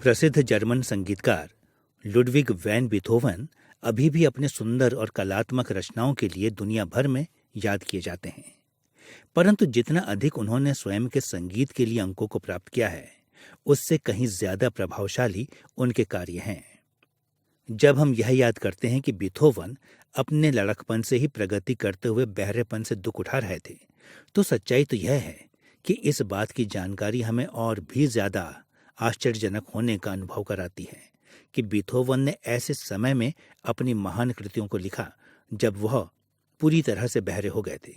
प्रसिद्ध जर्मन संगीतकार Ludwig van Beethoven अभी भी अपने सुंदर और कलात्मक रचनाओं के लिए दुनिया भर में याद किए जाते हैं। परंतु जितना अधिक उन्होंने स्वयं के संगीत के लिए अंकों को प्राप्त किया है, उससे कहीं ज्यादा प्रभावशाली उनके कार्य हैं। जब हम यह याद करते हैं कि बीथोवन अपने लड़कपन से ही प्रगति करते हुए बहरेपन से दुख उठा रहे थे, तो सच्चाई तो यह है कि इस बात की जानकारी हमें और भी ज्यादा आश्चर्यजनक होने का अनुभव कराती है कि बीथोवन ने ऐसे समय में अपनी महान कृतियों को लिखा जब वह पूरी तरह से बहरे हो गए थे।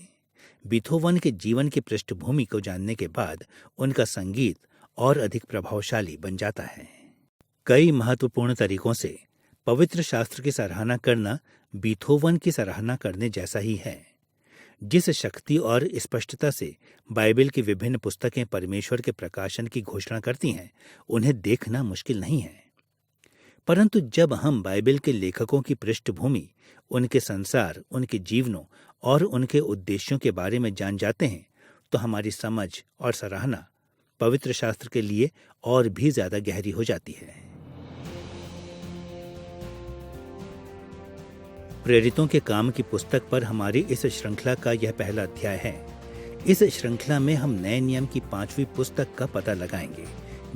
बीथोवन के जीवन की पृष्ठभूमि को जानने के बाद उनका संगीत और अधिक प्रभावशाली बन जाता है। कई महत्वपूर्ण तरीकों से पवित्र शास्त्र की सराहना करना बीथोवन की सराहना करने जैसा ही है। जिस शक्ति और स्पष्टता से बाइबल की विभिन्न पुस्तकें परमेश्वर के प्रकाशन की घोषणा करती हैं, उन्हें देखना मुश्किल नहीं है। परंतु जब हम बाइबल के लेखकों की पृष्ठभूमि, उनके संसार, उनके जीवनों और उनके उद्देश्यों के बारे में जान जाते हैं, तो हमारी समझ और सराहना पवित्र शास्त्र के लिए और भी ज्यादा गहरी हो जाती है। प्रेरितों के काम की पुस्तक पर हमारी इस श्रृंखला का यह पहला अध्याय है। इस श्रृंखला में हम नए नियम की 5वीं पुस्तक का पता लगाएंगे,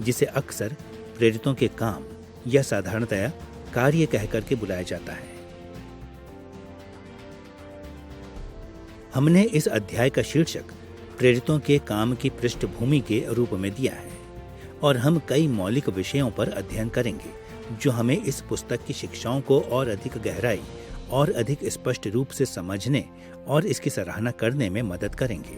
जिसे अक्सर प्रेरितों के काम या साधारणतया कार्य कहकर के बुलाया जाता है। हमने इस अध्याय का शीर्षक प्रेरितों के काम की पृष्ठभूमि के रूप में दिया है और हम कई मौलिक विषयों पर अध्ययन करेंगे जो हमें इस पुस्तक की शिक्षाओं को और अधिक गहराई और अधिक स्पष्ट रूप से समझने और इसकी सराहना करने में मदद करेंगे।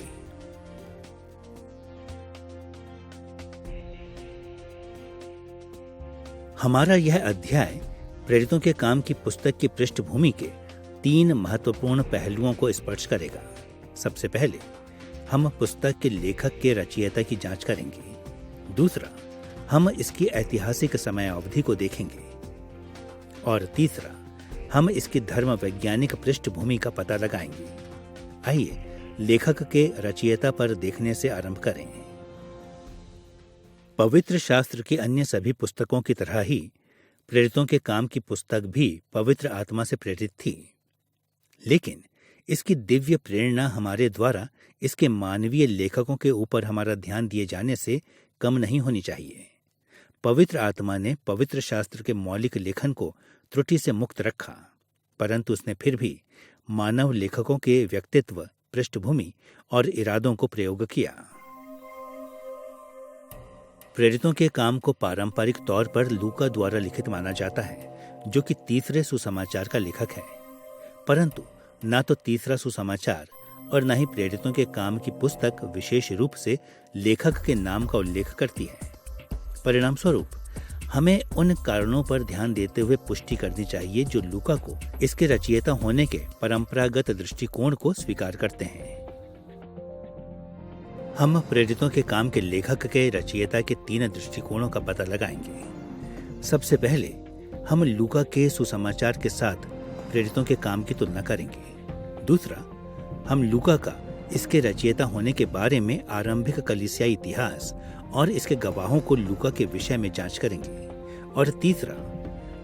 हमारा यह अध्याय प्रेरितों के काम की पुस्तक की पृष्ठभूमि के 3 महत्वपूर्ण पहलुओं को स्पर्श करेगा। सबसे पहले हम पुस्तक के लेखक के रचयिता की जांच करेंगे। दूसरा, हम इसकी ऐतिहासिक समयावधि को देखेंगे और तीसरा, हम इसकी धर्म वैज्ञानिक पृष्ठभूमि का पता लगाएंगे। आइए लेखक के रचयिता पर देखने से आरंभ करें। पवित्र शास्त्र की अन्य सभी पुस्तकों की तरह ही प्रेरितों के काम की पुस्तक भी पवित्र आत्मा से प्रेरित थी, लेकिन इसकी दिव्य प्रेरणा हमारे द्वारा इसके मानवीय लेखकों के ऊपर हमारा ध्यान दिए जाने से कम नहीं होनी चाहिए। पवित्र आत्मा ने पवित्र शास्त्र के मौलिक लेखन को त्रुटि से मुक्त रखा, परंतु उसने फिर भी मानव लेखकों के व्यक्तित्व, पृष्ठभूमि और इरादों को प्रयोग किया। प्रेरितों के काम को पारंपरिक तौर पर लूका द्वारा लिखित माना जाता है, जो कि तीसरे सुसमाचार का लेखक है। परंतु न तो तीसरा सुसमाचार और न ही प्रेरितों के काम की पुस्तक विशेष रूप से लेखक के नाम का उल्लेख करती है। परिणाम स्वरूप हमें उन कारणों पर ध्यान देते हुए पुष्टि करनी चाहिए जो लूका को इसके रचयिता होने के परंपरागत दृष्टिकोण को स्वीकार करते हैं। हम प्रेरितों के काम के लेखक के रचयिता के 3 दृष्टिकोणों का पता लगाएंगे। सबसे पहले हम लूका के सुसमाचार के साथ प्रेरितों के काम की तुलना करेंगे। दूसरा, हम लूका का इसके रचयिता होने के बारे में आरंभिक कलीसियाई इतिहास और इसके गवाहों को लूका के विषय में जांच करेंगे। और तीसरा,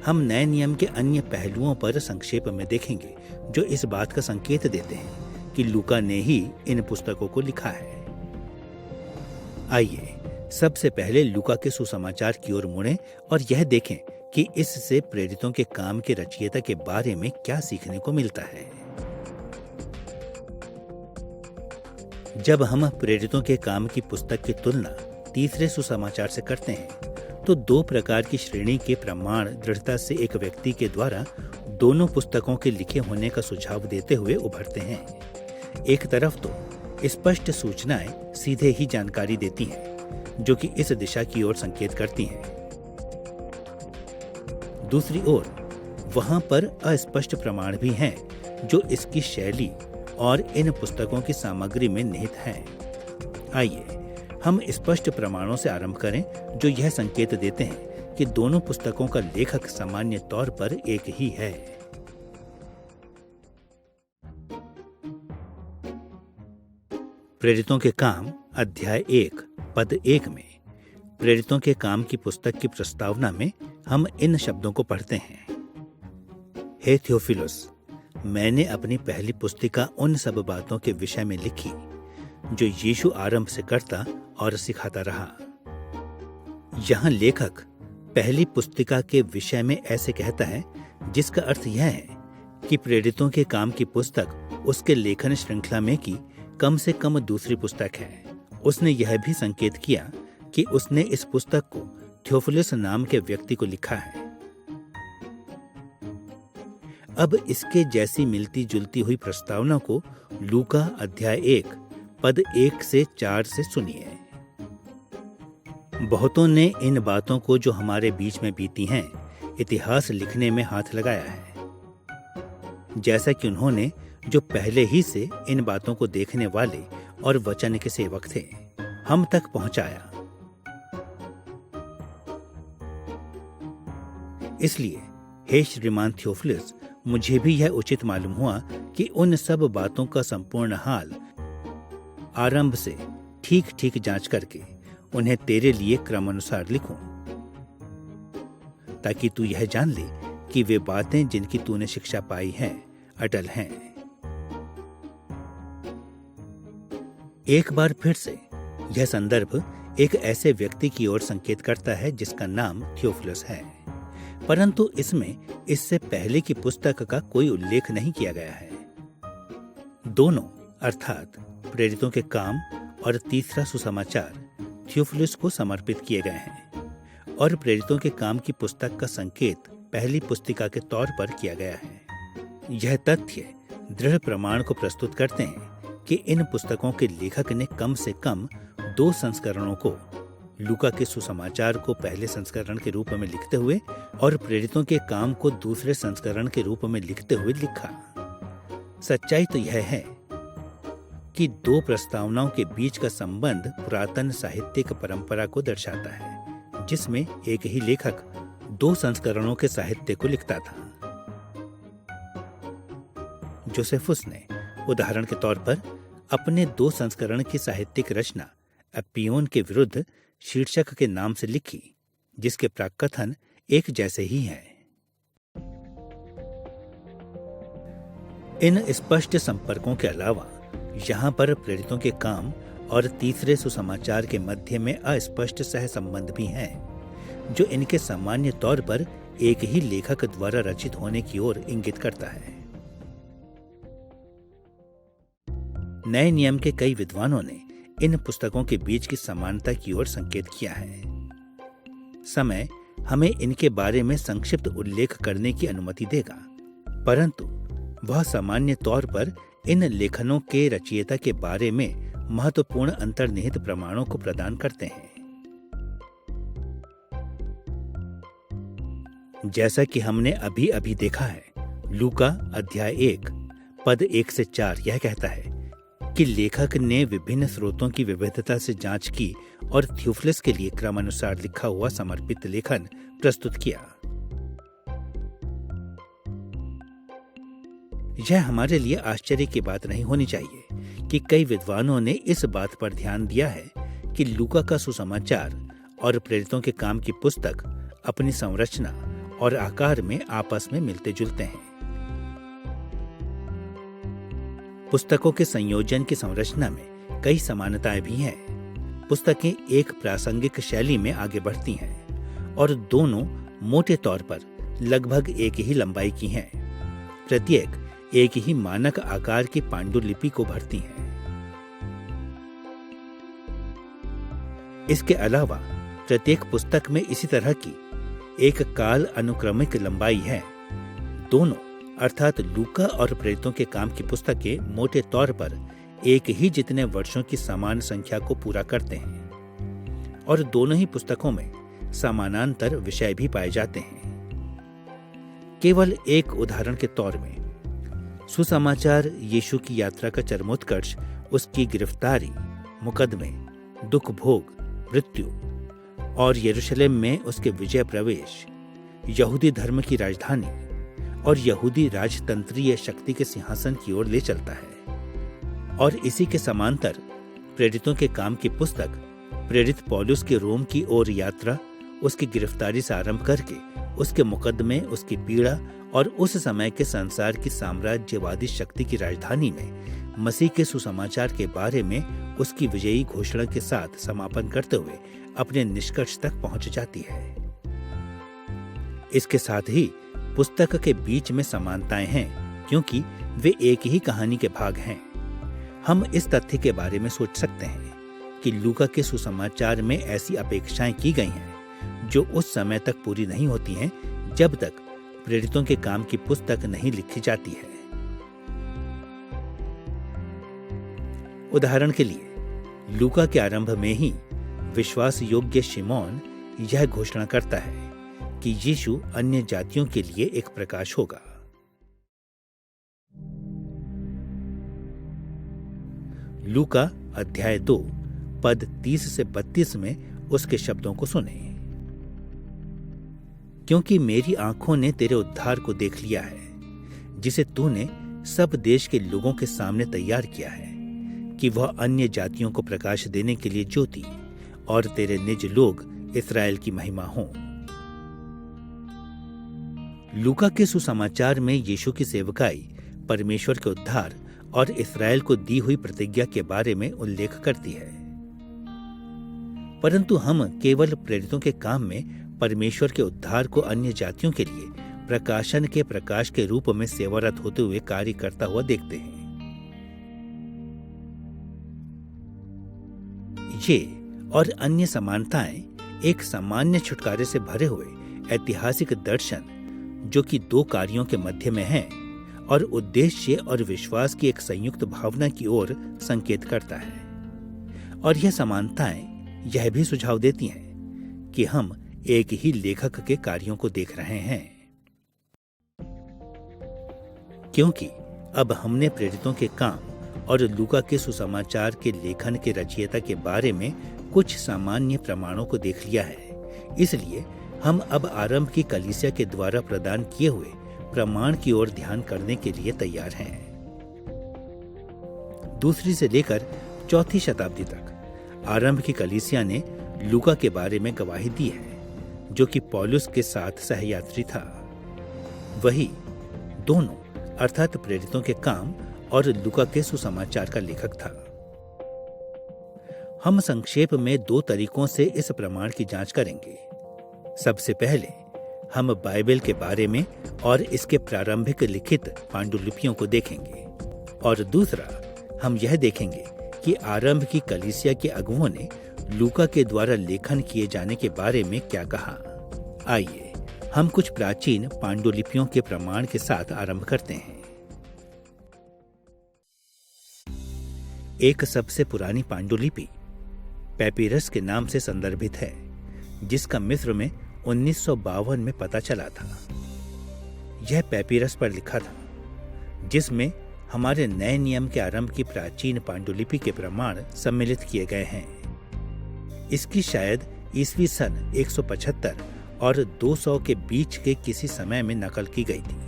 हम नए नियम के अन्य पहलुओं पर संक्षेप में देखेंगे जो इस बात का संकेत देते हैं कि लूका ने ही इन पुस्तकों को लिखा है। आइए सबसे पहले लूका के सुसमाचार की ओर मुड़ें और यह देखें कि इससे प्रेरितों के काम के रचयिता के बारे में क्या सीखने को मिलता है। जब हम प्रेरितों के काम की पुस्तक की तुलना तीसरे सुसमाचार से करते हैं, तो 2 प्रकार की श्रेणी के प्रमाण दृढ़ता से एक व्यक्ति के द्वारा दोनों पुस्तकों के लिखे होने का सुझाव देते हुए उभरते हैं। एक तरफ तो स्पष्ट सूचनाएं सीधे ही जानकारी देती हैं, जो कि इस दिशा की ओर संकेत करती हैं। दूसरी ओर वहां पर अस्पष्ट प्रमाण भी हैं, जो इसकी शैली और इन पुस्तकों की सामग्री में निहित हैं। आइए हम स्पष्ट प्रमाणों से आरंभ करें जो यह संकेत देते हैं कि दोनों पुस्तकों का लेखक सामान्य तौर पर एक ही है। प्रेरितों के काम अध्याय 1 पद 1 में प्रेरितों के काम की पुस्तक की प्रस्तावना में हम इन शब्दों को पढ़ते हैं। हे थियोफिलुस, मैंने अपनी पहली पुस्तिका उन सब बातों के विषय में लिखी जो यीशु आरंभ से करता और सिखाता रहा। यहाँ लेखक पहली पुस्तिका के विषय में ऐसे कहता है, जिसका अर्थ यह है कि प्रेरितों के काम की पुस्तक उसके लेखन श्रृंखला में की कम से कम दूसरी पुस्तक है। उसने यह भी संकेत किया कि उसने इस पुस्तक को थियोफिलुस नाम के व्यक्ति को लिखा है। अब इसके जैसी मिलती जुलती हुई प्रस्तावना को लूका अध्याय 1 पद 1 से 4 से सुनिए। बहुतों ने इन बातों को जो हमारे बीच में बीती हैं इतिहास लिखने में हाथ लगाया है, जैसा कि उन्होंने जो पहले ही से इन बातों को देखने वाले और वचन के सेवक थे हम तक पहुंचाया। इसलिए हे श्रीमान थियोफिलुस, मुझे भी यह उचित मालूम हुआ कि उन सब बातों का संपूर्ण हाल आरंभ से ठीक ठीक जांच करके उन्हें तेरे लिए क्रमानुसार लिखूं, ताकि तू यह जान ले कि वे बातें जिनकी तूने शिक्षा पाई है अटल हैं। एक बार फिर से यह संदर्भ एक ऐसे व्यक्ति की ओर संकेत करता है जिसका नाम थियोफिलुस है, परंतु इसमें इससे पहले की पुस्तक का कोई उल्लेख नहीं किया गया है। दोनों अर्थात प्रेरितों के काम और तीसरा सुसमाचार थियोफिलुस को समर्पित किए गए हैं और प्रेरितों के काम की पुस्तक का संकेत पहली पुस्तिका के तौर पर किया गया है। यह तथ्य दृढ़ प्रमाण को प्रस्तुत करते हैं कि इन पुस्तकों के लेखक ने कम से कम 2 संस्करणों को, लूका के सुसमाचार को पहले संस्करण के रूप में लिखते हुए और प्रेरितों के काम को दूसरे संस्करण के रूप में लिखते हुए लिखा। सच्चाई तो यह है कि 2 प्रस्तावनाओं के बीच का संबंध पुरातन साहित्यिक परंपरा को दर्शाता है, जिसमें एक ही लेखक 2 संस्करणों के साहित्य को लिखता था। जोसेफुस ने उदाहरण के तौर पर अपने 2 संस्करण की साहित्यिक रचना एपियोन के विरुद्ध शीर्षक के नाम से लिखी, जिसके प्राकथन एक जैसे ही हैं। इन स्पष्ट संपर्कों के अलावा यहाँ पर प्रेरितों के काम और तीसरे सुसमाचार के मध्य में अस्पष्ट सह संबंध भी हैं, जो इनके सामान्य तौर पर एक ही लेखक द्वारा रचित होने की ओर इंगित करता है। नए नियम के कई विद्वानों ने इन पुस्तकों के बीच की समानता की ओर संकेत किया है। समय हमें इनके बारे में संक्षिप्त उल्लेख करने की अनुमति देगा, परंतु वह सामान्य तौर पर इन लेखनों के रचयिता के बारे में महत्वपूर्ण अंतर्निहित प्रमाणों को प्रदान करते हैं। जैसा कि हमने अभी अभी देखा है, लूका अध्याय 1 पद 1 से 4 यह कहता है कि लेखक ने विभिन्न स्रोतों की विविधता से जांच की और थियोफिलुस के लिए क्रमानुसार लिखा हुआ समर्पित लेखन प्रस्तुत किया। यह हमारे लिए आश्चर्य की बात नहीं होनी चाहिए कि कई विद्वानों ने इस बात पर ध्यान दिया है कि लूका का सुसमाचार और प्रेरितों के काम की पुस्तक अपनी संरचना और आकार में आपस में मिलते जुलते हैं। पुस्तकों के संयोजन की संरचना में कई समानताएं भी हैं। पुस्तकें एक प्रासंगिक शैली में आगे बढ़ती हैं और दोनों मोटे तौर पर लगभग एक ही लंबाई की हैं। प्रत्येक एक ही मानक आकार की पांडुलिपि को भरती हैं। इसके अलावा प्रत्येक पुस्तक में इसी तरह की एक काल अनुक्रमिक लंबाई है। दोनों अर्थात लूका और प्रेरितों के काम की पुस्तकें मोटे तौर पर एक ही जितने वर्षों की समान संख्या को पूरा करते हैं और दोनों ही पुस्तकों में समानांतर विषय भी पाए जाते हैं। केवल एक उदाहरण के तौर में सुसमाचार यीशु की यात्रा का चरमोत्कर्ष उसकी गिरफ्तारी, मुकदमे, दुख भोग, मृत्यु और यरूशलेम में उसके विजय प्रवेश, यहूदी धर्म की राजधानी और यहूदी राजतंत्रीय शक्ति के सिंहासन की ओर ले चलता है। और इसी के समांतर प्रेरितों के काम की पुस्तक प्रेरित पौलुस की रोम की ओर यात्रा उसकी गिरफ्तारी से आरंभ करके उसके मुकदमे, उसकी पीड़ा और उस समय के संसार की साम्राज्यवादी शक्ति की राजधानी में मसीह के सुसमाचार के बारे में उसकी विजयी घोषणा के साथ समापन करते हुए अपने निष्कर्ष तक पहुंच जाती है। इसके साथ ही पुस्तक के बीच में समानताएं हैं, क्योंकि वे एक ही कहानी के भाग हैं। हम इस तथ्य के बारे में सोच सकते हैं कि लूका के सुसमाचार में ऐसी अपेक्षाएं की गई हैं जो उस समय तक पूरी नहीं होती हैं जब तक प्रेरितों के काम की पुस्तक नहीं लिखी जाती है। उदाहरण के लिए लूका के आरंभ में ही विश्वास योग्य शिमोन यह घोषणा करता है कि यीशु अन्य जातियों के लिए एक प्रकाश होगा। लूका अध्याय 2 पद 30 से 32 में उसके शब्दों को सुने। क्योंकि मेरी आंखों ने तेरे उद्धार को देख लिया है, जिसे तूने सब देश के लोगों के सामने तैयार किया है, कि वह अन्य जातियों को प्रकाश देने के लिए ज्योति और तेरे निज लोग इस्राएल की महिमा हो। लूका के सुसमाचार में यीशु की सेवकाई परमेश्वर के उद्धार और इस्राएल को दी हुई प्रतिज्ञा के बारे में उल्लेख करती है, परंतु हम केवल प्रेरितों के काम में परमेश्वर के उद्धार को अन्य जातियों के लिए प्रकाशन के प्रकाश के रूप में सेवारत होते हुए कार्य करता हुआ देखते हैं। ये और अन्य समानताएं एक सामान्य छुटकारे से भरे हुए ऐतिहासिक दर्शन, जो कि दो कार्यों के मध्य में है और उद्देश्य और विश्वास की एक संयुक्त भावना की ओर संकेत करता है। और यह समानताएं यह भी सुझाव देती हैं कि हम एक ही लेखक के कार्यों को देख रहे हैं, क्योंकि अब हमने प्रेरितों के काम और लूका के सुसमाचार के लेखन के रचयिता के बारे में कुछ सामान्य प्रमाणों को देख लिया है। इसलिए हम अब आरंभ की कलीसिया के द्वारा प्रदान किए हुए प्रमाण की ओर ध्यान करने के लिए तैयार हैं। दूसरी से लेकर चौथी शताब्दी तक आरंभ की कलीसिया ने लूका के बारे में गवाही दी है, जो कि पौलुस के साथ सहयात्री था। वही दोनों अर्थात प्रेरितों के काम और लूका के सुसमाचार का लेखक था। हम संक्षेप में दो तरीकों से इस प्रमाण की जांच करेंगे। सबसे पहले हम बाइबल के बारे में और इसके प्रारंभिक लिखित पांडुलिपियों को देखेंगे, और दूसरा हम यह देखेंगे कि आरंभ की कलीसिया के अगुओं ने लूका के द्वारा लेखन किए जाने के बारे में क्या कहा। आइए हम कुछ प्राचीन पांडुलिपियों के प्रमाण के साथ आरंभ करते हैं। एक सबसे पुरानी पांडुलिपि पैपीरस के नाम से संदर्भित है, जिसका मिस्र में 1952 में पता चला था। यह पैपीरस पर लिखा था, जिसमें हमारे नए नियम के आरंभ की प्राचीन पांडुलिपि के प्रमाण सम्मिलित किए गए हैं। इसकी शायद ईस्वी सन 175 और 200 के बीच के किसी समय में नकल की गई थी,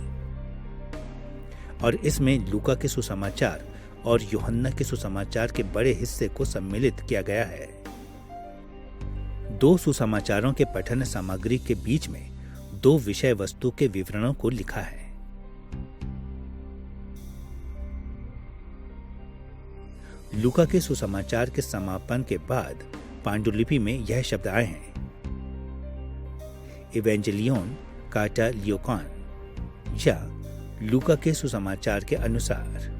और इसमें लूका के सुसमाचार और यूहन्ना के सुसमाचार के बड़े हिस्से को सम्मिलित किया गया है। दो सुसमाचारों के पठन सामग्री के बीच में दो विषय वस्तु के विवरणों को लिखा है। लूका के सुसमाचार के समापन के बाद पांडुलिपि में यह शब्द आए हैं, इवेंजेलियोन काटा लियोकान, या लूका के सुसमाचार के अनुसार।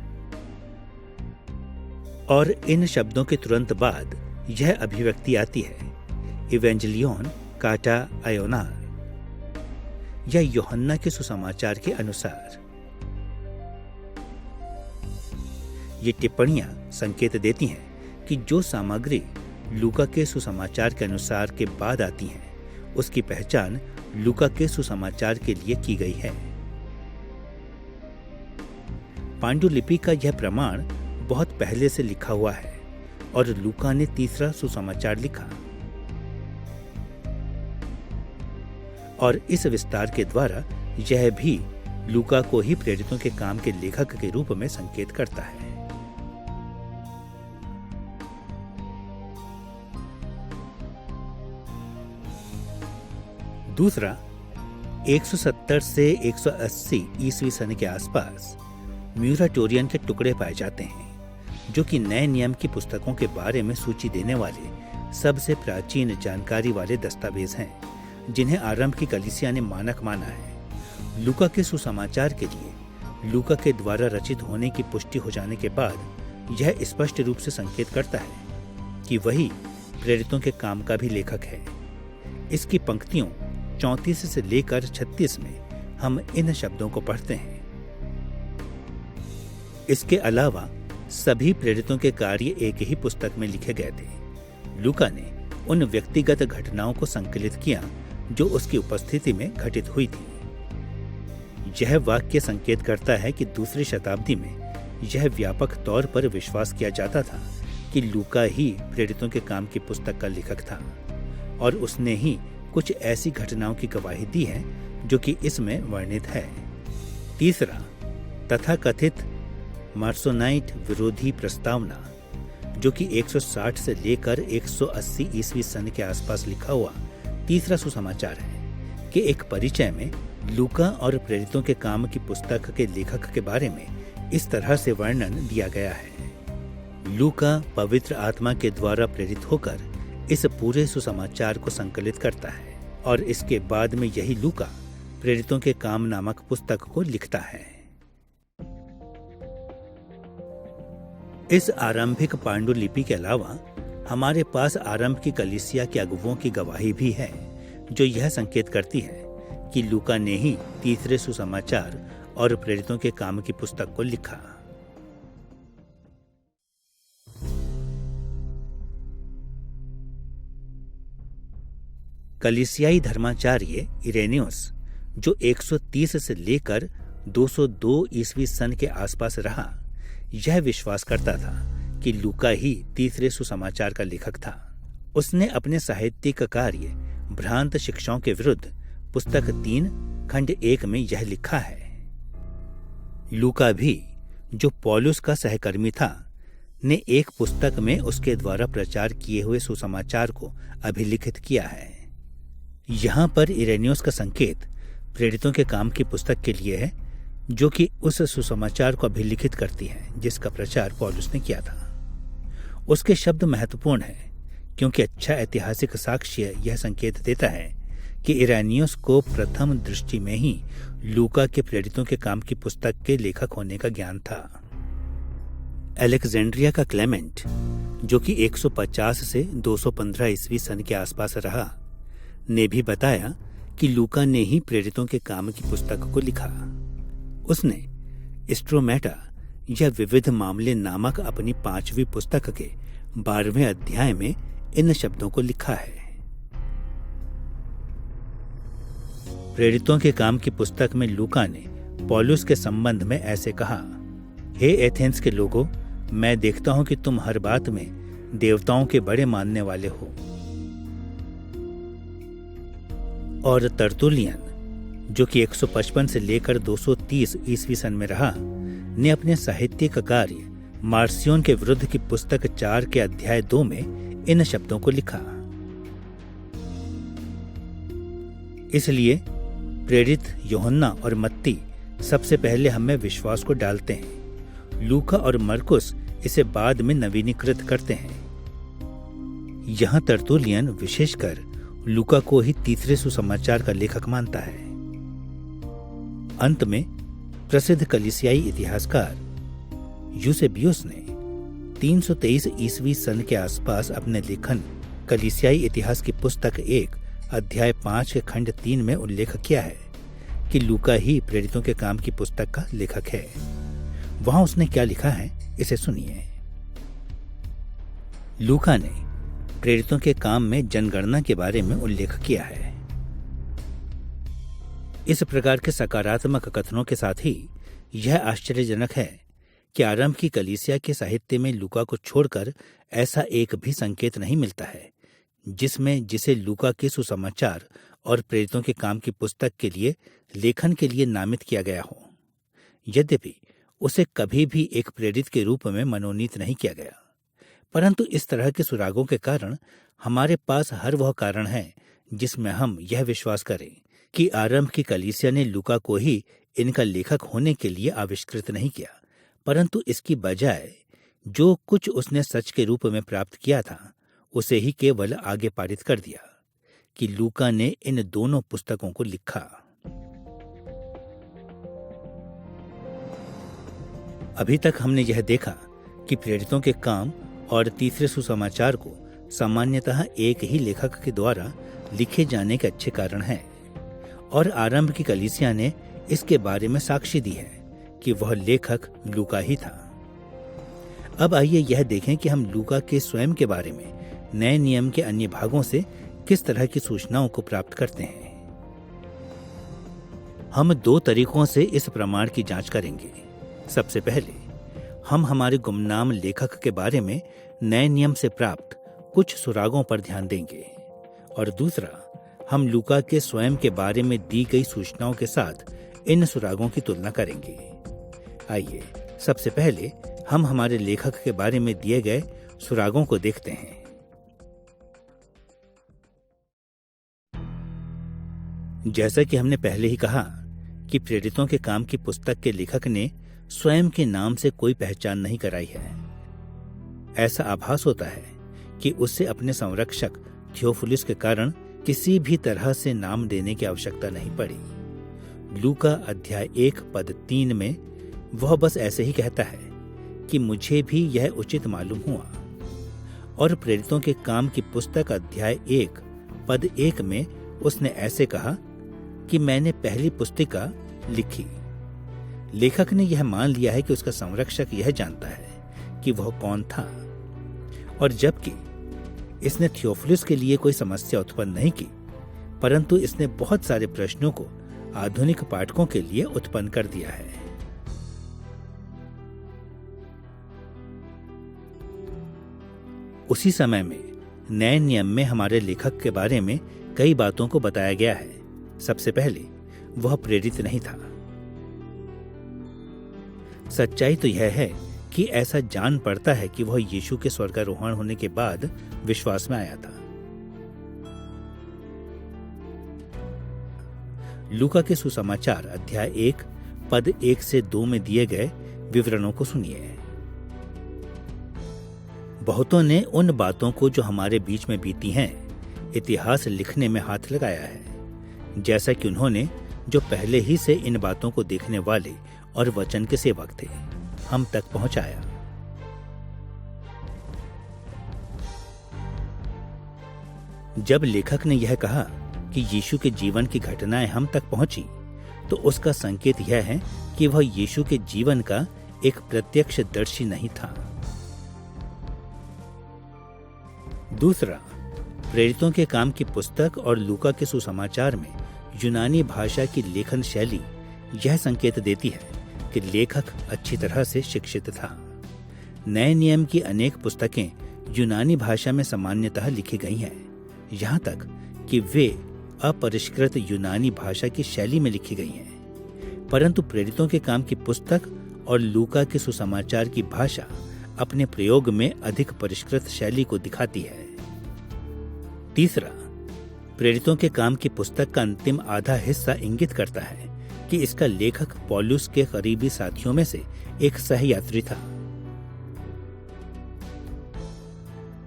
और इन शब्दों के तुरंत बाद यह अभिव्यक्ति आती है, इवेंजेलियोन काटा आयोनार, या यूहन्ना के सुसमाचार के अनुसार। ये टिप्पणियां संकेत देती हैं कि जो सामग्री लूका के सुसमाचार के अनुसार के बाद आती हैं, उसकी पहचान लूका के सुसमाचार के लिए की गई है। पांडुलिपि का यह प्रमाण बहुत पहले से लिखा हुआ है, और लूका ने तीसरा सुसमाचार लिखा, और इस विस्तार के द्वारा यह भी लूका को ही प्रेरितों के काम के लेखक के रूप में संकेत करता है। दूसरा, 170 से 180 ईस्वी सन के आसपास म्यूराटोरियन के टुकड़े पाए जाते हैं, जो कि नए नियम की पुस्तकों के बारे में सूची देने वाले सबसे प्राचीन जानकारी वाले दस्तावेज हैं, जिन्हें आरंभ की कलीसिया ने मानक माना है। लूका के सुसमाचार के लिए लूका के द्वारा रचित होने की पुष्टि हो जाने के बाद यह स्पष्ट रूप से संकेत करता है कि वही प्रेरितों के काम का भी लेखक है। इसकी पंक्तियों 34 से लेकर 36 में हम इन शब्दों को पढ़ते हैं। इसके अलावा सभी प्रेरितों के कार्य एक ही पुस्तक में लिखे गए थे। लूका ने उन व्यक्तिगत घटनाओं को संकलित किया जो उसकी उपस्थिति में घटित हुई थी। यह वाक्य संकेत करता है कि दूसरी शताब्दी में यह व्यापक तौर पर विश्वास किया जाता था कि लूका ही प्रेरितों के काम की पुस्तक का लेखक था, और उसने ही कुछ ऐसी घटनाओं की गवाही दी है जो कि इसमें वर्णित है। तीसरा, तथाकथित मार्सोनाइट विरोधी प्रस्तावना, जो कि 160 से लेकर 180 ईस्वी सन के आसपास लिखा हुआ तीसरा सुसमाचार है, के एक परिचय में लूका और प्रेरितों के काम की पुस्तक के लेखक के बारे में इस तरह से वर्णन दिया गया है। लूका पवित्र आत्मा के द्वारा प्रेरित होकर इस पूरे सुसमाचार को संकलित करता है, और इसके बाद में यही लूका प्रेरितों के काम नामक पुस्तक को लिखता है। इस आरंभिक पांडुलिपि के अलावा हमारे पास आरंभ की कलीसिया के अगुवों की गवाही भी है, जो यह संकेत करती है कि लूका ने ही तीसरे सुसमाचार और प्रेरितों के काम की पुस्तक को लिखा। कलीसियाई धर्माचार्य इरेनियस, जो 130 से लेकर 202 ईस्वी सन के आसपास रहा, यह विश्वास करता था कि लूका ही तीसरे सुसमाचार का लेखक था। उसने अपने साहित्यिक कार्य भ्रांत शिक्षाओं के विरुद्ध पुस्तक 3 खंड 1 में यह लिखा है। लूका भी, जो पौलुस का सहकर्मी था, ने एक पुस्तक में उसके द्वारा प्रचार किए हुए सुसमाचार को अभिलिखित किया है। यहाँ पर इरेनियस का संकेत प्रेरितों के काम की पुस्तक के लिए है, जो कि उस सुसमाचार को अभिलिखित करती है जिसका प्रचार पौलुस ने किया था। उसके शब्द महत्वपूर्ण हैं, क्योंकि अच्छा ऐतिहासिक साक्ष्य यह संकेत देता है कि इरेनियस को प्रथम दृष्टि में ही लूका के प्रेरितों के काम की पुस्तक के लेखक होने का ज्ञान था। अलेक्जेंड्रिया का क्लेमेंट, जो कि 150 से 215 ईस्वी सन के आसपास रहा, ने भी बताया कि लूका ने ही प्रेरितों के काम की पुस्तक को लिखा। उसने स्ट्रोमेटा या विविध मामले नामक अपनी 5वीं पुस्तक के 12वें अध्याय में इन शब्दों को लिखा है। प्रेरितों के काम की पुस्तक में लूका ने पौलुस के संबंध में ऐसे कहा, हे एथेंस के लोगों, मैं देखता हूं कि तुम हर बात में देवताओं के बड़े मानने वाले हो। और तरतुलियन, जो कि 155 से लेकर 230 ईस्वी सन में रहा, ने अपने साहित्यिक कार्य मार्सियोन के विरुद्ध की पुस्तक 4 के अध्याय 2 में इन शब्दों को लिखा। इसलिए प्रेरित यूहन्ना और मत्ती सबसे पहले हमें विश्वास को डालते हैं। लूका और मरकुस इसे बाद में नवीनीकृत करते हैं। यहाँ तरतुलियन विशेषकर लूका को ही तीसरे सुसमाचार का लेखक मानता है। अंत में प्रसिद्ध कलीसियाई इतिहासकार यूसेबियुस ने 323 ईस्वी सन के आसपास अपने लेखन कलीसियाई इतिहास की पुस्तक 1 अध्याय 5 के खंड 3 में उल्लेख किया है कि लूका ही प्रेरितों के काम की पुस्तक का लेखक है। वहां उसने क्या लिखा है, इसे सुनिए। लूका ने प्रेरितों के काम में जनगणना के बारे में उल्लेख किया है। इस प्रकार के सकारात्मक कथनों के साथ ही यह आश्चर्यजनक है कि आरंभ की कलीसिया के साहित्य में लूका को छोड़कर ऐसा एक भी संकेत नहीं मिलता है जिसे लूका के सुसमाचार और प्रेरितों के काम की पुस्तक के लिए लेखन के लिए नामित किया गया हो। यद्यपि उसे कभी भी एक प्रेरित के रूप में मनोनीत नहीं किया गया, परंतु इस तरह के सुरागों के कारण हमारे पास हर वह कारण है जिसमें हम यह विश्वास करें कि आरंभ की कलीसिया ने लूका को ही इनका लेखक होने के लिए आविष्कृत नहीं किया, परंतु इसकी बजाय जो कुछ उसने सच के रूप में प्राप्त किया था उसे ही केवल आगे पारित कर दिया कि लूका ने इन दोनों पुस्तकों को लिखा। अभी तक हमने यह देखा कि प्रेरितों के काम और तीसरे सुसमाचार को सामान्यतः एक ही लेखक के द्वारा लिखे जाने के अच्छे कारण हैं, और आरंभ की कलीसिया ने इसके बारे में साक्षी दी है कि वह लेखक लूका ही था। अब आइए यह देखें कि हम लूका के स्वयं के बारे में नए नियम के अन्य भागों से किस तरह की सूचनाओं को प्राप्त करते हैं। हम दो तरीकों से इस प्रमाण की जांच करेंगे। सबसे पहले हम हमारे गुमनाम लेखक के बारे में नए नियम से प्राप्त कुछ सुरागों पर ध्यान देंगे, और दूसरा हम लूका के स्वयं के बारे में दी गई सूचनाओं के साथ इन सुरागों की तुलना करेंगे। आइए सबसे पहले हम हमारे लेखक के बारे में दिए गए सुरागों को देखते हैं। जैसा कि हमने पहले ही कहा कि प्रेरितों के काम की पुस्तक के लेखक ने स्वयं के नाम से कोई पहचान नहीं कराई है। ऐसा आभास होता है कि उससे अपने संरक्षक थियोफिलुस के कारण किसी भी तरह से नाम देने की आवश्यकता नहीं पड़ी। लूका अध्याय 1 पद 3 में वह बस ऐसे ही कहता है कि मुझे भी यह उचित मालूम हुआ, और प्रेरितों के काम की पुस्तक अध्याय 1 पद 1 में उसने ऐसे कहा कि मैंने पहली पुस्तिका लिखी। लेखक ने यह मान लिया है कि उसका संरक्षक यह जानता है कि वह कौन था, और जबकि इसने थियोफिलुस के लिए कोई समस्या उत्पन्न नहीं की, परंतु इसने बहुत सारे प्रश्नों को आधुनिक पाठकों के लिए उत्पन्न कर दिया है। उसी समय में नए नियम में हमारे लेखक के बारे में कई बातों को बताया गया है। सबसे पहले वह प्रेरित नहीं था। सच्चाई तो यह है कि ऐसा जान पड़ता है कि वह यीशु के स्वर्गारोहण होने के बाद विश्वास में आया था। लूका के सुसमाचार अध्याय 1 पद 1 से 2 में दिए गए विवरणों को सुनिए। बहुतों ने उन बातों को जो हमारे बीच में बीती हैं इतिहास लिखने में हाथ लगाया है, जैसा कि उन्होंने जो पहले ही से इन बातों को देखने वाले और वचन के सेवक थे हम तक पहुंचाया। जब लेखक ने यह कहा कि यीशु के जीवन की घटनाएं हम तक पहुंची, तो उसका संकेत यह है कि वह यीशु के जीवन का एक प्रत्यक्षदर्शी नहीं था। दूसरा, प्रेरितों के काम की पुस्तक और लूका के सुसमाचार में यूनानी भाषा की लेखन शैली यह संकेत देती है कि लेखक अच्छी तरह से शिक्षित था। नए नियम की अनेक पुस्तकें यूनानी भाषा में सामान्यतः लिखी गई हैं, यहाँ तक कि वे अपरिष्कृत यूनानी भाषा की शैली में लिखी गई हैं। परंतु प्रेरितों के काम की पुस्तक और लूका के सुसमाचार की भाषा अपने प्रयोग में अधिक परिष्कृत शैली को दिखाती है। तीसरा, प्रेरितों के काम की पुस्तक का अंतिम आधा हिस्सा इंगित करता है कि इसका लेखक पौलुस के करीबी साथियों में से एक सहयात्री था।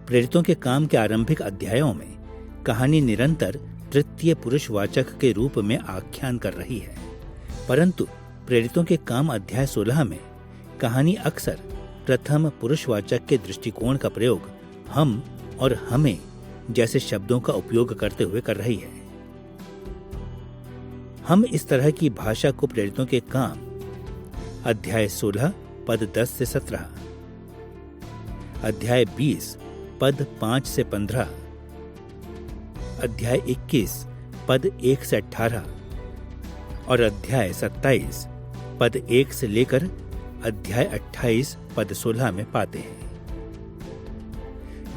प्रेरितों के काम के आरंभिक अध्यायों में कहानी निरंतर तृतीय पुरुषवाचक के रूप में आख्यान कर रही है, परंतु प्रेरितों के काम अध्याय 16 में कहानी अक्सर प्रथम पुरुषवाचक के दृष्टिकोण का प्रयोग हम और हमें जैसे शब्दों का उपयोग करते हुए कर रही है। हम इस तरह की भाषा को प्रेरितों के काम अध्याय 16 पद 10 से 17, अध्याय 20 पद 5 से 15, अध्याय 21 पद 1 से 18 और अध्याय 27 पद 1 से लेकर अध्याय 28 पद 16 में पाते हैं।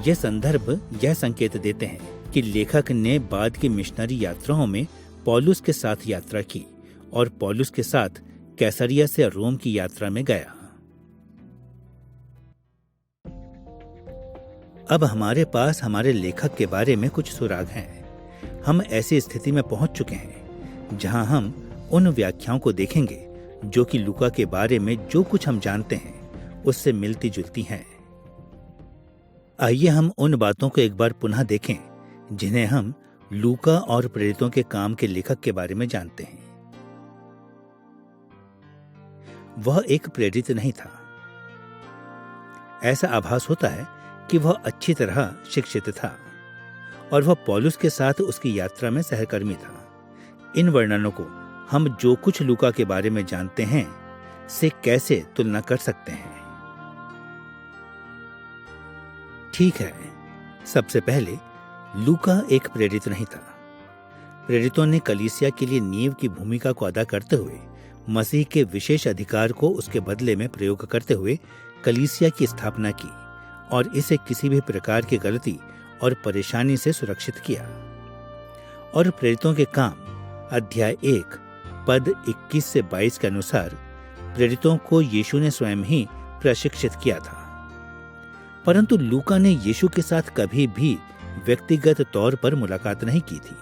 यह संदर्भ यह संकेत देते हैं कि लेखक ने बाद की मिशनरी यात्राओं में पौलुस के साथ यात्रा की और पौलुस के साथ कैसरिया से रोम की यात्रा में गया। अब हमारे पास हमारे लेखक के बारे में कुछ सुराग हैं। हम ऐसी स्थिति में पहुंच चुके हैं जहां हम उन व्याख्याओं को देखेंगे जो कि लूका के बारे में जो कुछ हम जानते हैं उससे मिलती जुलती हैं। आइए हम उन बातों को एक बार पुनः देखें जिन्हें हम लूका और प्रेरितों के काम के लेखक के बारे में जानते हैं। वह एक प्रेरित नहीं था। ऐसा आभास होता है कि वह अच्छी तरह शिक्षित था और वह पौलुस के साथ उसकी यात्रा में सहकर्मी था। इन वर्णनों को हम जो कुछ लूका के बारे में जानते हैं से कैसे तुलना कर सकते हैं? ठीक है, सबसे पहले लूका एक प्रेरित नहीं था। प्रेरितों ने कलीसिया के लिए नींव की भूमिका को अदा करते हुए मसीह के विशेष अधिकार को उसके बदले में प्रयोग करते हुए कलीसिया की स्थापना की और इसे किसी भी प्रकार की गलती और परेशानी से सुरक्षित किया। और प्रेरितों के काम अध्याय 1 पद 21 से 22 के अनुसार प्रेरितों को यीशु ने स्वयं ही प्रशिक्षित किया था। परंतु लूका ने यीशु के साथ कभी भी व्यक्तिगत तौर पर मुलाकात नहीं की थी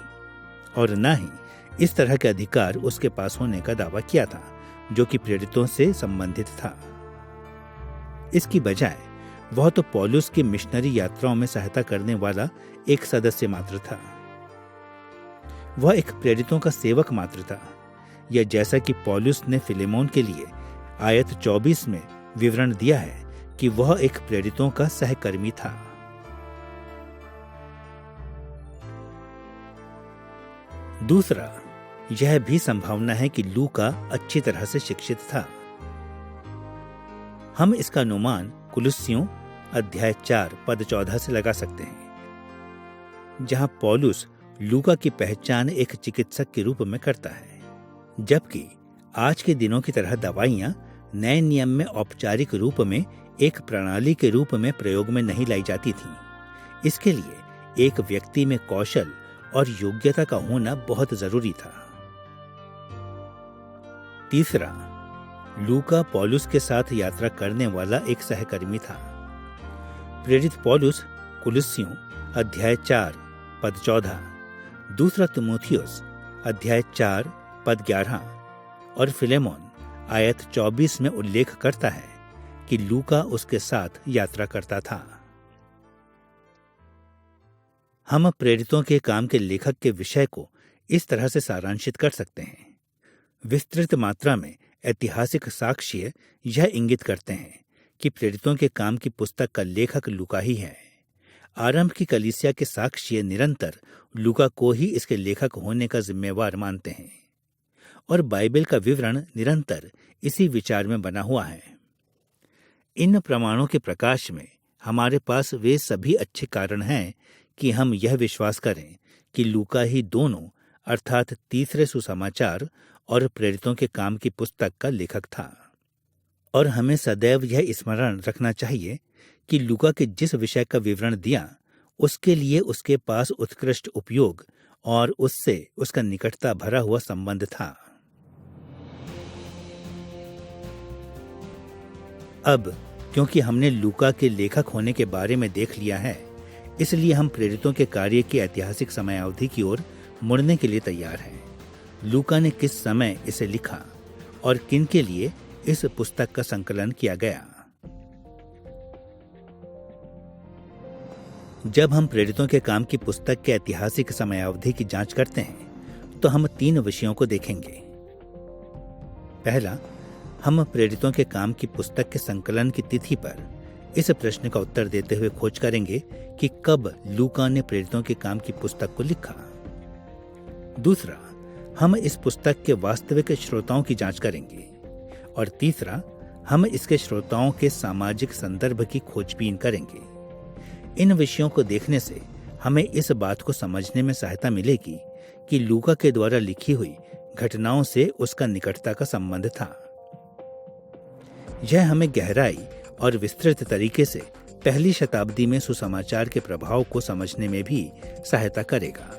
और न ही इस तरह के अधिकार उसके पास होने का दावा किया था जो कि प्रेरितों से संबंधित था। इसकी बजाय वह तो पौलुस की मिशनरी यात्राओं में सहायता करने वाला एक सदस्य मात्र था। वह एक प्रेरितों का सेवक मात्र था, या जैसा कि पौलुस ने फिलेमोन के लिए आयत 24 में विवरण दिया है कि वह एक प्रेरितों का सहकर्मी था। दूसरा, यह भी संभावना है कि लूका अच्छी तरह से शिक्षित था। हम इसका अनुमान कुलुस्सियों अध्याय 4 पद 14 से लगा सकते हैं, जहां पौलुस लूका की पहचान एक चिकित्सक के रूप में करता है, जबकि आज के दिनों की तरह दवाइयां नए नियम में औपचारिक रूप में एक प्रणाली के रूप में प्रयोग में नहीं लाई जाती थीं। इसके लिए एक व्यक्ति में कौशल और योग्यता का होना बहुत जरूरी था। तीसरा, लूका पौलुस के साथ यात्रा करने वाला एक सहकर्मी था। प्रेरित पौलुस कुलुस्सियों अध्याय 4 पद 14, दूसरा तीमुथियुस अध्याय 4 पद 11 और फिलेमोन आयत 24 में उल्लेख करता है कि लूका उसके साथ यात्रा करता था। हम प्रेरितों के काम के लेखक के विषय को इस तरह से सारांशित कर सकते हैं। विस्तृत मात्रा में ऐतिहासिक साक्ष्य यह इंगित करते हैं कि प्रेरितों के काम की पुस्तक का लेखक लूका ही है। आरंभ की कलीसिया के साक्ष्य निरंतर लूका को ही इसके लेखक होने का जिम्मेवार मानते हैं और बाइबल का विवरण निरंतर इसी विचार में बना हुआ है। इन प्रमाणों के प्रकाश में हमारे पास वे सभी अच्छे कारण हैं कि हम यह विश्वास करें कि लूका ही दोनों अर्थात तीसरे सुसमाचार और प्रेरितों के काम की पुस्तक का लेखक था। और हमें सदैव यह स्मरण रखना चाहिए कि लूका के जिस विषय का विवरण दिया उसके लिए उसके पास उत्कृष्ट उपयोग और उससे उसका निकटता भरा हुआ संबंध था। अब क्योंकि हमने लूका के लेखक होने के बारे में देख लिया है, इसलिए हम प्रेरितों के कार्य की ऐतिहासिक समयावधि की ओर मुड़ने के लिए तैयार हैं। लूका ने किस समय इसे लिखा और किन के लिए इस पुस्तक का संकलन किया गया? जब हम प्रेरितों के काम की पुस्तक के ऐतिहासिक समयावधि की जांच करते हैं तो हम 3 विषयों को देखेंगे। पहला, हम प्रेरितों के काम की पुस्तक के संकलन की तिथि पर इस प्रश्न का उत्तर देते हुए खोज करेंगे कि कब लूका ने प्रेरितों के काम की पुस्तक को लिखा। दूसरा, हम इस पुस्तक के वास्तविक श्रोताओं की जांच करेंगे और तीसरा, हम इसके श्रोताओं के सामाजिक संदर्भ की खोजबीन करेंगे। इन विषयों को देखने से हमें इस बात को समझने में सहायता मिलेगी कि लूका के द्वारा लिखी हुई घटनाओं से उसका निकटता का संबंध था। यह हमें गहराई और विस्तृत तरीके से पहली शताब्दी में सुसमाचार के प्रभाव को समझने में भी सहायता करेगा।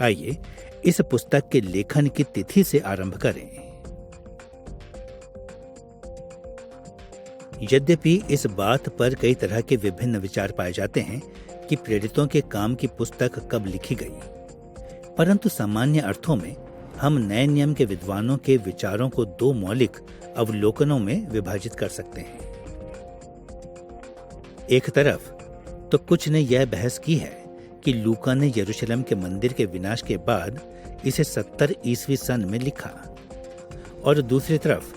आइए इस पुस्तक के लेखन की तिथि से आरंभ करें। यद्यपि इस बात पर कई तरह के विभिन्न विचार पाए जाते हैं कि प्रेरितों के काम की पुस्तक कब लिखी गई, परंतु सामान्य अर्थों में हम नए नियम के विद्वानों के विचारों को दो मौलिक अवलोकनों में विभाजित कर सकते हैं। एक तरफ तो कुछ ने यह बहस की है कि लूका ने यरूशलेम के मंदिर के विनाश के बाद इसे 70 ईस्वी सन में लिखा, और दूसरी तरफ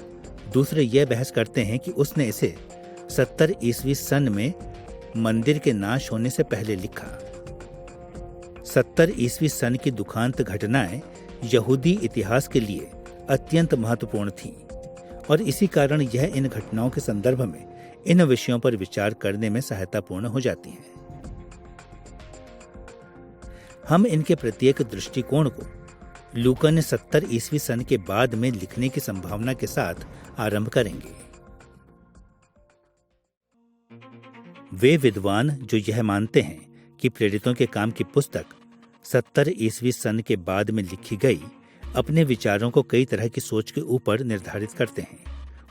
दूसरे यह बहस करते हैं कि उसने इसे 70 ईस्वी सन में मंदिर के नाश होने से पहले लिखा। 70 ईस्वी सन की दुखांत घटनाएं यहूदी इतिहास के लिए अत्यंत महत्वपूर्ण थीं, और इसी कारण यह इन घटनाओं के संदर्भ में इन विषयों पर विचार करने में सहायतापूर्ण हो जाती हैं। हम इनके प्रत्येक दृष्टिकोण को लूका ने 70 ईस्वी सन के बाद में लिखने की संभावना के साथ आरंभ करेंगे। वे विद्वान जो यह मानते हैं कि प्रेरितों के काम की पुस्तक 70 ईस्वी सन के बाद में लिखी गई, अपने विचारों को कई तरह की सोच के ऊपर निर्धारित करते हैं।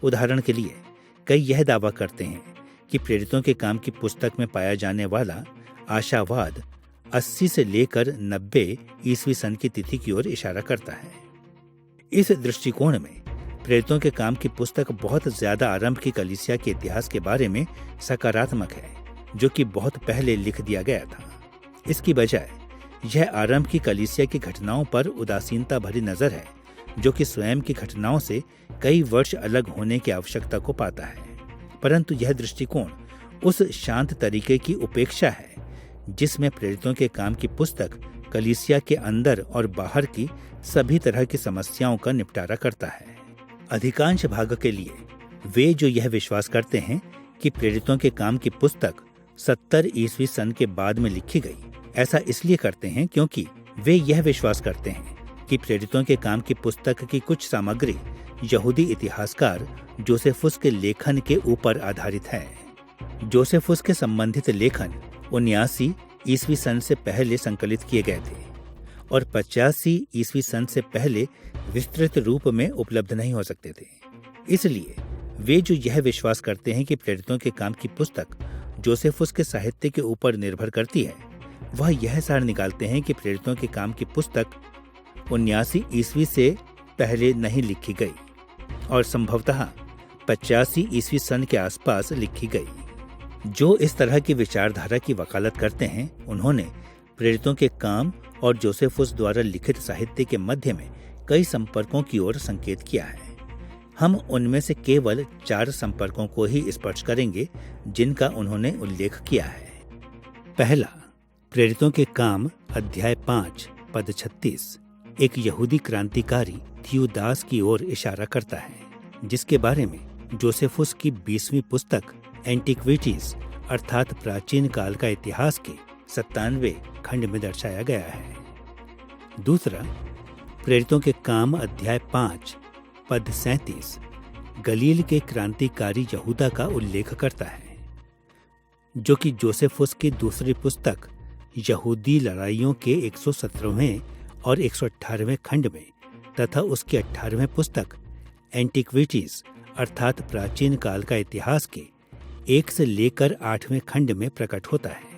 उदाहरण के लिए कई यह दावा करते हैं कि प्रेरितों के काम की पुस्तक में पाया जाने वाला आशावाद 80 से लेकर 90 ईस्वी सन की तिथि की ओर इशारा करता है। इस दृष्टिकोण में प्रेरितों के काम की पुस्तक बहुत ज्यादा आरंभ की कलीसिया के इतिहास के बारे में सकारात्मक है, जो कि बहुत पहले लिख दिया गया था। इसकी बजाय यह आरंभ की कलीसिया की घटनाओं पर उदासीनता भरी नजर है, जो कि स्वयं की घटनाओं से कई वर्ष अलग होने की आवश्यकता को पाता है। परंतु यह दृष्टिकोण उस शांत तरीके की उपेक्षा है जिसमें प्रेरितों के काम की पुस्तक कलीसिया के अंदर और बाहर की सभी तरह की समस्याओं का निपटारा करता है। अधिकांश भाग के लिए वे जो यह विश्वास करते हैं कि प्रेरितों के काम की पुस्तक 70 ईस्वी सन के बाद में लिखी गई, ऐसा इसलिए करते हैं क्योंकि वे यह विश्वास करते हैं कि प्रेरितों के काम की पुस्तक की कुछ सामग्री यहूदी इतिहासकार जोसेफुस के लेखन के ऊपर आधारित है। जोसेफुस के संबंधित लेखन 79 ईस्वी सन से पहले संकलित किए गए थे और 85 ईस्वी सन से पहले विस्तृत रूप में उपलब्ध नहीं हो सकते थे। इसलिए वे जो यह विश्वास करते हैं कि प्रेरितों के काम की पुस्तक जोसेफुस के साहित्य के ऊपर निर्भर करती है, वह यह सार निकालते हैं कि प्रेरितों के काम की पुस्तक 79 ईस्वी से पहले नहीं लिखी गई और संभवतः 85 ईस्वी सन के आसपास लिखी गई। जो इस तरह की विचारधारा की वकालत करते हैं, उन्होंने प्रेरितों के काम और जोसेफुस द्वारा लिखित साहित्य के मध्य में कई संपर्कों की ओर संकेत किया है। हम उनमें से केवल 4 संपर्कों को ही स्पर्श करेंगे जिनका उन्होंने उल्लेख किया है। पहला, प्रेरितों के काम अध्याय 5 पद 36 एक यहूदी क्रांतिकारी थियोदास की ओर इशारा करता है, जिसके बारे में जोसेफुस की 20वीं पुस्तक एंटिक्विटीज अर्थात प्राचीन काल का इतिहास के 97वें खंड में दर्शाया गया है। दूसरा, प्रेरितों के काम अध्याय 5 पद 37 गलील के क्रांतिकारी यहूदा का उल्लेख करता है, जो कि जोसेफुस की दूसरी पुस्तक यहूदी लड़ाइयों के 117वें और 118वें खंड में तथा उसकी 18वें पुस्तक एंटिक्विटीज अर्थात प्राचीन काल का इतिहास के 1 से लेकर 8वें खंड में प्रकट होता है।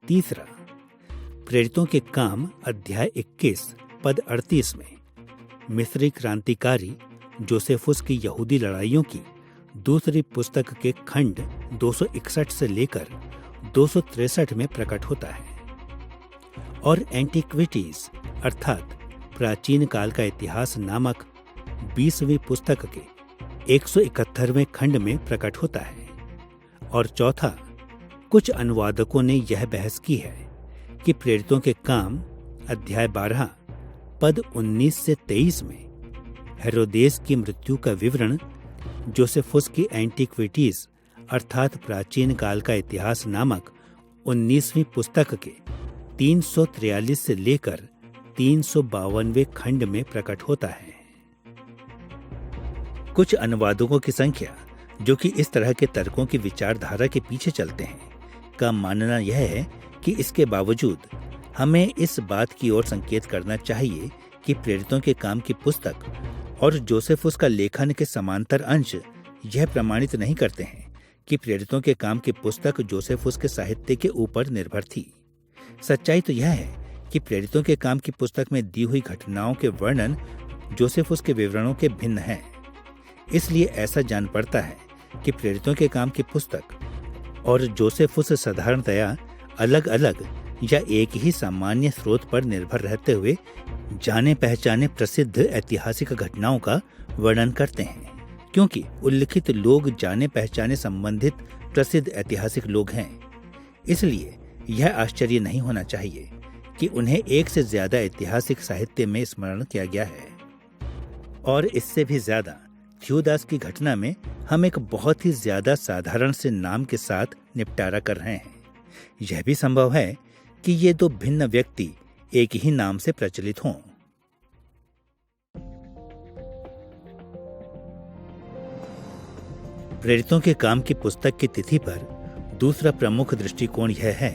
तीसरा, प्रेरितों के काम अध्याय 21 पद 38 में मिस्री क्रांतिकारी जोसेफुस की यहूदी लड़ाइयों की दूसरी पुस्तक के खंड 261 से लेकर 263 में प्रकट होता है और एंटिक्विटीज अर्थात प्राचीन काल का इतिहास नामक 20वीं पुस्तक के 171वें खंड में प्रकट होता है। और चौथा, कुछ अनुवादकों ने यह बहस की है कि प्रेरितों के काम अध्याय 12 पद 19 से 23 में हेरोदेस की मृत्यु का विवरण जोसेफुस की एंटिक्विटीज अर्थात प्राचीन काल का इतिहास नामक 19वीं पुस्तक के 343 से लेकर 352वें खंड में प्रकट होता है। कुछ अनुवादकों की संख्या, जो कि इस तरह के तर्कों की विचारधारा के पीछे चलते हैं, का मानना यह है कि इसके बावजूद हमें इस बात की ओर संकेत करना चाहिए कि प्रेरितों के काम की पुस्तक और जोसेफुस का लेखन के समांतर अंश यह प्रमाणित नहीं करते हैं कि प्रेरितों के काम की पुस्तक जोसेफुस के साहित्य के ऊपर निर्भर थी। सच्चाई तो यह है कि प्रेरितों के काम की पुस्तक में दी हुई घटनाओं के वर्णन जोसेफुस के विवरणों के भिन्न हैं। इसलिए ऐसा जान पड़ता है कि प्रेरितों के काम की पुस्तक और जोसेफुस साधारणतया अलग अलग या एक ही सामान्य स्रोत पर निर्भर रहते हुए जाने पहचाने प्रसिद्ध ऐतिहासिक घटनाओं का वर्णन करते हैं, क्योंकि उल्लिखित लोग जाने पहचाने संबंधित प्रसिद्ध ऐतिहासिक लोग हैं। इसलिए यह आश्चर्य नहीं होना चाहिए कि उन्हें एक से ज्यादा ऐतिहासिक साहित्य में स्मरण किया गया है। और इससे भी ज्यादा थ्यूदास की घटना में हम एक बहुत ही ज्यादा साधारण से नाम के साथ निपटारा कर रहे हैं। यह भी संभव है कि ये दो भिन्न व्यक्ति एक ही नाम से प्रचलित हों। प्रेरितों के काम की पुस्तक की तिथि पर दूसरा प्रमुख दृष्टिकोण यह है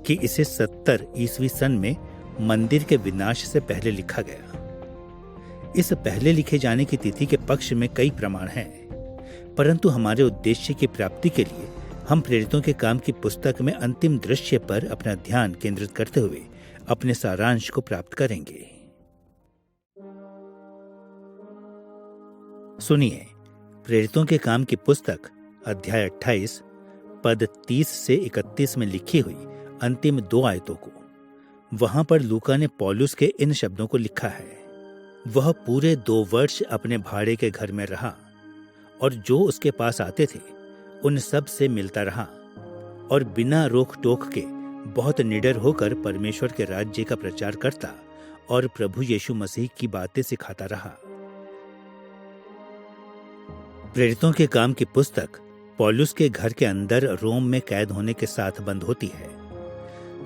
कि इसे 70 ईस्वी सन में मंदिर के विनाश से पहले लिखा गया। इस पहले लिखे जाने की तिथि के पक्ष में कई प्रमाण हैं, परंतु हमारे उद्देश्य की प्राप्ति के लिए हम प्रेरितों के काम की पुस्तक में अंतिम दृश्य पर अपना ध्यान केंद्रित करते हुए अपने सारांश को प्राप्त करेंगे। सुनिए प्रेरितों के काम की पुस्तक अध्याय 28 पद 30 से 31 में लिखी हुई अंतिम 2 आयतों को। वहां पर लूका ने पौलुस के इन शब्दों को लिखा है, वह पूरे 2 वर्ष अपने भाड़े के घर में रहा और जो उसके पास आते थे उन सब से मिलता रहा और बिना रोक टोक के बहुत निडर होकर परमेश्वर के राज्य का प्रचार करता और प्रभु यीशु मसीह की बातें सिखाता रहा। प्रेरितों के काम की पुस्तक पौलुस के घर के अंदर रोम में कैद होने के साथ बंद होती है,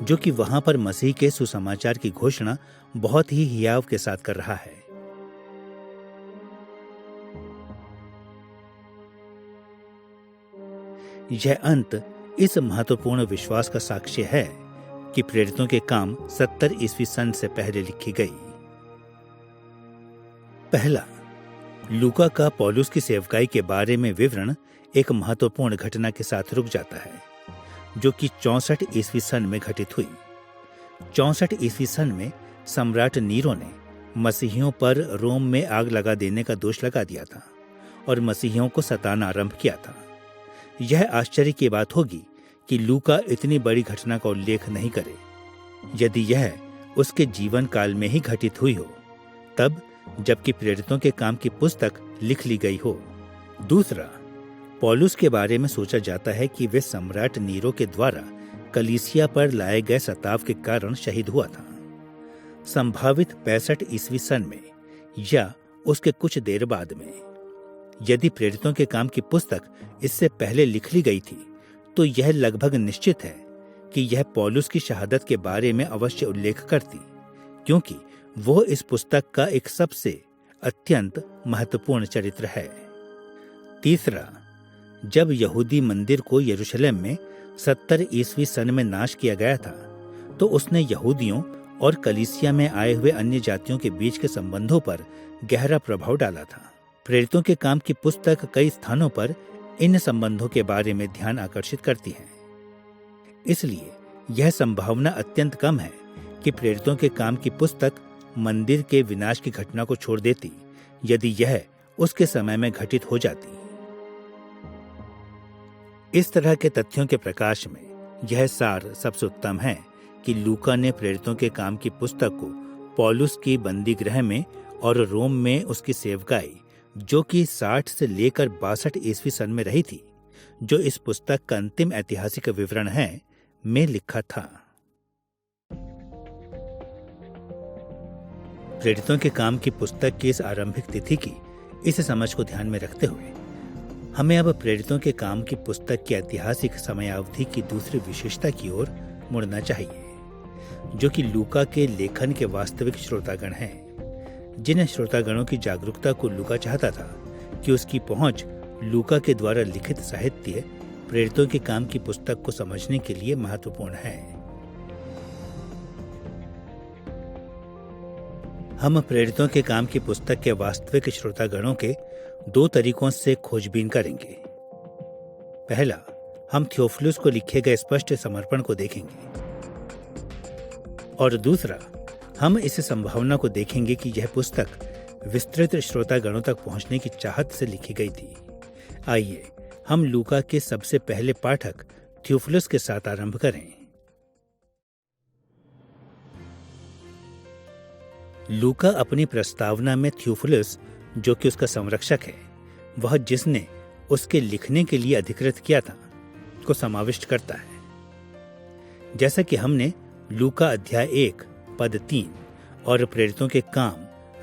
जो कि वहां पर मसीह के सुसमाचार की घोषणा बहुत ही हियाव के साथ कर रहा है। यह अंत इस महत्वपूर्ण विश्वास का साक्ष्य है कि प्रेरितों के काम 70 ईस्वी सन से पहले लिखी गई। पहला, लूका का पौलुस की सेवकाई के बारे में विवरण एक महत्वपूर्ण घटना के साथ रुक जाता है, जो कि 64 ईस्वी सन में घटित हुई। 64 ईस्वी सन में सम्राट नीरो ने मसीहियों पर रोम में आग लगा देने का दोष लगा दिया था और मसीहियों को सताना आरंभ किया था। यह आश्चर्य की बात होगी कि लूका इतनी बड़ी घटना का उल्लेख नहीं करे। यदि यह उसके जीवन काल में ही घटित हुई हो, तब जबकि प्रेरितों के काम की पुस्तक लिख ली गई हो। दूसरा, पौलुस के बारे में सोचा जाता है कि वे सम्राट नीरो के द्वारा कलीसिया पर लाए गए सताव के कारण शहीद हुआ था, संभावित 65 ईस्वी सन में या उसके कुछ देर बाद में। यदि प्रेरितों के काम की पुस्तक इससे पहले लिख ली गई थी, तो यह लगभग निश्चित है कि यह पौलुस की शहादत के बारे में अवश्य उल्लेख करती, क्योंकि वो इस पुस्तक का एक सबसे अत्यंत महत्वपूर्ण चरित्र है। तीसरा, जब यहूदी मंदिर को यरूशलेम में 70 ईस्वी सन में नाश किया गया था, तो उसने यहूदियों और कलीसिया में आए हुए अन्य जातियों के बीच के संबंधों पर गहरा प्रभाव डाला था। प्रेरितों के काम की पुस्तक कई स्थानों पर इन संबंधों के बारे में ध्यान आकर्षित करती है। इसलिए यह संभावना अत्यंत कम है कि प्रेरितों के काम की पुस्तक मंदिर के विनाश की घटना को छोड़ देती, यदि यह उसके समय में घटित हो जाती। इस तरह के तथ्यों के प्रकाश में यह सार सबसे उत्तम है कि लूका ने प्रेरितों के काम की पुस्तक को पौलुस की बंदी गृह में और रोम में उसकी सेवकाई, जो कि 60 से लेकर 62 ईस्वी सन में रही थी, जो इस पुस्तक का अंतिम ऐतिहासिक विवरण है, में लिखा था। प्रेरितों के काम की पुस्तक की इस आरंभिक तिथि की इस समझ को ध्यान में रखते हुए हमें अब प्रेरितों के काम की पुस्तक की ऐतिहासिक समयावधि की दूसरी विशेषता की ओर मुड़ना चाहिए, जो कि लूका के लेखन के वास्तविक श्रोतागण हैं। जिन श्रोतागणों की जागरूकता को लूका चाहता था कि उसकी पहुंच लूका के द्वारा लिखित साहित्य प्रेरितों के काम की पुस्तक को समझने के लिए महत्वपूर्ण है। हम प्रेरितों के काम की पुस्तक के वास्तविक श्रोतागणों के दो तरीकों से खोजबीन करेंगे। पहला, हम थियोफिलुस को लिखे गए स्पष्ट समर्पण को देखेंगे और दूसरा, हम इस संभावना को देखेंगे कि यह पुस्तक विस्तृत श्रोतागणों तक पहुंचने की चाहत से लिखी गई थी। आइए हम लूका के सबसे पहले पाठक थियोफिलुस के साथ आरंभ करें। लूका अपनी प्रस्तावना में थियोफिलुस, जो कि उसका संरक्षक है, वह जिसने उसके लिखने के लिए अधिकृत किया था, को समाविष्ट करता है। जैसा कि हमने लूका अध्याय 1 पद 3 और प्रेरितों के काम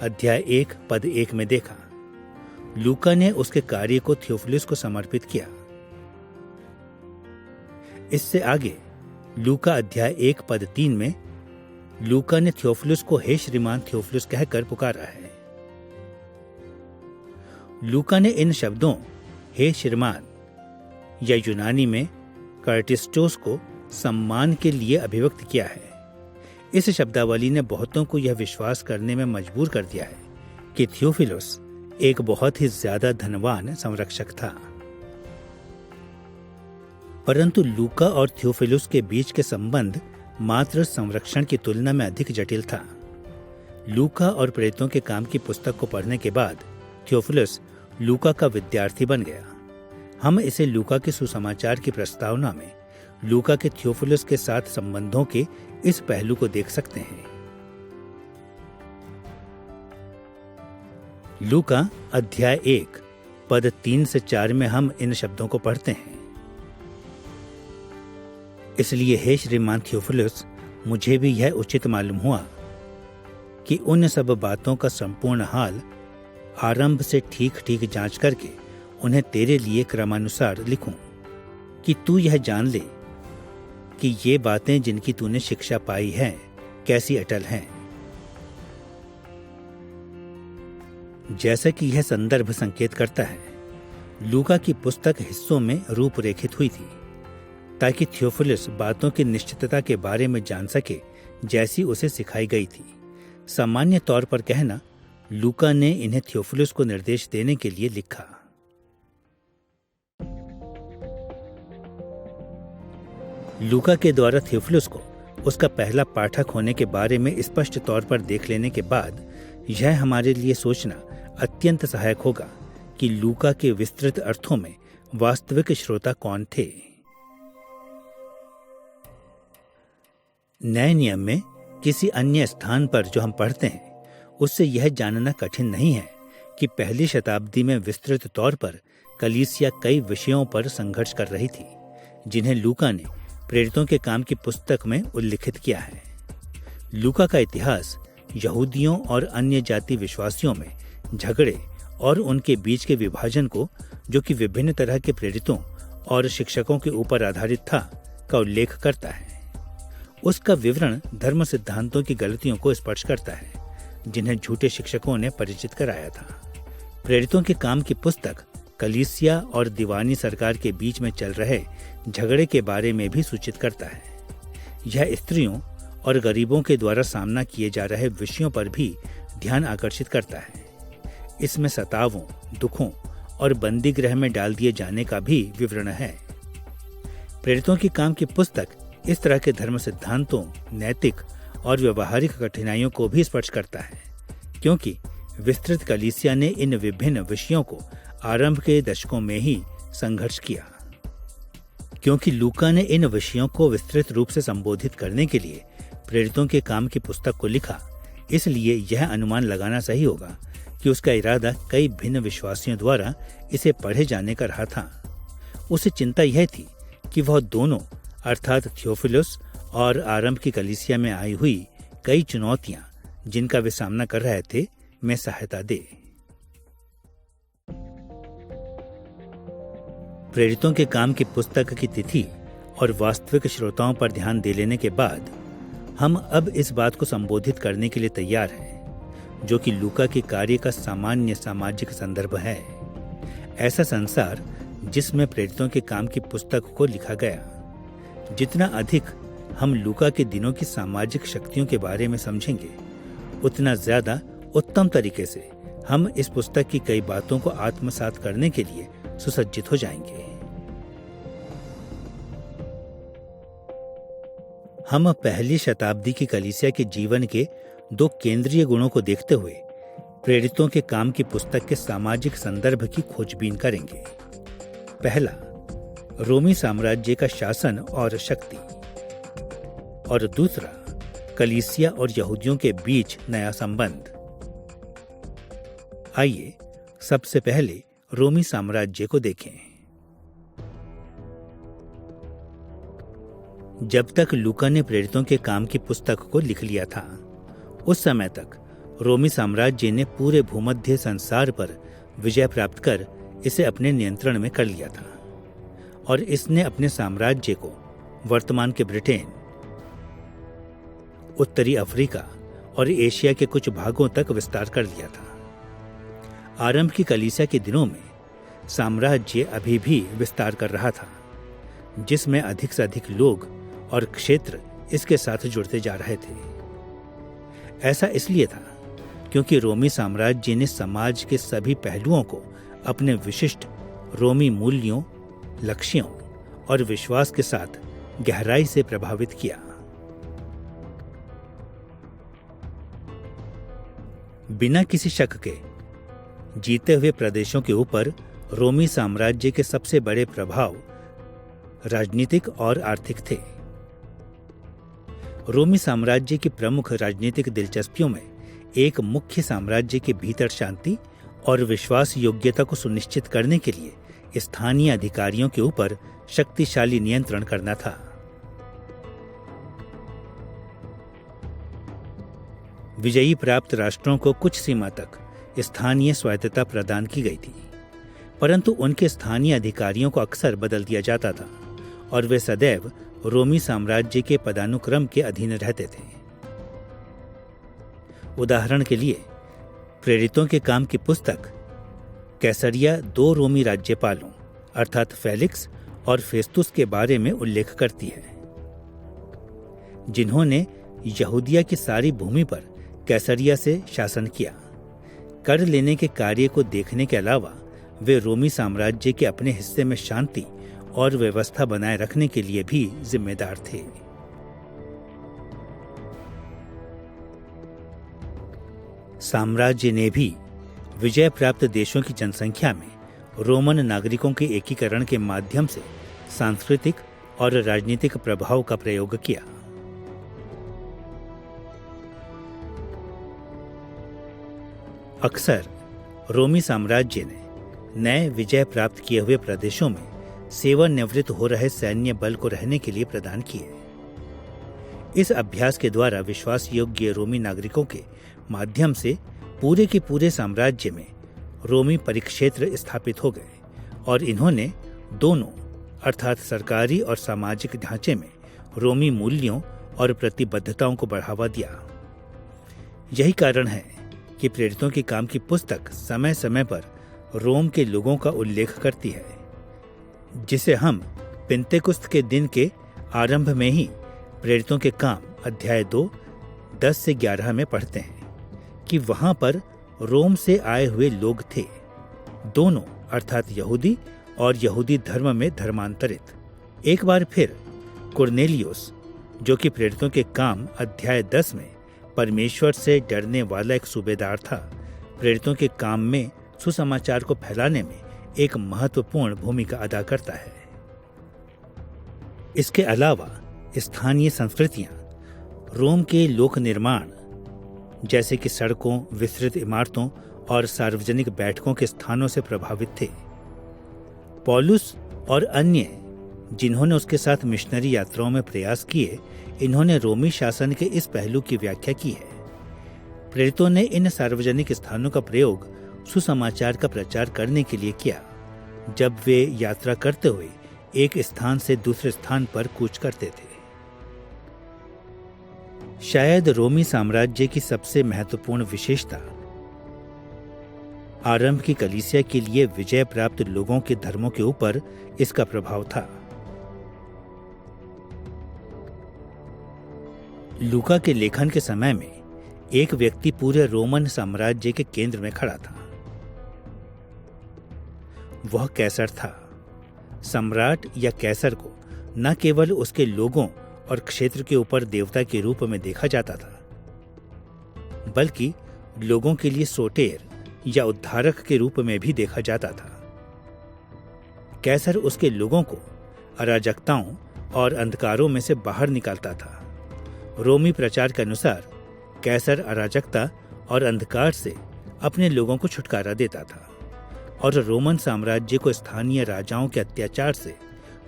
अध्याय 1 पद 1 में देखा, लूका ने उसके कार्य को थियोफिलुस को समर्पित किया। इससे आगे लूका अध्याय 1 पद 3 में लूका ने थियोफिलुस को हे श्रीमान थियोफिलुस कहकर पुकारा है। लूका ने इन शब्दों हे श्रीमान या यूनानी में कर्टिस्टोस को सम्मान के लिए अभिव्यक्त किया है। इस शब्दावली ने बहुतों को यह विश्वास करने में मजबूर कर दिया है कि थियोफिलुस एक बहुत ही ज्यादा धनवान संरक्षक था। परंतु लूका और थियोफिलुस के बीच के संबंध मात्र संरक्षण की तुलना में अधिक जटिल था। लूका और प्रेरितों के काम की पुस्तक को पढ़ने के बाद थियोफिलुस लूका का विद्यार्थी बन गया। हम इसे लूका के सुसमाचार की प्रस्तावना में लूका के थियोफिलुस के साथ संबंधों के इस पहलू को देख सकते हैं। लूका अध्याय 1 पद 3 से 4 में हम इन शब्दों को पढ़ते हैं। इसलिए हे श्रीमान थियोफिलुस, मुझे भी यह उचित मालूम हुआ कि उन सब बातों का संपूर्ण हाल आरंभ से ठीक ठीक जांच करके उन्हें तेरे लिए क्रमानुसार लिखूं, कि तू यह जान ले कि ये बातें जिनकी तूने शिक्षा पाई है कैसी अटल हैं। जैसा कि यह संदर्भ संकेत करता है, लूका की पुस्तक हिस्सों में रूपरेखित हुई थी ताकि थियोफिलुस बातों की निश्चितता के बारे में जान सके जैसी उसे सिखाई गई थी। सामान्य तौर पर कहना, लूका ने इन्हें थियोफिलुस को निर्देश देने के लिए लिखा। लूका के द्वारा थियोफिलुस को उसका पहला पाठक होने के बारे में स्पष्ट तौर पर देख लेने के बाद यह हमारे लिए सोचना अत्यंत सहायक होगा कि लूका के विस्तृत अर्थों में वास्तविक श्रोता कौन थे। नए नियम में किसी अन्य स्थान पर जो हम पढ़ते हैं, उससे यह जानना कठिन नहीं है कि पहली शताब्दी में विस्तृत तौर पर कलीसिया कई विषयों पर संघर्ष कर रही थी, जिन्हें लूका ने प्रेरितों के काम की पुस्तक में उल्लिखित किया है। लूका का इतिहास यहूदियों और अन्य जाति विश्वासियों में झगड़े और उनके बीच के विभाजन को, जो कि विभिन्न तरह के प्रेरितों और शिक्षकों के ऊपर आधारित था, का उल्लेख करता है। उसका विवरण धर्म सिद्धांतों की गलतियों को स्पर्श करता है, जिन्हें झूठे शिक्षकों ने परिचित कराया था। प्रेरितों के काम की पुस्तक कलीसिया और दीवानी सरकार के बीच में चल रहे झगड़े के बारे में भी सूचित करता है। यह स्त्रियों और गरीबों के द्वारा सामना किए जा रहे विषयों पर भी ध्यान आकर्षित करता है। इसमें सतावों, दुखों और बंदी गृह में डाल दिए जाने का भी विवरण है। प्रेरितों के काम की पुस्तक इस तरह के धर्म सिद्धांतों, नैतिक और व्यवहारिक कठिनाइयों को भी स्पर्श करता है, क्योंकि विस्तृत कलीसिया ने इन विभिन्न विषयों को आरंभ के दशकों में ही संघर्ष किया। क्योंकि लूका ने इन विषयों को विस्तृत रूप से संबोधित करने के लिए प्रेरितों के काम की पुस्तक को लिखा, इसलिए यह अनुमान लगाना सही होगा कि उसका इरादा कई भिन्न विश्वासियों द्वारा इसे पढ़े जाने का रहा था। उसे चिंता यह थी कि वह दोनों अर्थात थियोफिलुस और आरंभ की कलीसिया में आई हुई कई चुनौतियां जिनका वे सामना कर रहे थे, में सहायता दे। प्रेरितों के काम की पुस्तक की तिथि और वास्तविक श्रोताओं पर ध्यान दे लेने के बाद हम अब इस बात को संबोधित करने के लिए तैयार हैं, जो कि लूका के कार्य का सामान्य सामाजिक संदर्भ है। ऐसा संसार जिसमें प्रेरितों के काम की पुस्तक को लिखा गया। जितना अधिक हम लूका के दिनों की सामाजिक शक्तियों के बारे में समझेंगे, उतना ज्यादा उत्तम तरीके से हम इस पुस्तक की कई बातों को आत्मसात करने के लिए सुसज्जित हो जाएंगे। हम पहली शताब्दी की कलीसिया के जीवन के दो केंद्रीय गुणों को देखते हुए प्रेरितों के काम की पुस्तक के सामाजिक संदर्भ की खोजबीन करेंगे। पहला, रोमी साम्राज्य का शासन और शक्ति, और दूसरा, कलीसिया और यहूदियों के बीच नया संबंध। आइए सबसे पहले रोमी साम्राज्य को देखें। जब तक लूका ने प्रेरितों के काम की पुस्तक को लिख लिया था, उस समय तक रोमी साम्राज्य ने पूरे भूमध्य संसार पर विजय प्राप्त कर इसे अपने नियंत्रण में कर लिया था और इसने अपने साम्राज्य को वर्तमान के ब्रिटेन, उत्तरी अफ्रीका और एशिया के कुछ भागों तक विस्तार कर लिया था। आरंभ की कलीसिया के दिनों में साम्राज्य अभी भी विस्तार कर रहा था, जिसमें अधिक से अधिक लोग और क्षेत्र इसके साथ जुड़ते जा रहे थे। ऐसा इसलिए था क्योंकि रोमी साम्राज्य ने समाज के सभी पहलुओं को अपने विशिष्ट रोमी मूल्यों, लक्ष्यों और विश्वास के साथ गहराई से प्रभावित किया। बिना किसी शक के जीते हुए प्रदेशों के ऊपर रोमी साम्राज्य के सबसे बड़े प्रभाव राजनीतिक और आर्थिक थे। रोमी साम्राज्य की प्रमुख राजनीतिक दिलचस्पियों में एक मुख्य साम्राज्य के भीतर शांति और विश्वास योग्यता को सुनिश्चित करने के लिए स्थानीय अधिकारियों के ऊपर शक्तिशाली नियंत्रण करना था। विजयी प्राप्त राष्ट्रों को कुछ सीमा तक स्थानीय स्वायत्तता प्रदान की गई थी, परंतु उनके स्थानीय अधिकारियों को अक्सर बदल दिया जाता था और वे सदैव रोमी साम्राज्य के पदानुक्रम के अधीन रहते थे। उदाहरण के लिए, प्रेरितों के काम की पुस्तक कैसरिया दो रोमी राज्यपालों अर्थात फेलिक्स और फेस्तुस के बारे में उल्लेख करती है, जिन्होंने यहूदिया की सारी भूमि पर कैसरिया से शासन किया। कर लेने के कार्य को देखने के अलावा वे रोमी साम्राज्य के अपने हिस्से में शांति और व्यवस्था बनाए रखने के लिए भी जिम्मेदार थे। साम्राज्य ने भी विजय प्राप्त देशों की जनसंख्या में रोमन नागरिकों के एकीकरण के माध्यम से सांस्कृतिक और राजनीतिक प्रभाव का प्रयोग किया। अक्सर रोमी साम्राज्य ने नए विजय प्राप्त किए हुए प्रदेशों में सेवानिवृत्त हो रहे सैन्य बल को रहने के लिए प्रदान किए। इस अभ्यास के द्वारा विश्वास योग्य रोमी नागरिकों के माध्यम से पूरे के पूरे साम्राज्य में रोमी परिक्षेत्र स्थापित हो गए और इन्होंने दोनों अर्थात सरकारी और सामाजिक ढांचे में रोमी मूल्यों और प्रतिबद्धताओं को बढ़ावा दिया। यही कारण है कि प्रेरितों के काम की पुस्तक समय समय पर रोम के लोगों का उल्लेख करती है, जिसे हम पेंतेकुस्त के दिन के आरंभ में ही प्रेरितों के काम अध्याय 2, 10 से 11 में पढ़ते हैं कि वहां पर रोम से आए हुए लोग थे, दोनों अर्थात यहूदी और यहूदी धर्म में धर्मांतरित। एक बार फिर कुरनेलियुस, जो कि प्रेरितों के काम अध्याय 10 में परमेश्वर से डरने वाला एक सूबेदार था, प्रेरितों के काम में सुसमाचार को फैलाने में एक महत्वपूर्ण भूमिका अदा करता है। इसके अलावा स्थानीय संस्कृतियां रोम के लोक निर्माण जैसे कि सड़कों, विस्तृत इमारतों और सार्वजनिक बैठकों के स्थानों से प्रभावित थे। पौलुस और अन्य जिन्होंने उसके साथ मिशनरी यात्राओं में प्रयास किए, इन्होंने रोमी शासन के इस पहलू की व्याख्या की है। प्रेरितों ने इन सार्वजनिक स्थानों का प्रयोग सुसमाचार का प्रचार करने के लिए किया, जब वे यात्रा करते हुए एक स्थान से दूसरे स्थान पर कूच करते थे। शायद रोमी साम्राज्य की सबसे महत्वपूर्ण विशेषता आरंभ की कलीसिया के लिए विजय प्राप्त लोगों के धर्मों के ऊपर इसका प्रभाव था। लूका के लेखन के समय में एक व्यक्ति पूरे रोमन साम्राज्य के केंद्र में खड़ा था। वह कैसर था। सम्राट या कैसर को न केवल उसके लोगों और क्षेत्र के ऊपर देवता के रूप में देखा जाता था, बल्कि लोगों के लिए सोटेर या उद्धारक के रूप में भी देखा जाता था। कैसर उसके लोगों को अराजकताओं और अंधकारों में से बाहर निकालता था। रोमी प्रचार के अनुसार कैसर अराजकता और अंधकार से अपने लोगों को छुटकारा देता था और रोमन साम्राज्य को स्थानीय राजाओं के अत्याचार से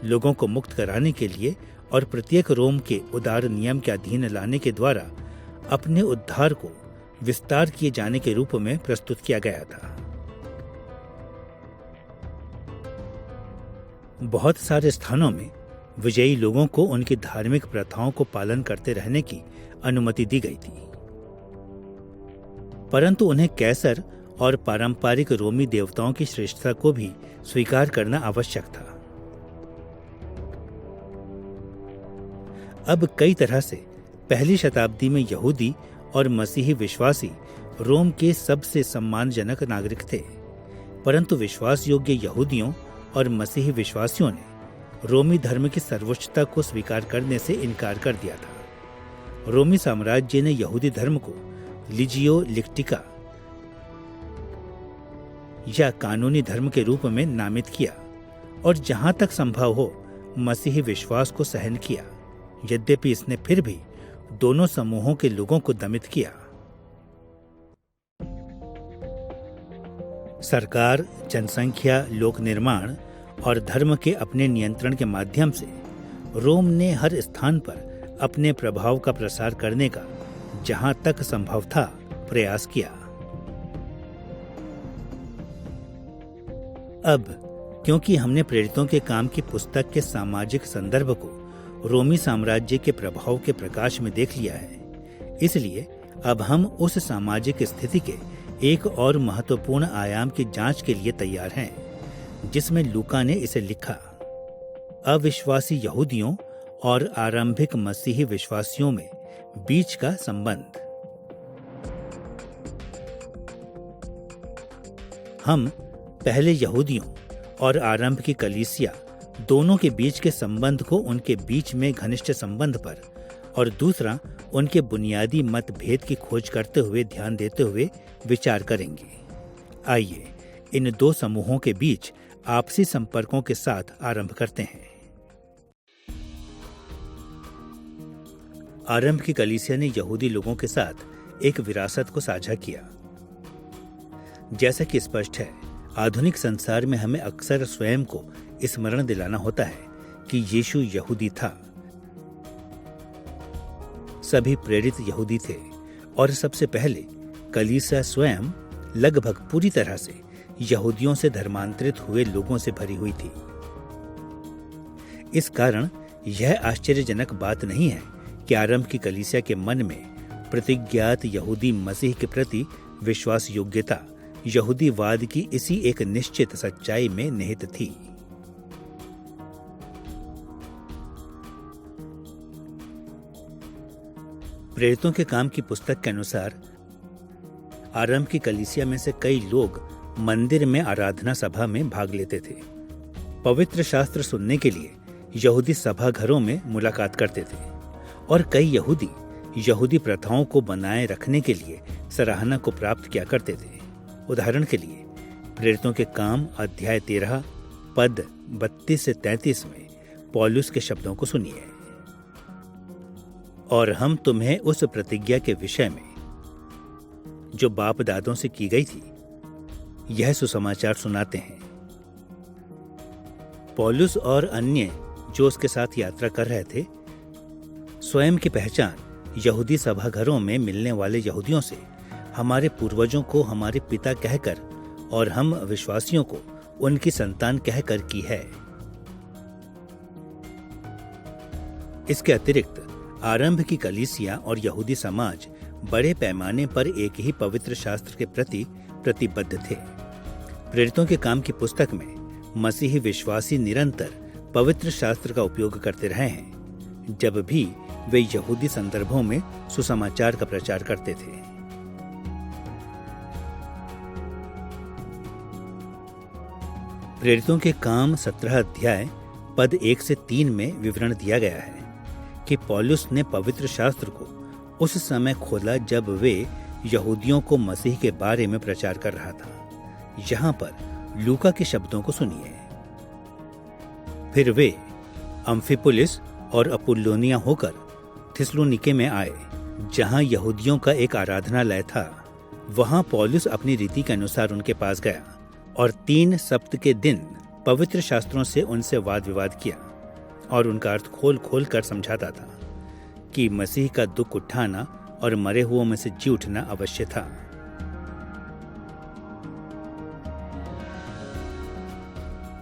लोगों को मुक्त कराने के लिए और प्रत्येक रोम के उदार नियम के अधीन लाने के द्वारा अपने उद्धार को विस्तार किए जाने के रूप में प्रस्तुत किया गया था। बहुत सारे स्थानों में विजयी लोगों को उनकी धार्मिक प्रथाओं को पालन करते रहने की अनुमति दी गई थी, परंतु उन्हें कैसर और पारंपरिक रोमी देवताओं की श्रेष्ठता को भी स्वीकार करना आवश्यक था। अब कई तरह से पहली शताब्दी में यहूदी और मसीही विश्वासी रोम के सबसे सम्मानजनक नागरिक थे, परंतु विश्वास योग्य यहूदियों और मसीही विश्वासियों ने रोमी धर्म की सर्वोच्चता को स्वीकार करने से इनकार कर दिया था। रोमी साम्राज्य ने यहूदी धर्म को लिजियो लिक्टिका या कानूनी धर्म के रूप में नामित किया और जहां तक संभव हो मसीही विश्वास को सहन किया, यद्यपि इसने फिर भी दोनों समूहों के लोगों को दमित किया। सरकार, जनसंख्या, लोक निर्माण और धर्म के अपने नियंत्रण के माध्यम से रोम ने हर स्थान पर अपने प्रभाव का प्रसार करने का जहां तक संभव था प्रयास किया। अब क्योंकि हमने प्रेरितों के काम की पुस्तक के सामाजिक संदर्भ को रोमी साम्राज्य के प्रभाव के प्रकाश में देख लिया है, इसलिए अब हम उस सामाजिक स्थिति के एक और महत्वपूर्ण आयाम की जांच के लिए तैयार हैं, जिसमें लूका ने इसे लिखा। अविश्वासी यहूदियों और आरंभिक मसीही विश्वासियों में बीच का संबंध। हम पहले यहूदियों और आरंभ की कलीसिया दोनों के बीच के संबंध को उनके बीच में घनिष्ठ संबंध पर और दूसरा उनके बुनियादी मतभेद की खोज करते हुए ध्यान देते हुए विचार करेंगे। आइए इन दो समूहों के बीच आपसी संपर्कों के साथ आरंभ करते हैं। आरंभ की कलीसिया ने यहूदी लोगों के साथ एक विरासत को साझा किया। जैसा कि स्पष्ट है, आधुनिक संसार में हमें अक्सर स्वयं को स्मरण दिलाना होता है कि यीशु यहूदी था। सभी प्रेरित यहूदी थे और सबसे पहले कलीसिया स्वयं लगभग पूरी तरह से यहूदियों से धर्मांतरित हुए लोगों से भरी हुई थी। इस कारण यह आश्चर्यजनक बात नहीं है कि आरंभ की कलीसिया के मन में प्रतिज्ञात यहूदी मसीह के प्रति विश्वास योग्यता यहूदीवाद की इसी एक निश्चित सच्चाई में निहित थी। प्रेरितों के काम की पुस्तक के अनुसार आरंभ की कलीसिया में से कई लोग मंदिर में आराधना सभा में भाग लेते थे। पवित्र शास्त्र सुनने के लिए यहूदी सभा घरों में मुलाकात करते थे और कई यहूदी प्रथाओं को बनाए रखने के लिए सराहना को प्राप्त किया करते थे। उदाहरण के लिए प्रेरितों के काम अध्याय 13 पद 32 से 33 में पौलुस के शब्दों को सुनिए। और हम तुम्हें उस प्रतिज्ञा के विषय में जो बाप दादों से की गई थी यह सुसमाचार सुनाते हैं। पौलुस और अन्य जो उसके साथ यात्रा कर रहे थे स्वयं की पहचान यहूदी सभाघरों में मिलने वाले यहूदियों से हमारे पूर्वजों को हमारे पिता कहकर और हम विश्वासियों को उनकी संतान कहकर की है। इसके अतिरिक्त आरंभ की कलीसिया और यहूदी समाज बड़े पैमाने पर एक ही पवित्र शास्त्र के प्रति प्रतिबद्ध थे। प्रेरितों के काम की पुस्तक में मसीही विश्वासी निरंतर पवित्र शास्त्र का उपयोग करते रहे हैं जब भी वे यहूदी संदर्भों में सुसमाचार का प्रचार करते थे। प्रेरितों के काम 17 अध्याय पद 1 से 3 में विवरण दिया गया है कि पौलुस ने पवित्र शास्त्र को उस समय खोला जब वे यहूदियों को मसीह के बारे में प्रचार कर रहा था। यहाँ पर लूका के शब्दों को सुनिए। फिर वे अम्फिपुलिस और अपुल्लोनिया होकर थिस्सलुनीके में आए, जहाँ यहूदियों का एक आराधनालय था। वहाँ पौलुस अपनी रीति के अनुसार उनके पास गया और 3 सप्त के दिन पवित्र शास्त्रों से उनसे वाद विवाद किया और उनका अर्थ खोल खोल कर समझाता था कि मसीह का दुख उठाना और मरे हुओं में से जी उठना अवश्य था।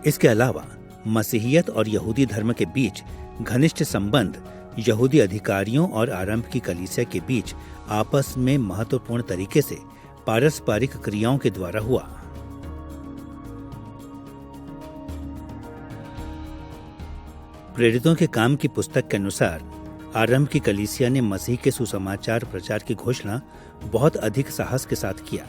इसके अलावा मसीहियत और यहूदी धर्म के बीच घनिष्ठ संबंध यहूदी अधिकारियों और आरंभ की कलीसिया के बीच आपस में महत्वपूर्ण तरीके से पारस्परिक क्रियाओं के द्वारा हुआ। प्रेरितों के काम की पुस्तक के अनुसार आरंभ की कलीसिया ने मसीह के सुसमाचार प्रचार की घोषणा बहुत अधिक साहस के साथ किया,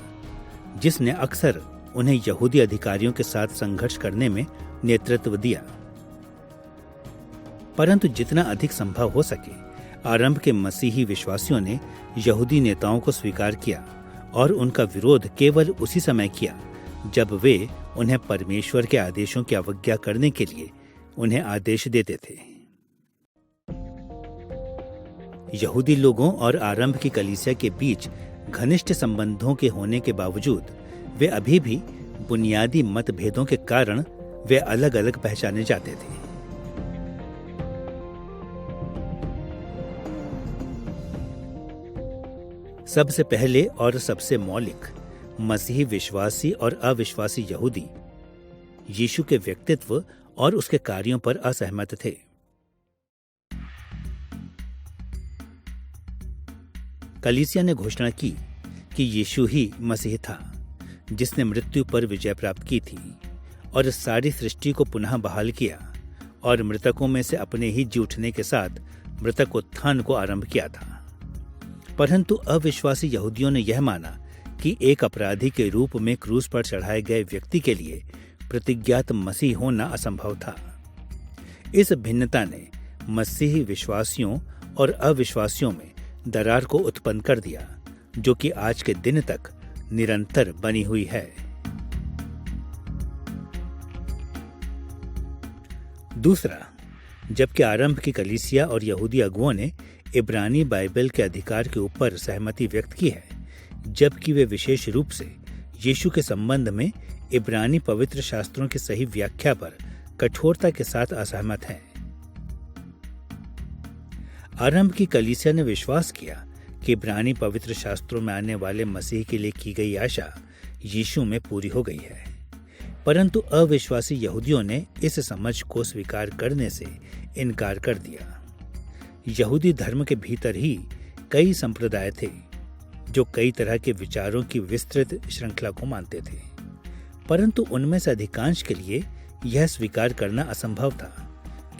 जिसने अक्सर उन्हें यहूदी अधिकारियों के साथ संघर्ष करने में नेतृत्व दिया। परंतु जितना अधिक संभव हो सके आरंभ के मसीही विश्वासियों ने यहूदी नेताओं को स्वीकार किया और उनका विरोध केवल उसी समय किया जब वे उन्हें परमेश्वर के आदेशों की अवज्ञा करने के लिए उन्हें आदेश देते थे। यहूदी लोगों और आरंभ की कलीसिया के बीच घनिष्ठ संबंधों के होने के बावजूद वे अभी भी बुनियादी मतभेदों के कारण वे अलग अलग पहचाने जाते थे। सबसे पहले और सबसे मौलिक मसीही विश्वासी और अविश्वासी यहूदी यीशु के व्यक्तित्व और उसके कार्यों पर असहमत थे। कलीसिया ने घोषणा की कि यीशु ही मसीह था, जिसने मृत्यु पर विजय प्राप्त की थी और सारी सृष्टि को पुनः बहाल किया और मृतकों में से अपने ही जी उठने के साथ मृतक उत्थान को आरंभ किया था। परंतु अविश्वासी यहूदियों ने यह माना कि एक अपराधी के रूप में क्रूस पर चढ़ाए गए व्यक्ति के लिए प्रतिज्ञात मसीह होना असंभव था। इस भिन्नता ने मसीही विश्वासियों और अविश्वासियों में दरार को उत्पन्न कर दिया, जो कि आज के दिन तक निरंतर बनी हुई है। दूसरा, जबकि आरंभ की कलीसिया और यहूदी अगुओं ने इब्रानी बाइबल के अधिकार के ऊपर सहमति व्यक्त की है, जबकि वे विशेष रूप से यीशु के संबंध में इब्रानी पवित्र शास्त्रों की सही व्याख्या पर कठोरता के साथ असहमत हैं। आरंभ की कलीसिया ने विश्वास किया कि इब्रानी पवित्र शास्त्रों में आने वाले मसीह के लिए की गई आशा यीशु में पूरी हो गई है, परंतु अविश्वासी यहूदियों ने इस समझ को स्वीकार करने से इनकार कर दिया। यहूदी धर्म के भीतर ही कई संप्रदाय थे जो कई तरह के विचारों की विस्तृत श्रृंखला को मानते थे, परंतु उनमें से अधिकांश के लिए यह स्वीकार करना असंभव था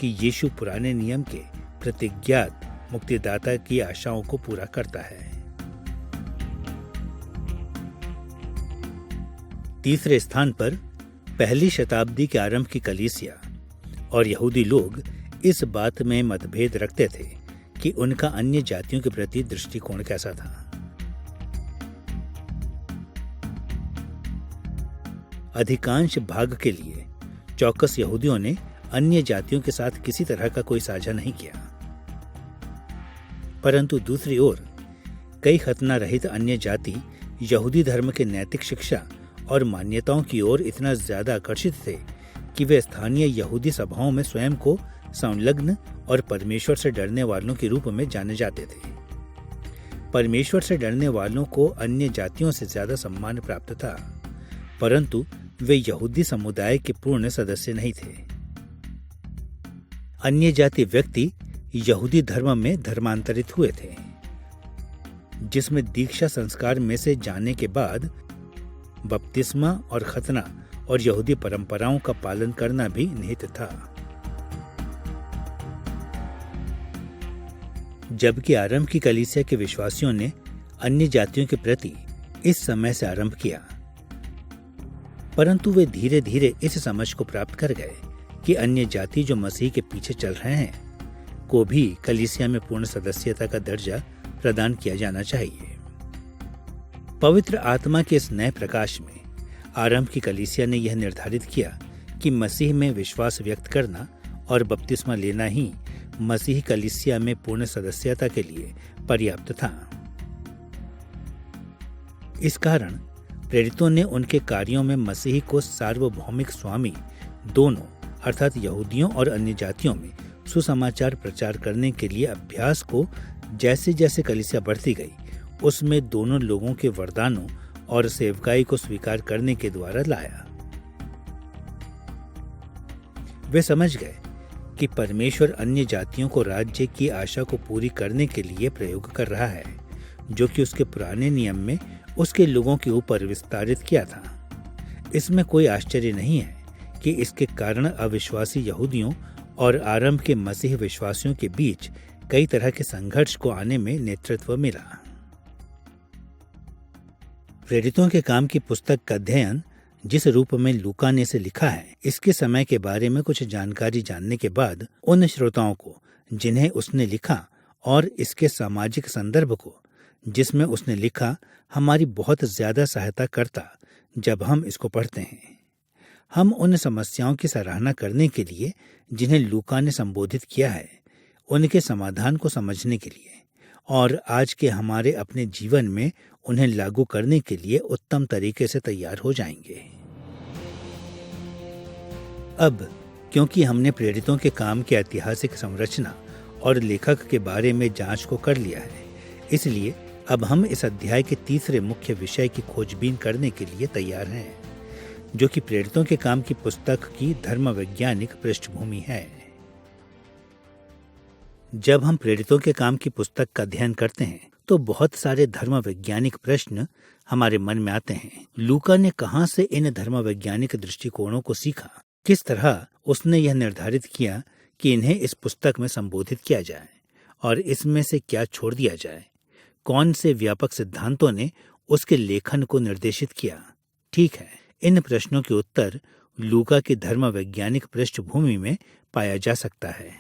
कि यीशु पुराने नियम के प्रतिज्ञात मुक्तिदाता की आशाओं को पूरा करता है। तीसरे स्थान पर पहली शताब्दी के आरंभ की कलीसिया और यहूदी लोग इस बात में मतभेद रखते थे कि उनका अन्य जातियों के प्रति दृष्टिकोण कैसा था। अधिकांश भाग के लिए चौकस यहूदियों ने अन्य जातियों के साथ किसी तरह का कोई साझा नहीं किया, परंतु दूसरी ओर कई खतना रहित अन्य जाति यहूदी धर्म के नैतिक शिक्षा और मान्यताओं की ओर इतना ज्यादा आकर्षित थे कि वे स्थानीय यहूदी सभाओं में स्वयं को संलग्न और परमेश्वर से डरने वालों के रूप में जाने जाते थे। परमेश्वर से डरने वालों को अन्य जातियों से ज्यादा सम्मान प्राप्त था, परंतु वे यहूदी समुदाय के पूर्ण सदस्य नहीं थे। अन्य जाति व्यक्ति यहूदी धर्म में धर्मांतरित हुए थे, जिसमें दीक्षा संस्कार में से जाने के बाद बपतिस्मा और खतना और यहूदी परंपराओं का पालन करना भी निहित था। जबकि आरंभ की कलीसिया के विश्वासियों ने अन्य जातियों के प्रति इस समय से आरंभ किया, परंतु वे धीरे धीरे इस समझ को प्राप्त कर गए कि अन्य जाति जो मसीह के पीछे चल रहे हैं को भी कलीसिया में पूर्ण सदस्यता का दर्जा प्रदान किया जाना चाहिए। पवित्र आत्मा के इस नए प्रकाश में आरंभ की कलीसिया ने यह निर्धारित किया कि मसीह में विश्वास व्यक्त करना और बपतिस्मा लेना ही मसीह कलीसिया में पूर्ण सदस्यता के लिए पर्याप्त था। इस कारण प्रेरितों ने उनके कार्यों में मसीह को सार्वभौमिक स्वामी दोनों अर्थात यहूदियों और अन्य जातियों में सुसमाचार प्रचार करने के लिए अभ्यास को जैसे जैसे कलीसिया बढ़ती गई उसमें दोनों लोगों के वरदानों और सेवकाई को स्वीकार करने के द्वारा लाया। वे समझ गए कि परमेश्वर अन्य जातियों को राज्य की आशा को पूरी करने के लिए प्रयोग कर रहा है, जो कि उसके पुराने नियम में उसके लोगों के ऊपर विस्तारित किया था। इसमें कोई आश्चर्य नहीं है कि इसके कारण अविश्वासी यहूदियों और आरंभ के मसीह विश्वासियों के बीच कई तरह के संघर्ष को आने में नेतृत्व मिला। प्रेरितों के काम की पुस्तक का अध्ययन जिस रूप में लूका ने इसे लिखा है, इसके समय के बारे में कुछ जानकारी जानने के बाद उन श्रोताओं को जिन्हें उसने लिखा और इसके सामाजिक संदर्भ को जिसमें उसने लिखा हमारी बहुत ज्यादा सहायता करता जब हम इसको पढ़ते हैं। हम उन समस्याओं की सराहना करने के लिए जिन्हें लूका ने संबोधित किया है, उनके समाधान को समझने के लिए और आज के हमारे अपने जीवन में उन्हें लागू करने के लिए उत्तम तरीके से तैयार हो जाएंगे। अब क्योंकि हमने प्रेरितों के काम की ऐतिहासिक संरचना और लेखक के बारे में जांच को कर लिया है, इसलिए अब हम इस अध्याय के तीसरे मुख्य विषय की खोजबीन करने के लिए तैयार हैं, जो कि प्रेरितों के काम की पुस्तक की धर्मवैज्ञानिक पृष्ठभूमि है। जब हम प्रेरितों के काम की पुस्तक का अध्ययन करते हैं तो बहुत सारे धर्मवैज्ञानिक प्रश्न हमारे मन में आते हैं। लूका ने कहां से इन धर्मवैज्ञानिक दृष्टिकोणों को सीखा? किस तरह उसने यह निर्धारित किया कि इन्हें इस पुस्तक में संबोधित किया जाए और इसमें से क्या छोड़ दिया जाए? कौन से व्यापक सिद्धांतों ने उसके लेखन को निर्देशित किया? ठीक है, इन प्रश्नों के उत्तर लूका की धर्मवैज्ञानिक पृष्ठभूमि में पाया जा सकता है।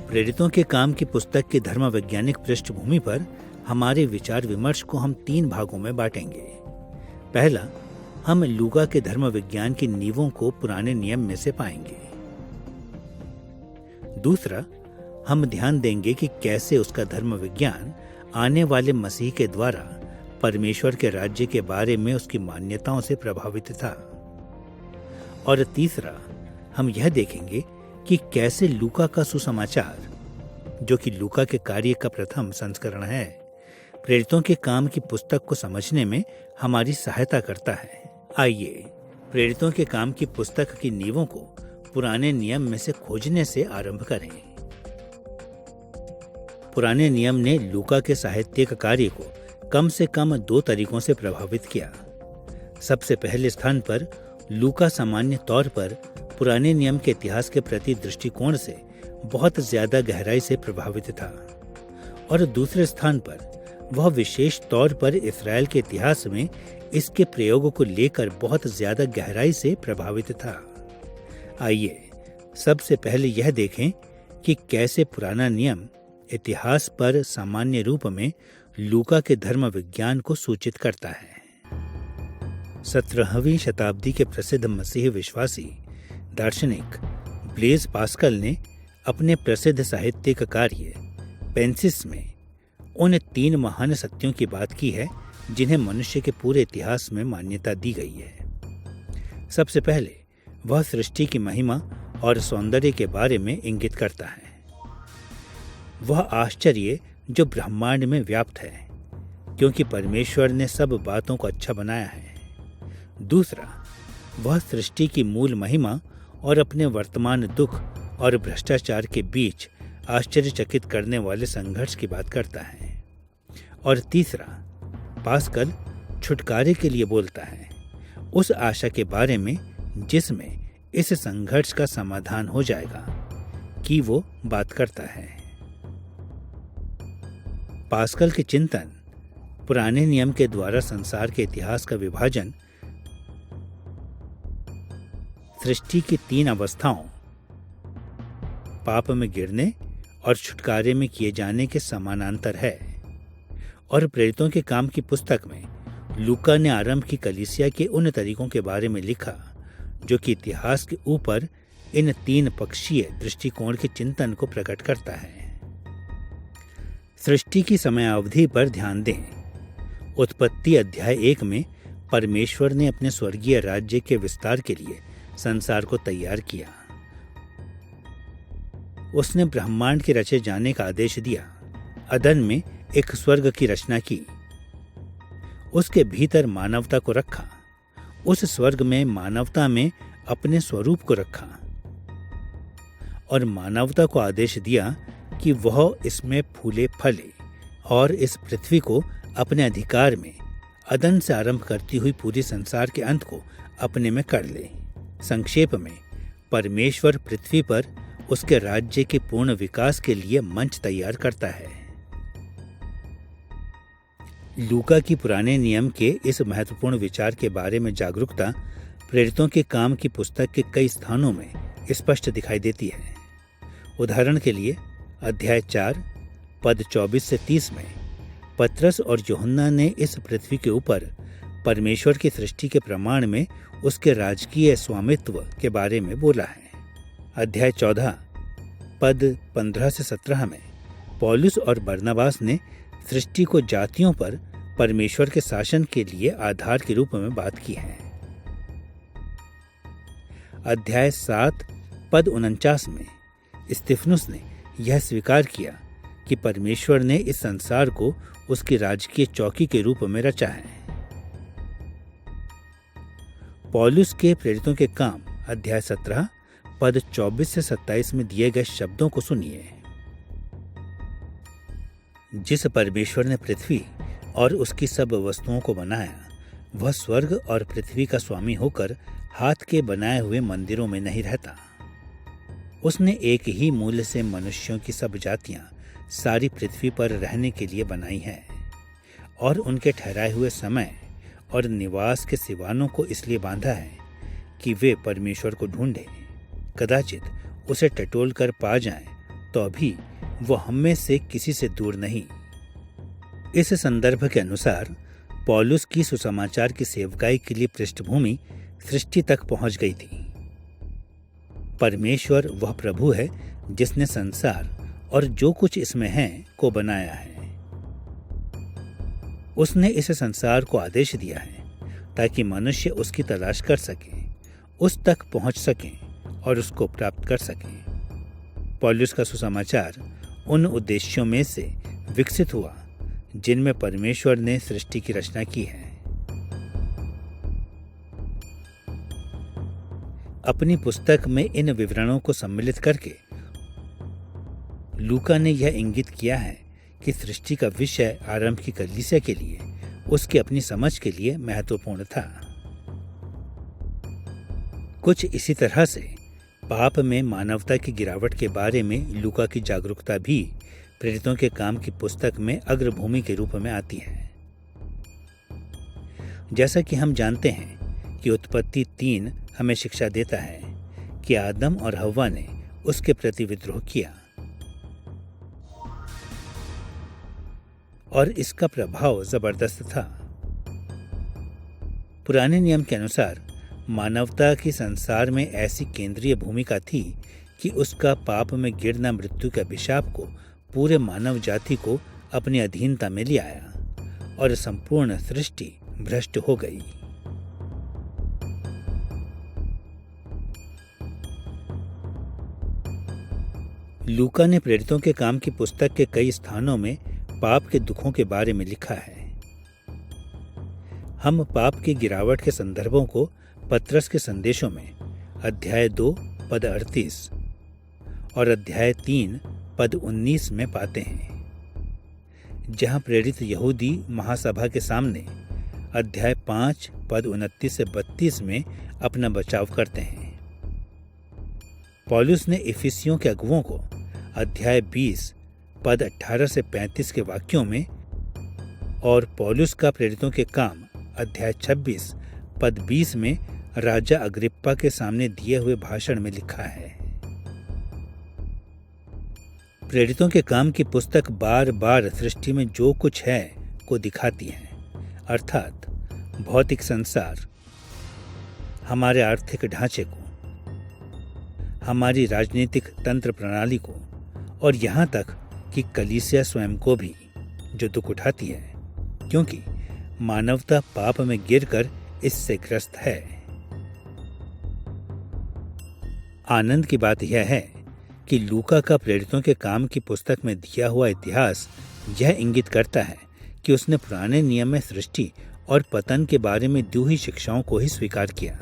प्रेरितों के काम की पुस्तक की धर्मवैज्ञानिक पृष्ठभूमि पर हमारे विचार विमर्श को हम 3 भागों में बांटेंगे। पहला, हम लूका के धर्मविज्ञान की नींवों को पुराने नियम में से पाएंगे। दूसरा, हम ध्यान देंगे कि कैसे उसका धर्मविज्ञान आने वाले मसीह के द्वारा परमेश्वर के राज्य के बारे में उसकी मान्यताओं से प्रभावित था। और तीसरा, हम यह देखेंगे कि कैसे लूका का सुसमाचार, जो कि लूका के कार्य का प्रथम संस्करण है, प्रेरितों के काम की पुस्तक को समझने में हमारी सहायता करता है। आइए प्रेरितों के काम की पुस्तक की नींवों को पुराने नियम में से खोजने से आरंभ करें। पुराने नियम ने लूका के साहित्यिक कार्य को कम से कम 2 तरीकों से प्रभावित किया। सबसे पहले स्थान पर लूका सामान्य तौर पर पुराने नियम के इतिहास के प्रति दृष्टिकोण से बहुत ज्यादा गहराई से प्रभावित था और दूसरे स्थान पर वह विशेष तौर पर इस्राएल के इतिहास में इसके प्रयोग को लेकर बहुत ज्यादा गहराई से प्रभावित था। आइए सबसे पहले यह देखें कि कैसे पुराना नियम इतिहास पर सामान्य रूप में लूका के धर्म विज्ञान को सूचित करता है। 17वीं शताब्दी के प्रसिद्ध मसीही विश्वासी दार्शनिक ब्लेज पास्कल ने अपने प्रसिद्ध साहित्यिक कार्य पेंसिस में उन 3 महान सत्यों की बात की है जिन्हें मनुष्य के पूरे इतिहास में मान्यता दी गई है। सबसे पहले वह सृष्टि की महिमा और सौंदर्य के बारे में इंगित करता है। वह आश्चर्य जो ब्रह्मांड में व्याप्त है, क्योंकि परमेश्वर ने सब बातों को अच्छा बनाया है। दूसरा, वह सृष्टि की मूल महिमा और अपने वर्तमान दुख और भ्रष्टाचार के बीच आश्चर्यचकित करने वाले संघर्ष की बात करता है। और तीसरा, पास्कल छुटकारे के लिए बोलता है, उस आशा के बारे में जिसमें इस संघर्ष का समाधान हो जाएगा कि वो बात करता है। पास्कल के चिंतन पुराने नियम के द्वारा संसार के इतिहास का विभाजन सृष्टि की 3 अवस्थाओं, पाप में गिरने और छुटकारे में किए जाने के समानांतर है। और प्रेरितों के काम की पुस्तक में लूका ने आरंभ की कलीसिया के उन तरीकों के बारे में लिखा जो कि इतिहास के ऊपर इन 3 पक्षीय दृष्टिकोण के चिंतन को प्रकट करता है। सृष्टि की समयावधि पर ध्यान दें। उत्पत्ति अध्याय 1 में परमेश्वर ने अपने स्वर्गीय राज्य के विस्तार के लिए संसार को तैयार किया। उसने ब्रह्मांड के रचे जाने का आदेश दिया। अदन में एक स्वर्ग की रचना की, उसके भीतर मानवता को रखा, उस स्वर्ग में मानवता में अपने स्वरूप को रखा और मानवता को आदेश दिया कि वह इसमें फूले फले और इस पृथ्वी को अपने अधिकार में अदन से आरंभ करती हुई पूरी संसार के अंत को अपने में कर ले। संक्षेप में, परमेश्वर पृथ्वी पर उसके राज्य के पूर्ण विकास के लिए मंच तैयार करता है। लूका की पुराने नियम के इस महत्वपूर्ण विचार के बारे में जागरूकता प्रेरितों के काम की पुस्तक के कई स्थानों में स्पष्ट दिखाई देती है। उदाहरण के लिए अध्याय 4 पद 24 से 30 में पतरस और यूहन्ना ने इस पृथ्वी के ऊपर परमेश्वर की सृष्टि के प्रमाण में उसके राजकीय स्वामित्व के बारे में बोला है। अध्याय 14 पद 15 से 17 में पौलुस और बरनबास ने सृष्टि को जातियों पर परमेश्वर के शासन के लिए आधार के रूप में बात की है। अध्याय 7 पद 49 में स्तिफनुस ने यह स्वीकार किया कि परमेश्वर ने इस संसार को उसकी राजकीय चौकी के रूप में रचा है। पौलुस के प्रेरितों के काम अध्याय 17 पद 24 से 27 में दिए गए शब्दों को सुनिए। जिस परमेश्वर ने पृथ्वी और उसकी सब वस्तुओं को बनाया, वह स्वर्ग और पृथ्वी का स्वामी होकर हाथ के बनाए हुए मंदिरों में नहीं रहता। उसने एक ही मूल से मनुष्यों की सब जातियां सारी पृथ्वी पर रहने के लिए बनाई हैं और उनके ठहराए हुए समय और निवास के सिवानों को इसलिए बांधा है कि वे परमेश्वर को ढूंढें, कदाचित उसे टटोल कर पा जाएं, तो अभी वो हम में से किसी से दूर नहीं। इस संदर्भ के अनुसार पौलुस की सुसमाचार की सेवकाई के लिए पृष्ठभूमि सृष्टि तक पहुंच गई थी। परमेश्वर वह प्रभु है जिसने संसार और जो कुछ इसमें है को बनाया है। उसने इस संसार को आदेश दिया है ताकि मनुष्य उसकी तलाश कर सके, उस तक पहुंच सके और उसको प्राप्त कर सके। पौलुस का सुसमाचार उन उद्देश्यों में से विकसित हुआ जिनमें परमेश्वर ने सृष्टि की रचना की है। अपनी पुस्तक में इन विवरणों को सम्मिलित करके लूका ने यह इंगित किया है कि सृष्टि का विषय आरंभ की कलीसिया के लिए उसकी अपनी समझ के लिए महत्वपूर्ण था। कुछ इसी तरह से पाप में मानवता की गिरावट के बारे में लूका की जागरूकता भी प्रेरितों के काम की पुस्तक में अग्रभूमि के रूप में आती है। जैसा कि हम जानते हैं कि उत्पत्ति 3 हमें शिक्षा देता है कि आदम और हव्वा ने उसके प्रति विद्रोह किया और इसका प्रभाव जबरदस्त था। पुराने नियम के अनुसार मानवता की संसार में ऐसी केंद्रीय भूमिका थी कि उसका पाप में गिरना मृत्यु के अभिशाप को पूरे मानव जाति को अपनी अधीनता में ले आया और संपूर्ण सृष्टि भ्रष्ट हो गई। लूका ने प्रेरितों के काम की पुस्तक के कई स्थानों में पाप के दुखों के बारे में लिखा है। हम पाप की गिरावट के संदर्भों को पतरस के संदेशों में अध्याय 2 पद 38 और अध्याय 3 पद 19 में पाते हैं, जहां प्रेरित यहूदी महासभा के सामने अध्याय 5 पद 29 से 32 में अपना बचाव करते हैं। पौलुस ने इफिसियों के अगुवों को अध्याय 20 पद 18 से 35 के वाक्यों में और पौलुस का प्रेरितों के काम अध्याय 26 पद 20 में राजा अग्रिप्पा के सामने दिए हुए भाषण में लिखा है। प्रेरितों के काम की पुस्तक बार बार सृष्टि में जो कुछ है को दिखाती है, अर्थात भौतिक संसार, हमारे आर्थिक ढांचे को, हमारी राजनीतिक तंत्र प्रणाली को, और यहाँ तक कि कलीसिया स्वयं को भी, जो दुख उठाती है क्योंकि मानवता पाप में गिरकर इससे ग्रस्त है। आनंद की बात यह है कि लूका का प्रेरितों के काम की पुस्तक में दिया हुआ इतिहास यह इंगित करता है कि उसने पुराने नियम में सृष्टि और पतन के बारे में दी हुई शिक्षाओं को ही स्वीकार किया,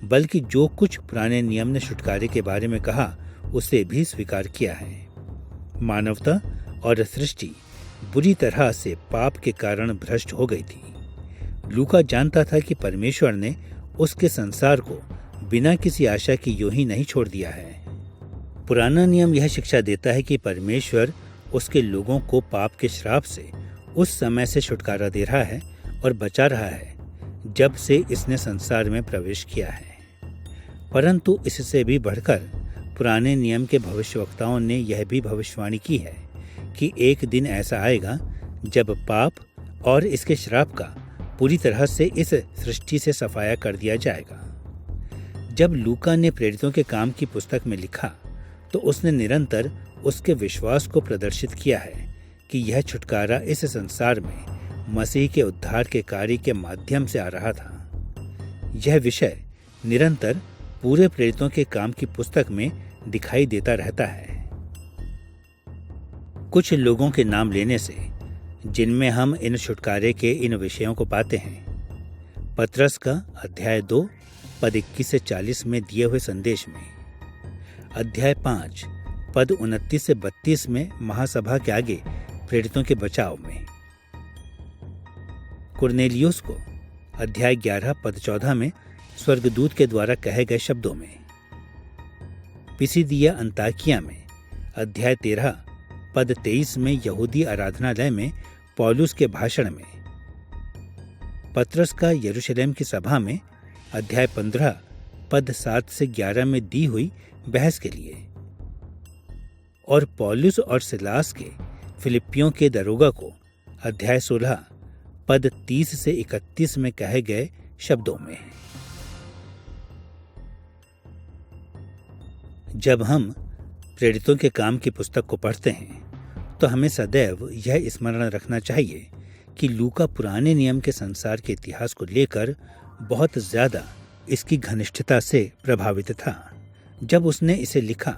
बल्कि जो कुछ पुराने नियम ने छुटकारे के बारे में कहा उसे भी स्वीकार किया है। मानवता और सृष्टि बुरी तरह से पाप के कारण भ्रष्ट हो गई थी। लूका जानता था कि परमेश्वर ने उसके संसार को बिना किसी आशा की यूं ही नहीं छोड़ दिया है। पुराना नियम यह शिक्षा देता है कि परमेश्वर उसके लोगों को पाप के श्राप से उस समय से छुटकारा दे रहा है और बचा रहा है जब से इसने संसार में प्रवेश किया है। परंतु इससे भी बढ़कर पुराने नियम के भविष्यवक्ताओं ने यह भी भविष्यवाणी की है कि एक दिन ऐसा आएगा जब पाप और इसके श्राप का पूरी तरह से इस सृष्टि से सफाया कर दिया जाएगा। जब लूका ने प्रेरितों के काम की पुस्तक में लिखा तो उसने निरंतर उसके विश्वास को प्रदर्शित किया है कि यह छुटकारा इस संसार में मसीह के उद्धार के कार्य के माध्यम से आ रहा था। यह विषय निरंतर पूरे प्रेरितों के काम की पुस्तक में दिखाई देता रहता है। कुछ लोगों के नाम लेने से जिनमें हम इन छुटकारे के इन विषयों को पाते हैं। पतरस का अध्याय 2 पद 21 से 40 में दिए हुए संदेश में, अध्याय 5 पद 29 से 32 में महासभा के आगे प्रेरितों के बचाव में, कुरनेलियुस को अध्याय 11 पद 14 में स्वर्गदूत के द्वारा कहे गए शब्दों में, पिसिदिया अंताकिया में अध्याय 13 पद 23 में यहूदी आराधनालय में पौलुस के भाषण में, पतरस का यरूशलेम की सभा में अध्याय 15 पद 7 से 11 में दी हुई बहस के लिए, और पौलुस और सिलास के फिलिप्पियों के दरोगा को अध्याय 16 पद 30 से 31 में कहे गए शब्दों में। जब हम प्रेरितों के काम की पुस्तक को पढ़ते हैं तो हमें सदैव यह स्मरण रखना चाहिए कि लूका पुराने नियम के संसार के इतिहास को लेकर बहुत ज्यादा इसकी घनिष्ठता से प्रभावित था जब उसने इसे लिखा।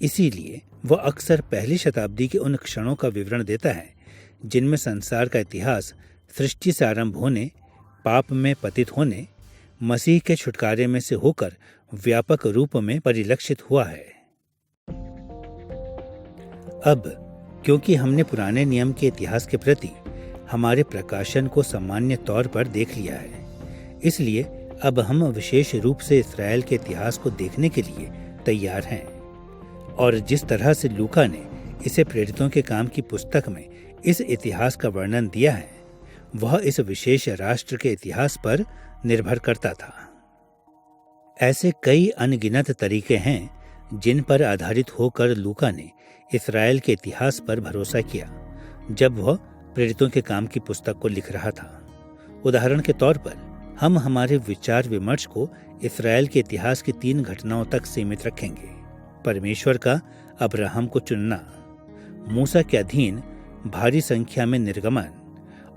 इसीलिए वह अक्सर पहली शताब्दी के उन क्षणों का विवरण देता है जिनमें संसार का इतिहास सृष्टि से आरंभ होने, पाप में पतित होने, मसीह के छुटकारे में से होकर व्यापक रूप में परिलक्षित हुआ है। अब क्योंकि हमने पुराने नियम के इतिहास के प्रति हमारे प्रकाशन को सामान्य तौर पर देख लिया है, इसलिए अब हम विशेष रूप से इस्राएल के इतिहास को देखने के लिए तैयार हैं। और जिस तरह से लूका ने इसे प्रेरितों के काम की पुस्तक में इस इतिहास का वर्णन दिया है, वह इस विशेष राष्ट्र के इतिहास पर निर्भर करता था। ऐसे कई अनगिनत तरीके हैं जिन पर आधारित होकर लूका ने इस्राएल के इतिहास पर भरोसा किया जब वह प्रेरितों के काम की पुस्तक को लिख रहा था। उदाहरण के तौर पर हम हमारे विचार विमर्श को इस्राएल के इतिहास की 3 घटनाओं तक सीमित रखेंगे। परमेश्वर का अब्राहम को चुनना, मूसा के अधीन भारी संख्या में निर्गमन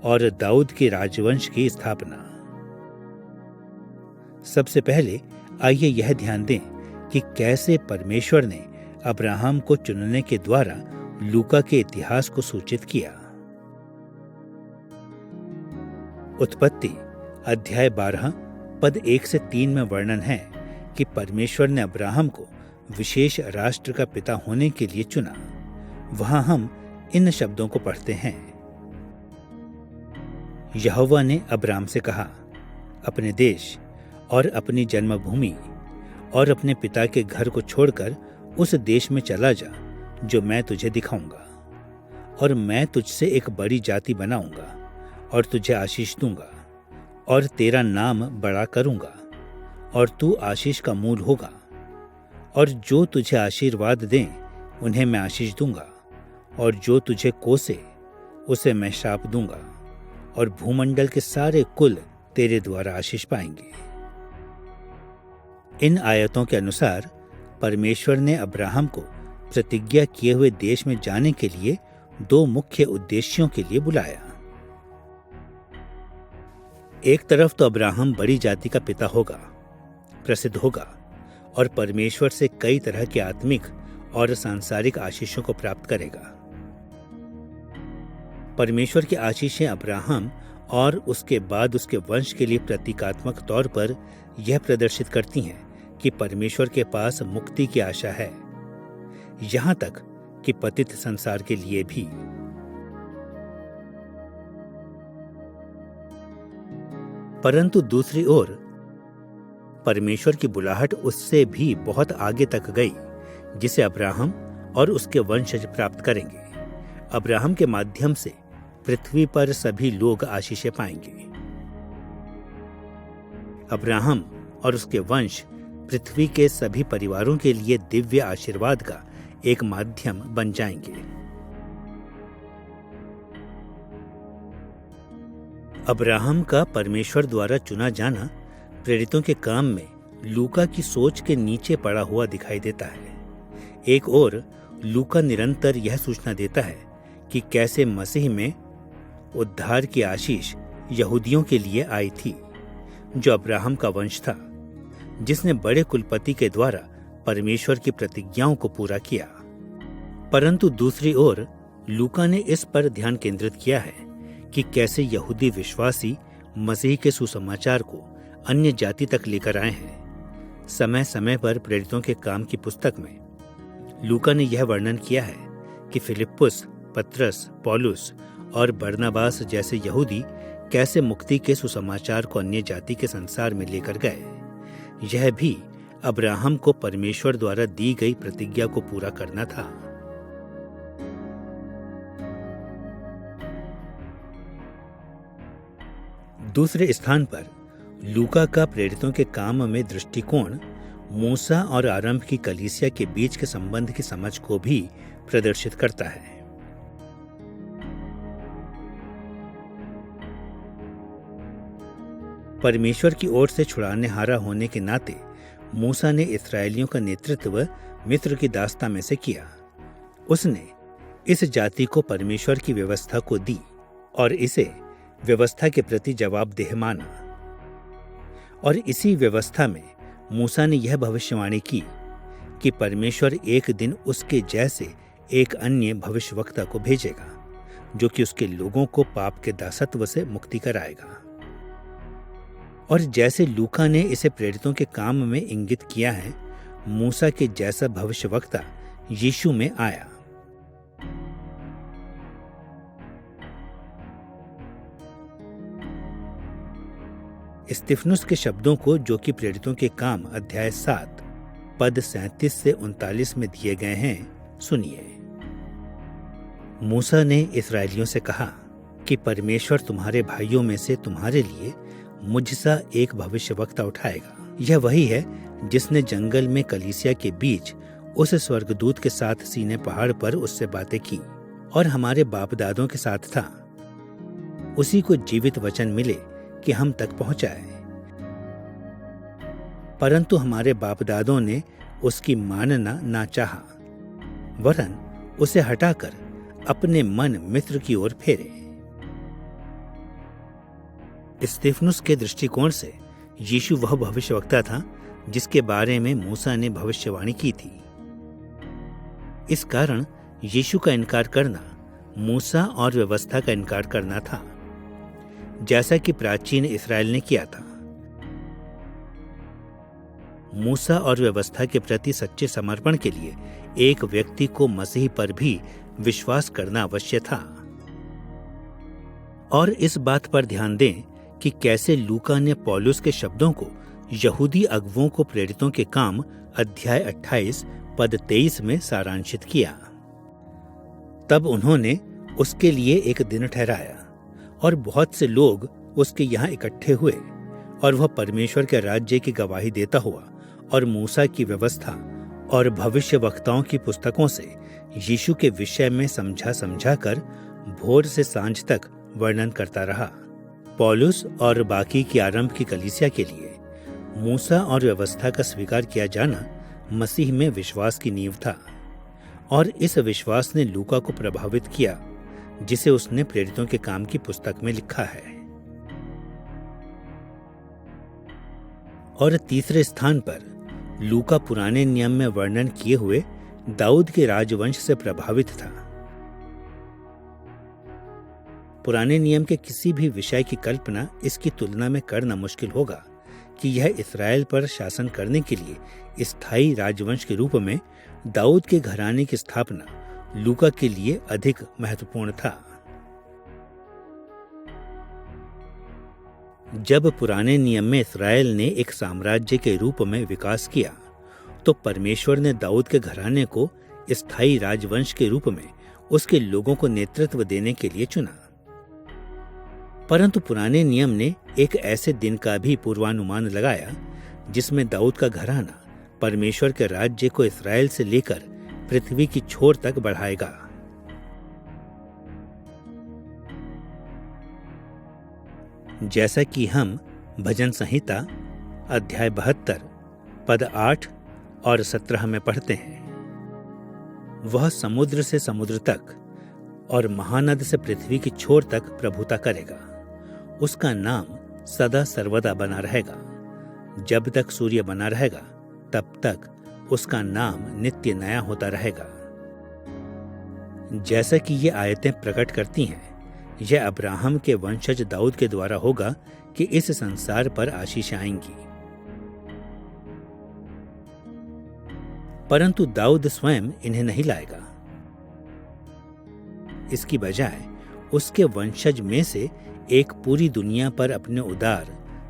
और दाऊद के राजवंश की स्थापना। सबसे पहले आइए यह ध्यान दें कि कैसे परमेश्वर ने अब्राहम को चुनने के द्वारा लूका के इतिहास को सूचित किया। उत्पत्ति अध्याय 12 पद 1 से 3 में वर्णन है कि परमेश्वर ने अब्राहम को विशेष राष्ट्र का पिता होने के लिए चुना। वहां हम इन शब्दों को पढ़ते हैं, यहोवा ने अब्राम से कहा, अपने देश और अपनी जन्मभूमि और अपने पिता के घर को छोड़कर उस देश में चला जा जो मैं तुझे दिखाऊंगा, और मैं तुझसे एक बड़ी जाति बनाऊंगा और तुझे आशीष दूंगा और तेरा नाम बड़ा करूंगा और तू आशीष का मूल होगा। और जो तुझे आशीर्वाद दें उन्हें मैं आशीष दूंगा और जो तुझे कोसे उसे मैं शाप दूंगा और भूमंडल के सारे कुल तेरे द्वारा आशीष पाएंगे। इन आयतों के अनुसार परमेश्वर ने अब्राहम को प्रतिज्ञा किए हुए देश में जाने के लिए दो मुख्य उद्देश्यों के लिए बुलाया। एक तरफ तो अब्राहम बड़ी जाति का पिता होगा, प्रसिद्ध होगा और परमेश्वर से कई तरह के आत्मिक और सांसारिक आशीषों को प्राप्त करेगा। परमेश्वर की आशीषें अब्राहम और उसके बाद उसके वंश के लिए प्रतीकात्मक तौर पर यह प्रदर्शित करती हैं कि परमेश्वर के पास मुक्ति की आशा है, यहां तक कि पतित संसार के लिए भी। परंतु दूसरी ओर परमेश्वर की बुलाहट उससे भी बहुत आगे तक गई, जिसे अब्राहम और उसके वंशज प्राप्त करेंगे। अब्राहम के माध्यम से पृथ्वी पर सभी लोग आशीषें पाएंगे। अब्राहम और उसके वंश पृथ्वी के सभी परिवारों के लिए दिव्य आशीर्वाद का एक माध्यम बन जाएंगे। अब्राहम का परमेश्वर द्वारा चुना जाना प्रेरितों के काम में लूका की सोच के नीचे पड़ा हुआ दिखाई देता है। एक ओर लूका निरंतर यह सूचना देता है कि कैसे मसीह में उद्धार की आशीष यहूदियों के लिए आई थी, जो अब्राहम का वंश था, जिसने बड़े कुलपति के द्वारा परमेश्वर की प्रतिज्ञाओं को पूरा किया। परंतु दूसरी ओर लूका ने इस पर ध्यान केंद्रित किया है कि कैसे यहूदी विश्वासी मसीह के सुसमाचार को अन्य जाति तक लेकर आए हैं। समय समय पर प्रेरितों के काम की पुस्तक में लूका ने यह वर्णन किया है कि फिलिप्पुस, पतरस, पौलुस और बरनबास जैसे यहूदी कैसे मुक्ति के सुसमाचार को अन्य जाति के संसार में लेकर गए। यह भी अब्राहम को परमेश्वर द्वारा दी गई प्रतिज्ञा को पूरा करना था। दूसरे स्थान पर लूका का प्रेरितों के काम में दृष्टिकोण मूसा और आरंभ की कलीसिया के बीच के संबंध की समझ को भी प्रदर्शित करता है। परमेश्वर की ओर से छुड़ानेहारा होने के नाते मूसा ने इस्राएलियों का नेतृत्व मिस्र की दास्ता में से किया। उसने इस जाति को परमेश्वर की व्यवस्था को दी और इसे व्यवस्था के प्रति जवाबदेह माना। और इसी व्यवस्था में मूसा ने यह भविष्यवाणी की कि परमेश्वर एक दिन उसके जैसे एक अन्य भविष्यवक्ता को भेजेगा, जो कि उसके लोगों को पाप के दासत्व से मुक्ति कराएगा। और जैसे लूका ने इसे प्रेरितों के काम में इंगित किया है, मूसा के जैसा भविष्यवक्ता यीशु में आया। स्तिफनुस के शब्दों को, जो कि प्रेरितों के काम अध्याय 7 पद 37 से 39 में दिए गए हैं, सुनिए। मूसा ने इस्राएलियों से कहा कि परमेश्वर तुम्हारे भाइयों में से तुम्हारे लिए मुझसा एक भविष्यवक्ता उठाएगा। यह वही है जिसने जंगल में कलीसिया के बीच उस स्वर्गदूत के साथ सीने पहाड़ पर उससे बातें की और हमारे बाप दादों के साथ था। उसी को जीवित वचन मिले कि हम तक पहुंचाए। परंतु हमारे बाप दादों ने उसकी मानना ना चाहा, वरन उसे हटाकर अपने मन मिस्र की ओर फेरे। स्तिफनुस के दृष्टिकोण से यीशु वह भविष्यवक्ता था जिसके बारे में मूसा ने भविष्यवाणी की थी। इस कारण यीशु का इनकार करना मूसा और व्यवस्था का इनकार करना था, जैसा कि प्राचीन इस्राएल ने किया था। मूसा और व्यवस्था के प्रति सच्चे समर्पण के लिए एक व्यक्ति को मसीह पर भी विश्वास करना अवश्य था। और इस बात पर ध्यान दें कि कैसे लूका ने पौलुस के शब्दों को यहूदी अगुवों को प्रेरितों के काम अध्याय 28 पद 23 में सारांशित किया। तब उन्होंने उसके लिए एक दिन ठहराया और बहुत से लोग उसके यहाँ इकट्ठे हुए, और वह परमेश्वर के राज्य की गवाही देता हुआ और मूसा की व्यवस्था और भविष्यवक्ताओं की पुस्तकों से यीशु के विषय में समझा कर भोर से सांझ तक वर्णन करता रहा। पौलुस और बाकी की आरंभ की कलीसिया के लिए मूसा और व्यवस्था का स्वीकार किया जाना मसीह में विश्वास की नींव था, और इस विश्वास ने लूका को प्रभावित किया, जिसे उसने प्रेरितों के काम की पुस्तक में लिखा है। और तीसरे स्थान पर लूका पुराने नियम में वर्णन किए हुए दाऊद के राजवंश से प्रभावित था। पुराने नियम के किसी भी विषय की कल्पना इसकी तुलना में करना मुश्किल होगा कि यह इस्राएल पर शासन करने के लिए स्थायी राजवंश के रूप में दाऊद के घराने की स्थापना लूका के लिए अधिक महत्वपूर्ण था। जब पुराने नियम में इस्राएल ने एक साम्राज्य के रूप में विकास किया, तो परमेश्वर ने दाऊद के घराने को स्थायी राजवंश के रूप में उसके लोगों को नेतृत्व देने के लिए चुना। परंतु पुराने नियम ने एक ऐसे दिन का भी पूर्वानुमान लगाया जिसमें दाऊद का घराना परमेश्वर के राज्य को इस्राएल से लेकर पृथ्वी की छोर तक बढ़ाएगा। जैसा कि हम भजन संहिता अध्याय 72 पद 8 और 17 में पढ़ते हैं, वह समुद्र से समुद्र तक और महानद से पृथ्वी की छोर तक प्रभुता करेगा। उसका नाम सदा सर्वदा बना रहेगा। जब तक सूर्य बना रहेगा तब तक उसका नाम नित्य नया होता रहेगा। जैसा कि ये आयतें प्रकट करती हैं, यह अब्राहम के वंशज दाऊद के द्वारा होगा कि इस संसार पर आशीष आएंगी। परंतु दाऊद स्वयं इन्हें नहीं लाएगा। इसकी बजाय उसके वंशज में से एक पूरी दुनिया पर अपने उदार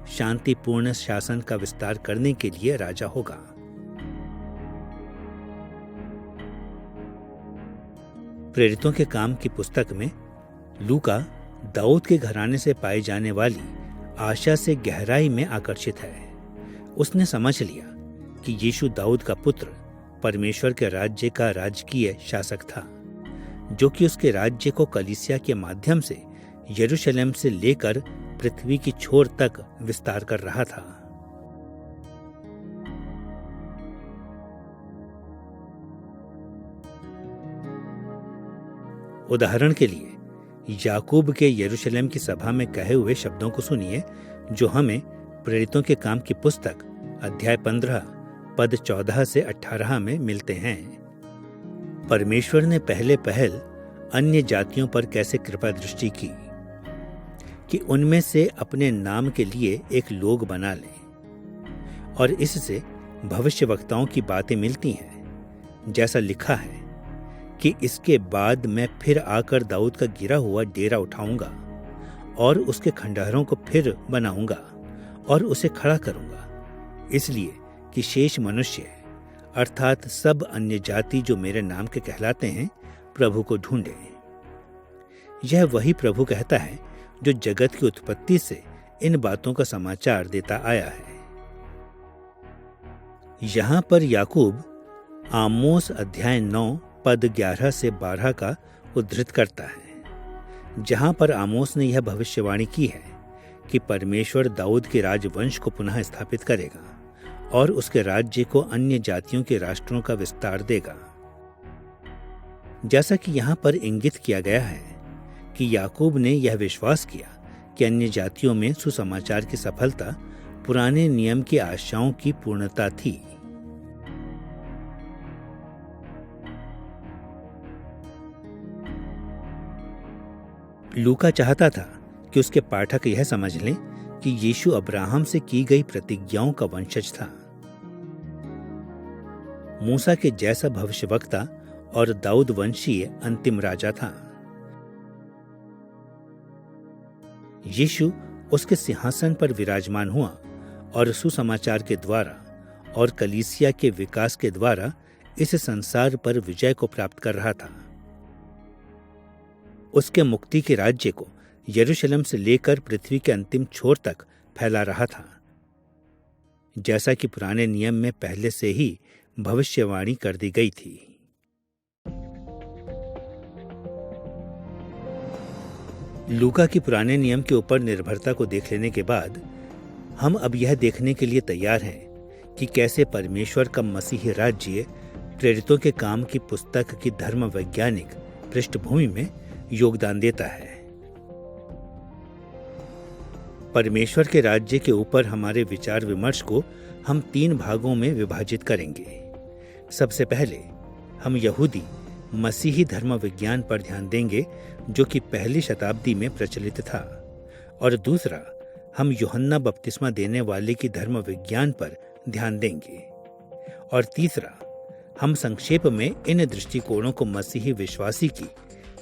शांतिपूर्ण शासन का विस्तार करने के लिए राजा होगा। प्रेरितों के काम की पुस्तक में लूका दाऊद के घराने से पाई जाने वाली आशा से गहराई में आकर्षित है। उसने समझ लिया कि यीशु दाऊद का पुत्र परमेश्वर के राज्य का राजकीय शासक था, जो कि उसके राज्य को कलीसिया के माध्यम से यरूशलेम से लेकर पृथ्वी की छोर तक विस्तार कर रहा था। उदाहरण के लिए याकूब के यरूशलेम की सभा में कहे हुए शब्दों को सुनिए, जो हमें प्रेरितों के काम की पुस्तक अध्याय 15 पद 14 से 18 में मिलते हैं। परमेश्वर ने पहले पहल अन्य जातियों पर कैसे कृपा दृष्टि की कि उनमें से अपने नाम के लिए एक लोग बना लें, और इससे भविष्यवक्ताओं की बातें मिलती हैं। जैसा लिखा है कि इसके बाद मैं फिर आकर दाऊद का गिरा हुआ डेरा उठाऊंगा और उसके खंडहरों को फिर बनाऊंगा और उसे खड़ा करूंगा, इसलिए कि शेष मनुष्य अर्थात सब अन्य जाति जो मेरे नाम के कहलाते हैं प्रभु को ढूंढे। यह वही प्रभु कहता है जो जगत की उत्पत्ति से इन बातों का समाचार देता आया है। यहां पर याकूब आमोस अध्याय 9 पद 11 से 12 का उद्धृत करता है, जहां पर आमोस ने यह भविष्यवाणी की है कि परमेश्वर दाऊद के राजवंश को पुनः स्थापित करेगा और उसके राज्य को अन्य जातियों के राष्ट्रों का विस्तार देगा। जैसा कि यहां पर इंगित किया गया है कि याकूब ने यह विश्वास किया कि अन्य जातियों में सुसमाचार की सफलता पुराने नियम की आशाओं की पूर्णता थी। लूका चाहता था कि उसके पाठक यह समझ लें कि यीशु अब्राहम से की गई प्रतिज्ञाओं का वंशज था, मूसा के जैसा भविष्यवक्ता और दाऊद वंशीय अंतिम राजा था। यीशु उसके सिंहासन पर विराजमान हुआ और सुसमाचार के द्वारा और कलीसिया के विकास के द्वारा इस संसार पर विजय को प्राप्त कर रहा था। उसके मुक्ति के राज्य को यरूशलेम से लेकर पृथ्वी के अंतिम छोर तक फैला रहा था, जैसा कि पुराने नियम में पहले से ही भविष्यवाणी कर दी गई थी। लूका की पुराने नियम के ऊपर निर्भरता को देख लेने के बाद हम अब यह देखने के लिए तैयार हैं कि कैसे परमेश्वर का मसीही राज्य प्रेरितों के काम की पुस्तक की धर्म वैज्ञानिक पृष्ठभूमि में योगदान देता है। परमेश्वर के राज्य के ऊपर हमारे विचार विमर्श को हम 3 भागों में विभाजित करेंगे। सबसे पहले हम यहूदी मसीही धर्म विज्ञान पर ध्यान देंगे, जो कि पहली शताब्दी में प्रचलित था, और दूसरा हम यूहन्ना बपतिस्मा देने वाले की धर्म विज्ञान पर ध्यान देंगे, और तीसरा हम संक्षेप में इन दृष्टिकोणों को मसीही विश्वासी की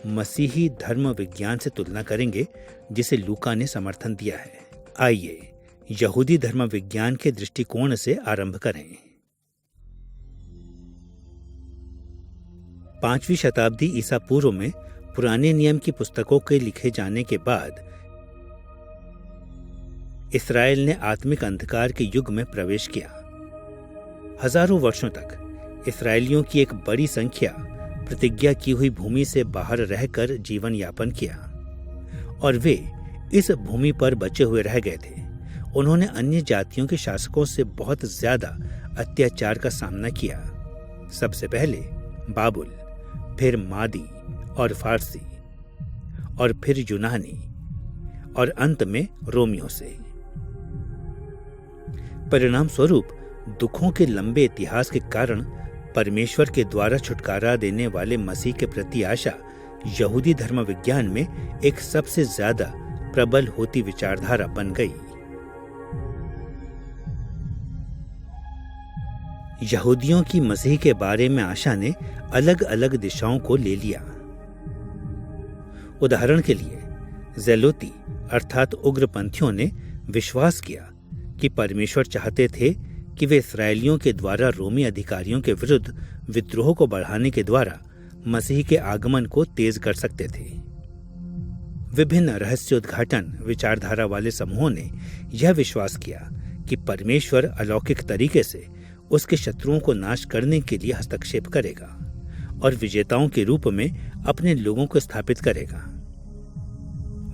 मसीही धर्म विज्ञान से तुलना करेंगे, जिसे लूका ने समर्थन दिया है। आइए यहूदी धर्म विज्ञान के दृष्टिकोण से आरंभ करें। 5वीं शताब्दी ईसा पूर्व में पुराने नियम की पुस्तकों के लिखे जाने के बाद इस्राएल ने आत्मिक अंधकार के युग में प्रवेश किया। हजारों वर्षों तक इस्राएलियों की एक बड़ी संख्या प्रतिज्ञा की हुई भूमि से बाहर रहकर जीवन यापन किया, और वे इस भूमि पर बचे हुए रह गए थे। उन्होंने अन्य जातियों के शासकों से बहुत ज्यादा अत्याचार का सामना किया। सबसे पहले बाबुल, फिर मादी और फारसी, और फिर यूनानी, और अंत में रोमियों से। परिणाम स्वरूप दुखों के लंबे इतिहास के कारण परमेश्वर के द्वारा छुटकारा देने वाले मसीह के प्रति आशा यहूदी धर्म विज्ञान में एक सबसे ज्यादा प्रबल होती विचारधारा बन गई। यहूदियों की मसीह के बारे में आशा ने अलग अलग दिशाओं को ले लिया। उदाहरण के लिए ज़ेलोती अर्थात उग्रपंथियों ने विश्वास किया कि परमेश्वर चाहते थे कि वे इस्राएलियों के द्वारा रोमी अधिकारियों के विरुद्ध विद्रोह को बढ़ाने के द्वारा मसीह के आगमन को तेज कर सकते थे। विभिन्न रहस्योद्घाटन विचारधारा वाले समूहों ने यह विश्वास किया कि परमेश्वर अलौकिक तरीके से उसके शत्रुओं को नाश करने के लिए हस्तक्षेप करेगा और विजेताओं के रूप में अपने लोगों को स्थापित करेगा।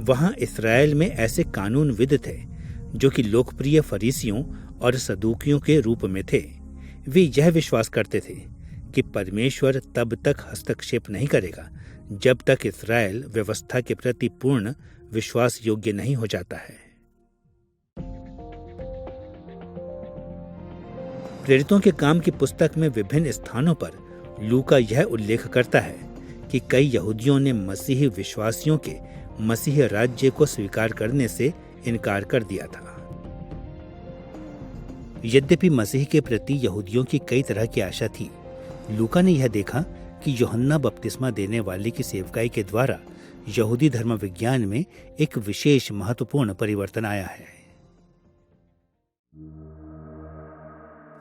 वहां इस्राएल में ऐसे कानूनविद थे जो कि लोकप्रिय फरीसियों और सदूकियों के रूप में थे। वे यह विश्वास करते थे कि परमेश्वर तब तक हस्तक्षेप नहीं करेगा जब तक इस्राएल व्यवस्था के प्रति पूर्ण विश्वास योग्य नहीं हो जाता है। प्रेरितों के काम की पुस्तक में विभिन्न स्थानों पर लूका यह उल्लेख करता है कि कई यहूदियों ने मसीही विश्वासियों के मसीह राज्य को स्वीकार करने से इनकार कर दिया था। यद्यपि मसीह के प्रति यहूदियों की कई तरह की आशा थी, लूका ने यह देखा कि यूहन्ना बपतिस्मा देने वाले की सेवकाई के द्वारा यहूदी धर्म विज्ञान में एक विशेष महत्वपूर्ण परिवर्तन आया है।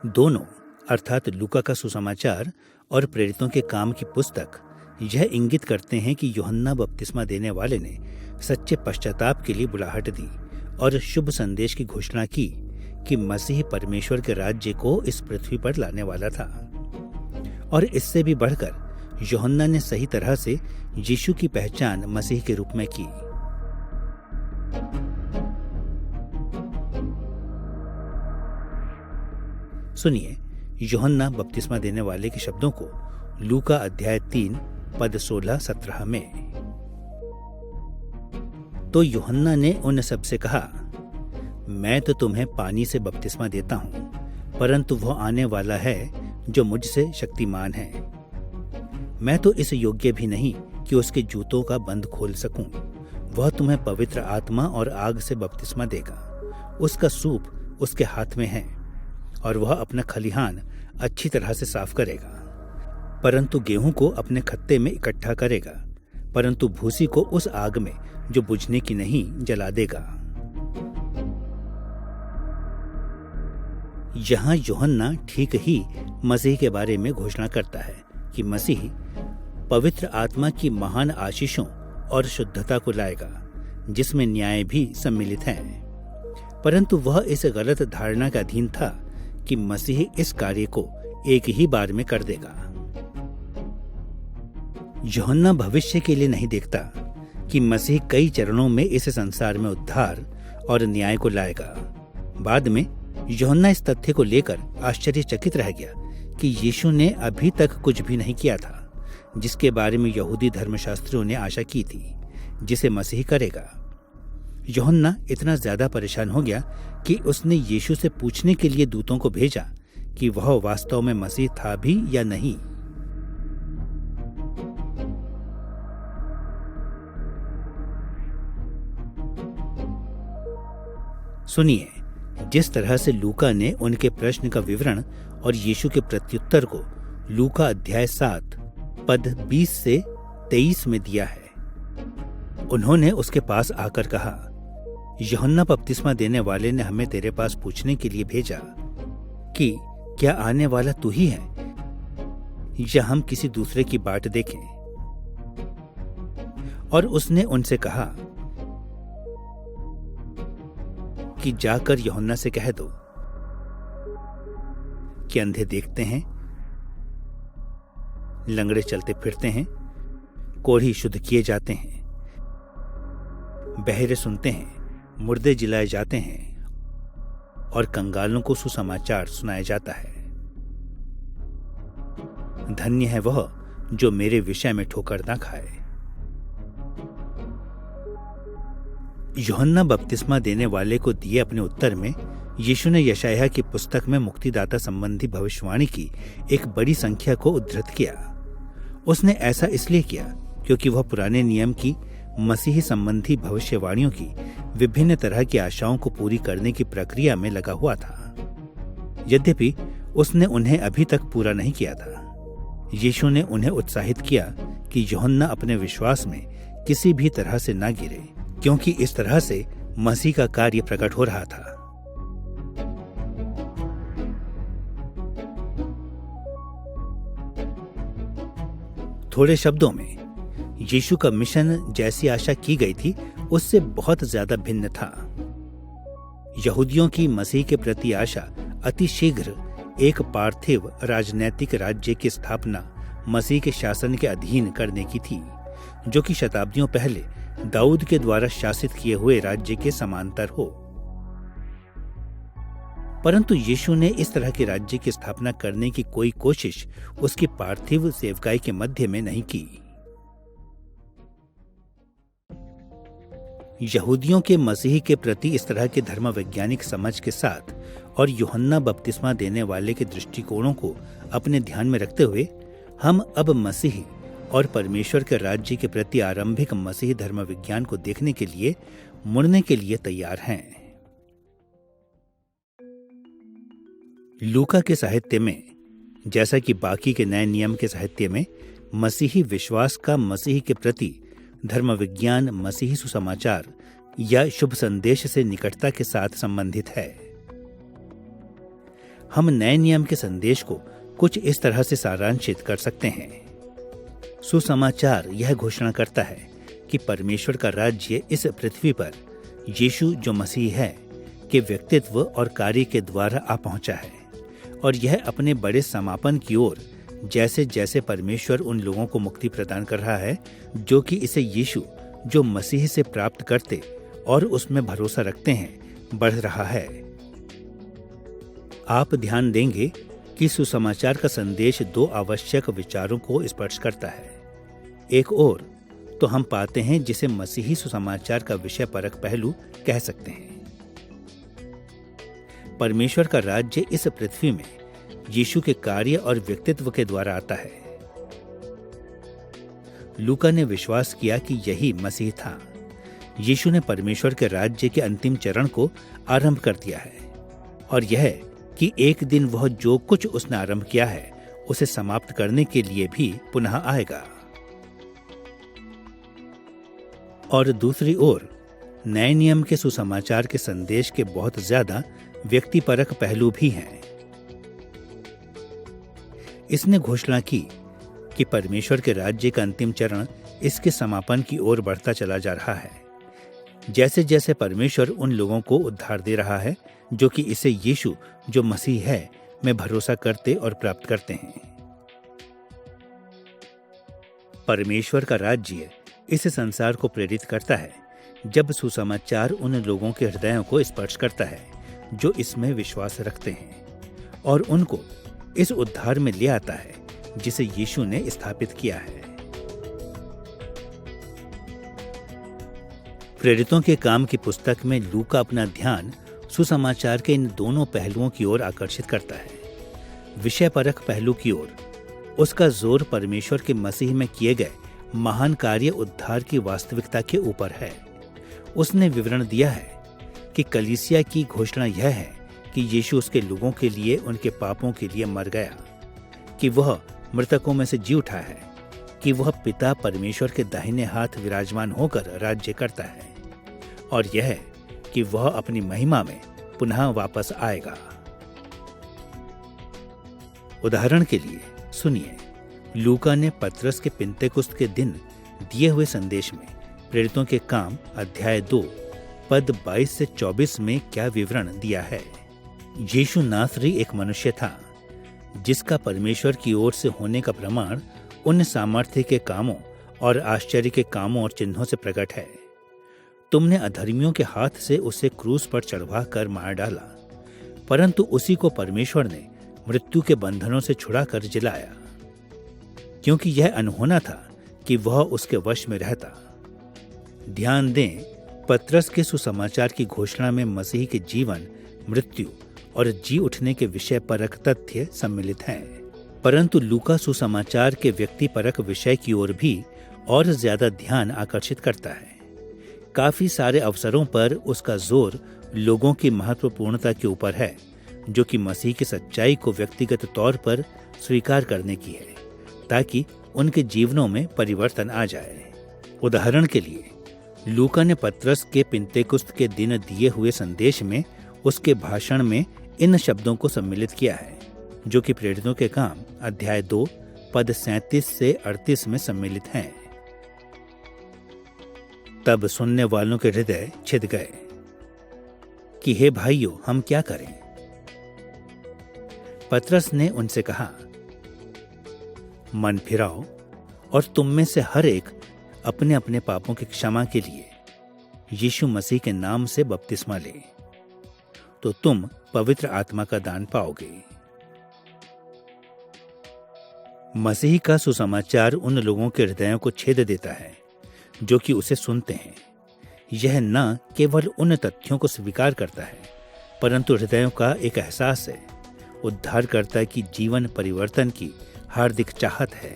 दोनों अर्थात लूका का सुसमाचार और प्रेरितों के काम की पुस्तक यह इंगित करते हैं कि यूहन्ना बपतिस्मा देने वाले ने सच्चे पश्चाताप के लिए बुलाहट दी और शुभ संदेश की घोषणा की कि मसीह परमेश्वर के राज्य को इस पृथ्वी पर लाने वाला था। और इससे भी बढ़कर यूहन्ना ने सही तरह से यीशु की पहचान मसीह के रूप में की। सुनिए यूहन्ना बपतिस्मा देने वाले के शब्दों को लूका अध्याय 3 पद 16-17 में। तो यूहन्ना ने उन सबसे कहा, मैं तो तुम्हें पानी से बपतिस्मा देता हूं, परंतु वह आने वाला है जो मुझसे शक्तिमान है। मैं तो इस योग्य भी नहीं कि उसके जूतों का बंद खोल सकूं। वह तुम्हें पवित्र आत्मा और आग से बपतिस्मा देगा। उसका सूप उसके हाथ में है और वह अपना खलिहान अच्छी तरह से साफ करेगा, परंतु गेहूं को अपने खत्ते में इकट्ठा करेगा, परंतु भूसी को उस आग में जो बुझने की नहीं जला देगा। यहां यूहन्ना ठीक ही मसीह के बारे में घोषणा करता है कि मसीह पवित्र आत्मा की महान आशीषों और शुद्धता को लाएगा, जिसमें न्याय भी सम्मिलित है। परंतु वह इस गलत धारणा का अधीन था कि मसीह इस कार्य को एक ही बार में कर देगा। यूहन्ना भविष्य के लिए नहीं देखता कि मसीह कई चरणों में इस संसार में उद्धार और न्याय को लाएगा। बाद में यूहन्ना इस तथ्य को लेकर आश्चर्यचकित रह गया कि यीशु ने अभी तक कुछ भी नहीं किया था, जिसके बारे में यहूदी धर्मशास्त्रियों ने आशा की थी, जिसे मसीह करेगा। यूहन्ना इतना ज्यादा परेशान हो गया कि उसने यीशु से पूछने के लिए दूतों को भेजा कि वह वास्तव में मसीह था भी या नहीं। सुनिए जिस तरह से लूका ने उनके प्रश्न का विवरण और यीशु के प्रत्युत्तर को लूका अध्याय 7 पद 20 से 23 में दिया है। उन्होंने उसके पास आकर कहा, यूहन्ना बपतिस्मा देने वाले ने हमें तेरे पास पूछने के लिए भेजा कि क्या आने वाला तू ही है या हम किसी दूसरे की बाट देखें। और उसने उनसे कहा कि जाकर यूहन्ना से कह दो कि अंधे देखते हैं, लंगड़े चलते फिरते हैं, कोढ़ी शुद्ध किए जाते हैं, बहरे सुनते हैं, मुर्दे जिलाए जाते हैं और कंगालों को सुसमाचार सुनाया जाता है। धन्य है वह जो मेरे विषय में ठोकर ना खाए। यूहन्ना बपतिस्मा देने वाले को दिए अपने उत्तर में यीशु ने यशायाह की पुस्तक में मुक्तिदाता संबंधी भविष्यवाणी की एक बड़ी संख्या को उद्धृत किया। उसने ऐसा इसलिए किया क्योंकि वह पुराने नियम की मसीही संबंधी भविष्यवाणियों की विभिन्न तरह की आशाओं को पूरी करने की प्रक्रिया में लगा हुआ था। यद्यपि उसने उन्हें अभी तक पूरा नहीं किया था, यीशु ने उन्हें उत्साहित किया कि यूहन्ना अपने विश्वास में किसी भी तरह से ना गिरे, क्योंकि इस तरह से मसीह का कार्य प्रकट हो रहा था। थोड़े शब्दों में यीशु का मिशन जैसी आशा की गई थी उससे बहुत ज्यादा भिन्न था। यहूदियों की मसीह के प्रति आशा अति शीघ्र एक पार्थिव राजनैतिक राज्य की स्थापना मसीह के शासन के अधीन करने की थी, जो कि शताब्दियों पहले दाऊद के द्वारा शासित किए हुए राज्य के समांतर हो। परंतु यीशु ने इस तरह के राज्य की स्थापना करने की कोई कोशिश उसकी पार्थिव सेवकाई के मध्य में नहीं की। यहूदियों के मसीह के प्रति इस तरह के धर्मवैज्ञानिक समझ के साथ और यूहन्ना बपतिस्मा देने वाले के दृष्टिकोणों को अपने ध्यान में रखते हुए हम अब मसीह और परमेश्वर के राज्य के प्रति आरंभिक मसीही धर्म विज्ञान को देखने के लिए मुड़ने के लिए तैयार हैं। लूका के साहित्य में, जैसा कि बाकी के नए नियम के साहित्य में, मसीही विश्वास का मसीह के प्रति धर्म विज्ञान मसीही सुसमाचार या शुभ संदेश से निकटता के साथ संबंधित है। हम नए नियम के संदेश को कुछ इस तरह से सारांशित कर सकते हैं। सुसमाचार यह घोषणा करता है कि परमेश्वर का राज्य इस पृथ्वी पर यीशु जो मसीह है के व्यक्तित्व और कार्य के द्वारा आ पहुंचा है, और यह अपने बड़े समापन की ओर जैसे जैसे परमेश्वर उन लोगों को मुक्ति प्रदान कर रहा है जो कि इसे यीशु जो मसीह से प्राप्त करते और उसमें भरोसा रखते हैं बढ़ रहा है। आप ध्यान देंगे कि सुसमाचार का संदेश दो आवश्यक विचारों को स्पर्श करता है। एक ओर तो हम पाते हैं जिसे मसीही सुसमाचार का विषय परक पहलू कह सकते हैं। परमेश्वर का राज्य इस पृथ्वी में यीशु के कार्य और व्यक्तित्व के द्वारा आता है। लूका ने विश्वास किया कि यही मसीह था। यीशु ने परमेश्वर के राज्य के अंतिम चरण को आरंभ कर दिया है, और यह कि एक दिन वह जो कुछ उसने आरंभ किया है उसे समाप्त करने के लिए भी पुनः आएगा। और दूसरी ओर नए नियम के सुसमाचार के संदेश के बहुत ज्यादा व्यक्तिपरक पहलू भी हैं। इसने घोषणा की कि परमेश्वर के राज्य का अंतिम चरण इसके समापन की ओर बढ़ता चला जा रहा है। जैसे जैसे परमेश्वर उन लोगों को उद्धार दे रहा है जो कि इसे यीशु जो मसीह है में भरोसा करते और प्राप्त करते हैं। परमेश्वर का राज्य इस संसार को प्रेरित करता है जब सुसमाचार उन लोगों के हृदयों को स्पर्श करता है जो इसमें विश्वास रखते हैं और उनको इस उद्धार में ले आता है जिसे यीशु ने स्थापित किया है। प्रेरितों के काम की पुस्तक में लूका अपना ध्यान सुसमाचार के इन दोनों पहलुओं की ओर आकर्षित करता है। विषयपरक पहलू की ओर उसका जोर परमेश्वर के मसीह में किए गए महान कार्य उद्धार की वास्तविकता के ऊपर है। उसने विवरण दिया है कि कलीसिया की घोषणा यह है कि यीशु उसके लोगों के लिए उनके पापों के लिए मर गया, कि वह मृतकों में से जी उठा है, कि वह पिता परमेश्वर के दाहिने हाथ विराजमान होकर राज्य करता है, और यह कि वह अपनी महिमा में पुनः वापस आएगा। उदाहरण के लिए सुनिए, लूका ने पतरस के पिन्तेकुस्त के दिन दिए हुए संदेश में प्रेरितों के काम अध्याय 2 पद 22 से 24 में क्या विवरण दिया है। यीशु नासरी एक मनुष्य था जिसका परमेश्वर की ओर से होने का प्रमाण उन सामर्थ्य के कामों और आश्चर्य के कामों और चिन्हों से प्रकट है। तुमने अधर्मियों के हाथ से उसे क्रूस पर चढ़वा कर मार डाला, परंतु उसी को परमेश्वर ने मृत्यु के बंधनों से छुड़ाकर जिलाया, क्योंकि यह अनहोना था कि वह उसके वश में रहता। ध्यान दें, पतरस के सुसमाचार की घोषणा में मसीह के जीवन, मृत्यु और जी उठने के विषय परक तथ्य सम्मिलित हैं, परंतु लूका सुसमाचार के व्यक्ति परक विषय की ओर भी और ज्यादा ध्यान आकर्षित करता है। काफी सारे अवसरों पर उसका जोर लोगों की महत्वपूर्णता के ऊपर है जो कि मसीह की सच्चाई को व्यक्तिगत तौर पर स्वीकार करने की है, ताकि उनके जीवनों में परिवर्तन आ जाए। उदाहरण के लिए लूका ने पतरस के पिन्तेकुस्त के दिन दिए हुए संदेश में उसके भाषण में इन शब्दों को सम्मिलित किया है जो कि प्रेरितों के काम अध्याय 2 पद 37 से 38 में सम्मिलित हैं। तब सुनने वालों के हृदय छिद गए कि हे भाइयों, हम क्या करें? पतरस ने उनसे कहा, मन फिराओ और तुम में से हर एक अपने अपने पापों की क्षमा के लिए यीशु मसीह के नाम से बपतिस्मा ले, तो तुम पवित्र आत्मा का दान पाओगे। मसीह का सुसमाचार उन लोगों के हृदयों को छेद देता है जो कि उसे सुनते हैं। यह न केवल उन तथ्यों को स्वीकार करता है, परंतु हृदयों का एक एहसास है, उद्धारकर्ता की जीवन परिवर्तन की हार्दिक चाहत है।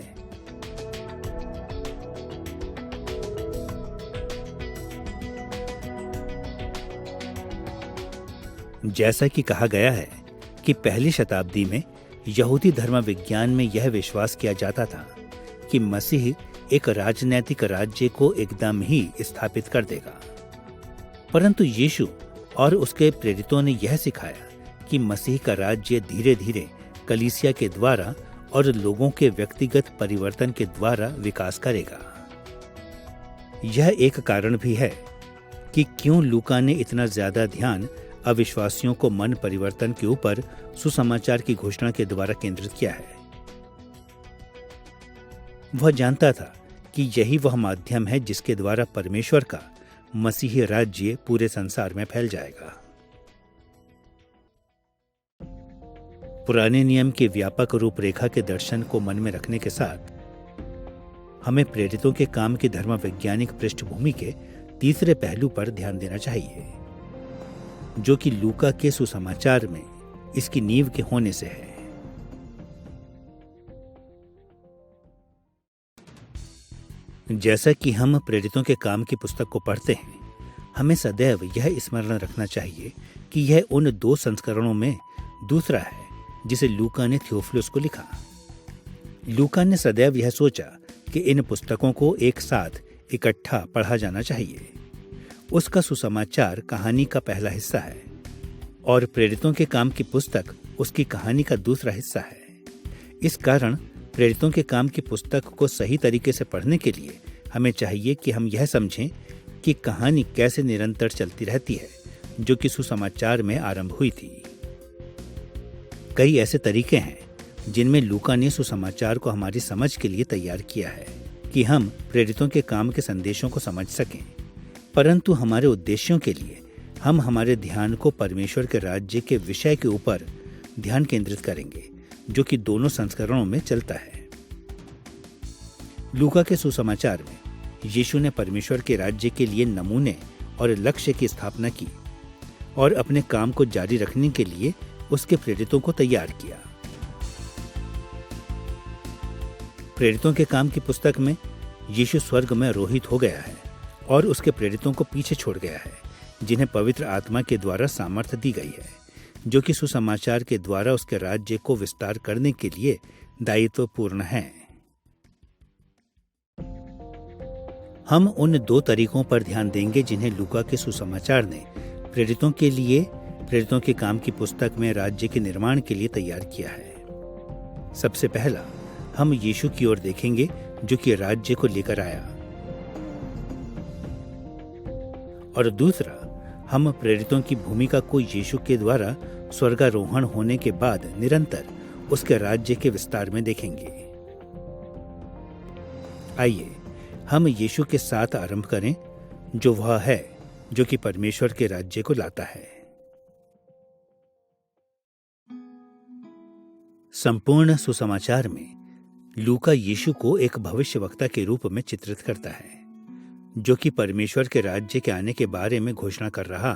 जैसा कि कहा गया है कि पहली शताब्दी में यहूदी धर्म विज्ञान में यह विश्वास किया जाता था कि मसीह एक राजनैतिक राज्य को एकदम ही स्थापित कर देगा, परंतु यीशु और उसके प्रेरितों ने यह सिखाया कि मसीह का राज्य धीरे धीरे कलीसिया के द्वारा और लोगों के व्यक्तिगत परिवर्तन के द्वारा विकास करेगा। यह एक कारण भी है कि क्यों लूका ने इतना ज्यादा ध्यान अविश्वासियों को मन परिवर्तन के ऊपर सुसमाचार की घोषणा के द्वारा केंद्रित किया है। वह जानता था कि यही वह माध्यम है जिसके द्वारा परमेश्वर का मसीही राज्य पूरे संसार में फैल जाएगा। पुराने नियम के व्यापक रूपरेखा के दर्शन को मन में रखने के साथ हमें प्रेरितों के काम की धर्म वैज्ञानिक पृष्ठभूमि के तीसरे पहलू पर ध्यान देना चाहिए, जो कि लूका के सुसमाचार में इसकी नींव के होने से है। जैसा कि हम प्रेरितों के काम की पुस्तक को पढ़ते हैं, हमें सदैव यह स्मरण रखना चाहिए कि यह उन 2 संस्करणों में दूसरा है जिसे लूका ने थियोफिलुस को लिखा। लूका ने सदैव यह सोचा कि इन पुस्तकों को एक साथ इकट्ठा पढ़ा जाना चाहिए। उसका सुसमाचार कहानी का पहला हिस्सा है और प्रेरितों के काम की पुस्तक उसकी कहानी का दूसरा हिस्सा है। इस कारण प्रेरितों के काम की पुस्तक को सही तरीके से पढ़ने के लिए हमें चाहिए कि हम यह समझें कि कहानी कैसे निरंतर चलती रहती है, जो कि सुसमाचार में आरंभ हुई थी। कई ऐसे तरीके हैं जिनमें लूका ने सुसमाचार को हमारी समझ के लिए तैयार किया है कि हम प्रेरितों के काम के संदेशों को समझ सकें। परंतु हमारे उद्देश्यों के लिए हम हमारे ध्यान को परमेश्वर के राज्य के विषय के ऊपर ध्यान केंद्रित करेंगे, जो कि दोनों संस्करणों में चलता है। लूका के सुसमाचार में यीशु ने परमेश्वर के राज्य के लिए नमूने और लक्ष्य की स्थापना की और अपने काम को जारी रखने के लिए उसके प्रेरितों को तैयार किया। प्रेरितों के काम की पुस्तक में यीशु स्वर्ग में आरोहित हो गया है और उसके प्रेरितों को पीछे छोड़ गया है, जिन्हें पवित्र आत्मा के द्वारा सामर्थ्य दी गई है, जो कि सुसमाचार के द्वारा उसके राज्य को विस्तार करने के लिए दायित्वपूर्ण है। हम उन 2 तरीकों पर ध्यान देंगे जिन्हें लूका के सुसमाचार ने प्रेरितों के लिए प्रेरितों के काम की पुस्तक में राज्य के निर्माण के लिए तैयार किया है। सबसे पहला हम यीशु की ओर देखेंगे, जो कि राज्य को लेकर आया, और दूसरा हम प्रेरितों की भूमिका को यीशु के द्वारा स्वर्गारोहण होने के बाद निरंतर उसके राज्य के विस्तार में देखेंगे। आइए हम यीशु के साथ आरंभ करें, जो वह है जो कि परमेश्वर के राज्य को लाता है। संपूर्ण सुसमाचार में लूका यीशु को एक भविष्यवक्ता के रूप में चित्रित करता है, जो कि परमेश्वर के राज्य के आने के बारे में घोषणा कर रहा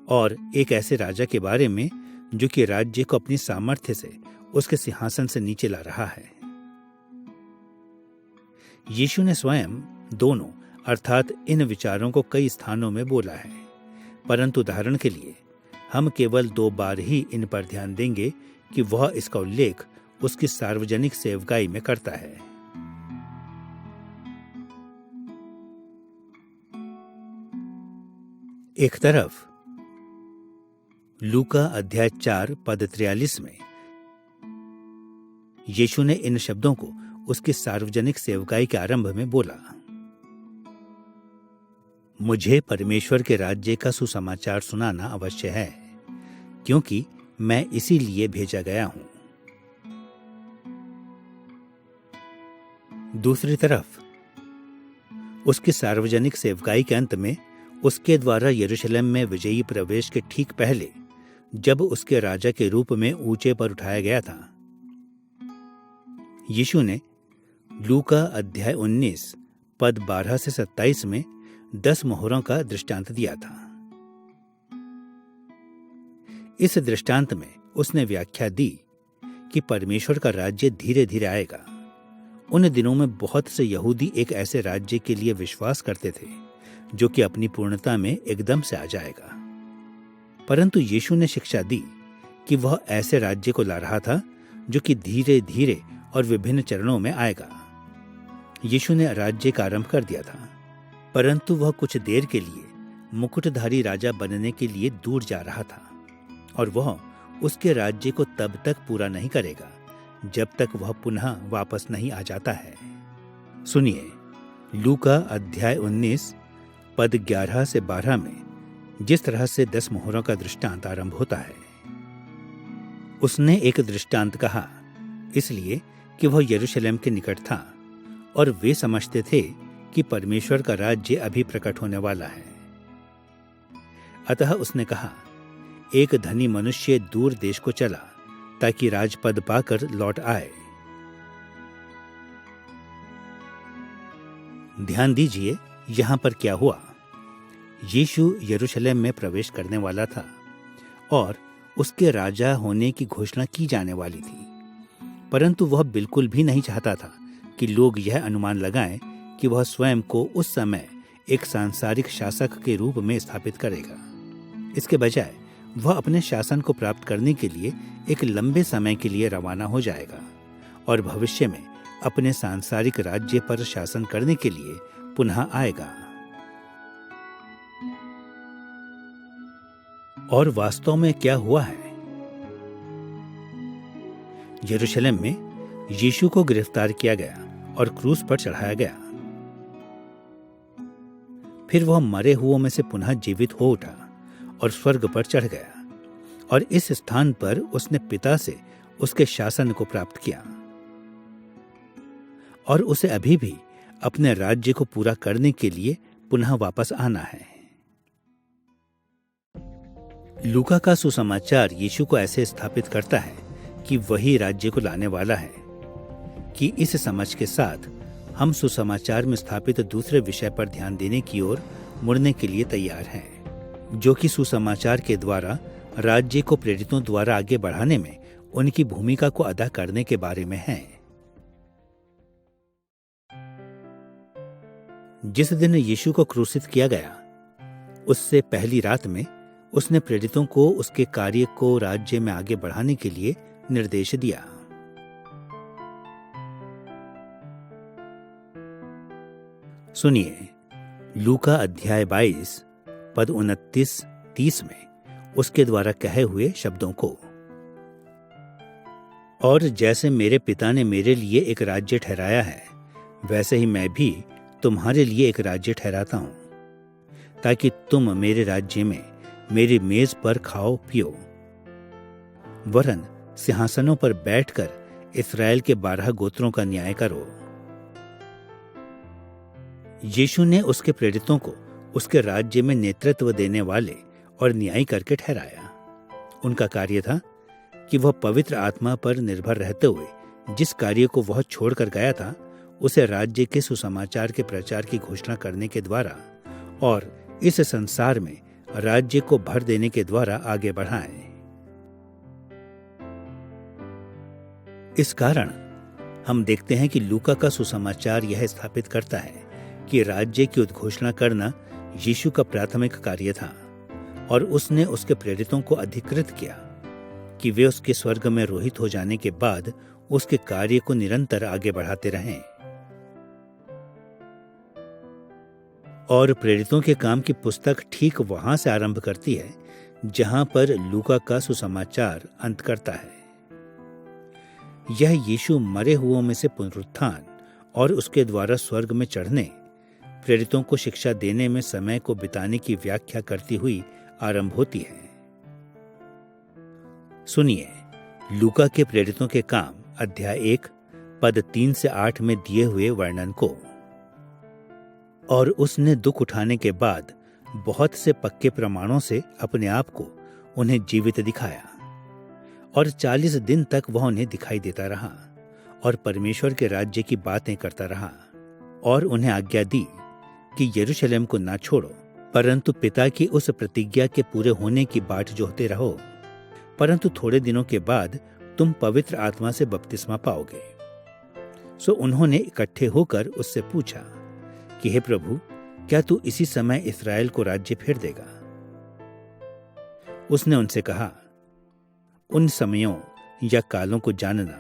और एक ऐसे राजा के बारे में जो कि राज्य को अपनी सामर्थ्य से उसके सिंहासन से नीचे ला रहा है। यीशु ने स्वयं दोनों अर्थात इन विचारों को कई स्थानों में बोला है, परंतु उदाहरण के लिए हम केवल 2 बार ही इन पर ध्यान देंगे कि वह इसका उल्लेख उसकी सार्वजनिक सेवकाई में करता है। एक तरफ लूका अध्याय 4 पद 43 में यीशु ने इन शब्दों को उसकी सार्वजनिक सेवकाई के आरंभ में बोला, मुझे परमेश्वर के राज्य का सुसमाचार सुनाना अवश्य है, क्योंकि मैं इसीलिए भेजा गया हूं। दूसरी तरफ उसकी सार्वजनिक सेवकाई के अंत में उसके द्वारा यरूशलेम में विजयी प्रवेश के ठीक पहले, जब उसके राजा के रूप में ऊंचे पर उठाया गया था, यीशु ने लूका अध्याय 19 पद 12 से 27 में 10 मोहरों का दृष्टांत दिया था। इस दृष्टांत में उसने व्याख्या दी कि परमेश्वर का राज्य धीरे धीरे आएगा। उन दिनों में बहुत से यहूदी एक ऐसे राज्य के लिए विश्वास करते थे जो कि अपनी पूर्णता में एकदम से आ जाएगा, परंतु यीशु ने शिक्षा दी कि वह ऐसे राज्य को ला रहा था जो कि धीरे धीरे और विभिन्न चरणों में आएगा। यीशु ने राज्य का आरंभ कर दिया था, परंतु वह कुछ देर के लिए मुकुटधारी राजा बनने के लिए दूर जा रहा था और वह उसके राज्य को तब तक पूरा नहीं करेगा जब तक वह पुनः वापस नहीं आ जाता है। सुनिए लूका अध्याय 19 पद 11 से 12 में जिस तरह से 10 मोहरों का दृष्टांत आरंभ होता है। उसने एक दृष्टांत कहा इसलिए कि वह यरूशलेम के निकट था और वे समझते थे कि परमेश्वर का राज्य अभी प्रकट होने वाला है। अतः उसने कहा, एक धनी मनुष्य दूर देश को चला ताकि राजपद पाकर लौट आए। ध्यान दीजिए यहां पर क्या हुआ। यीशु यरूशलेम में प्रवेश करने वाला था और उसके राजा होने की घोषणा की जाने वाली थी, परंतु वह बिल्कुल भी नहीं चाहता था कि लोग यह अनुमान लगाएं कि वह स्वयं को उस समय एक सांसारिक शासक के रूप में स्थापित करेगा। इसके बजाय वह अपने शासन को प्राप्त करने के लिए एक लंबे समय के लिए रवाना हो जाएगा और भविष्य में अपने सांसारिक राज्य पर शासन करने के लिए पुनः आएगा। और वास्तव में क्या हुआ है? यरूशलेम में यीशु को गिरफ्तार किया गया और क्रूस पर चढ़ाया गया। फिर वह मरे हुओं में से पुनः जीवित हो उठा और स्वर्ग पर चढ़ गया, और इस स्थान पर उसने पिता से उसके शासन को प्राप्त किया, और उसे अभी भी अपने राज्य को पूरा करने के लिए पुनः वापस आना है। लूका का सुसमाचार यीशु को ऐसे स्थापित करता है कि वही राज्य को लाने वाला है, कि इस समझ के साथ हम सुसमाचार में स्थापित दूसरे विषय पर ध्यान देने की ओर मुड़ने के लिए तैयार हैं, जो कि सुसमाचार के द्वारा राज्य को प्रेरितों द्वारा आगे बढ़ाने में उनकी भूमिका को अदा करने के बारे में है। जिस दिन यीशु को क्रूसित किया गया, उससे पहली रात में उसने प्रेरितों को उसके कार्य को राज्य में आगे बढ़ाने के लिए निर्देश दिया। सुनिए लूका अध्याय 22 पद 29-30 में उसके द्वारा कहे हुए शब्दों को। और जैसे मेरे पिता ने मेरे लिए एक राज्य ठहराया है, वैसे ही मैं भी तुम्हारे लिए एक राज्य ठहराता हूं, ताकि तुम मेरे राज्य में मेरी मेज पर खाओ पियो, वरन सिंहासनों पर बैठकर इस्राएल के 12 गोत्रों का न्याय करो। यीशु ने उसके प्रेरितों को उसके राज्य में नेतृत्व देने वाले और न्यायी करके ठहराया। उनका कार्य था कि वह पवित्र आत्मा पर निर्भर रहते हुए जिस कार्य को वह छोड़कर गया था, उसे राज्य के सुसमाचार के प्रचार की घोषणा करने के द्वारा और इस संसार में राज्य को भर देने के द्वारा आगे बढ़ाएं। इस कारण हम देखते हैं कि लूका का सुसमाचार यह स्थापित करता है कि राज्य की उद्घोषणा करना यीशु का प्राथमिक कार्य था, और उसने उसके प्रेरितों को अधिकृत किया कि वे उसके स्वर्ग में रोहित हो जाने के बाद उसके कार्य को निरंतर आगे बढ़ाते रहें। और प्रेरितों के काम की पुस्तक ठीक वहां से आरंभ करती है जहां पर लूका का सुसमाचार अंत करता है। यह यीशु मरे हुओं में से पुनरुत्थान और उसके द्वारा स्वर्ग में चढ़ने, प्रेरितों को शिक्षा देने में समय को बिताने की व्याख्या करती हुई आरंभ होती है। सुनिए लूका के प्रेरितों के काम अध्याय 1 पद 3 से 8 में दिए हुए वर्णन को। और उसने दुख उठाने के बाद बहुत से पक्के प्रमाणों से अपने आप को उन्हें जीवित दिखाया, और 40 दिन तक वह उन्हें दिखाई देता रहा और परमेश्वर के राज्य की बातें करता रहा, और उन्हें आज्ञा दी कि यरूशलेम को ना छोड़ो, परंतु पिता की उस प्रतिज्ञा के पूरे होने की बाट जोहते रहो, परंतु थोड़े दिनों के बाद तुम पवित्र आत्मा से बपतिस्मा पाओगे। सो उन्होंने इकट्ठे होकर उससे पूछा कि हे प्रभु, क्या तू इसी समय इस्राएल को राज्य फेर देगा? उसने उनसे कहा, उन समयों या कालों को जानना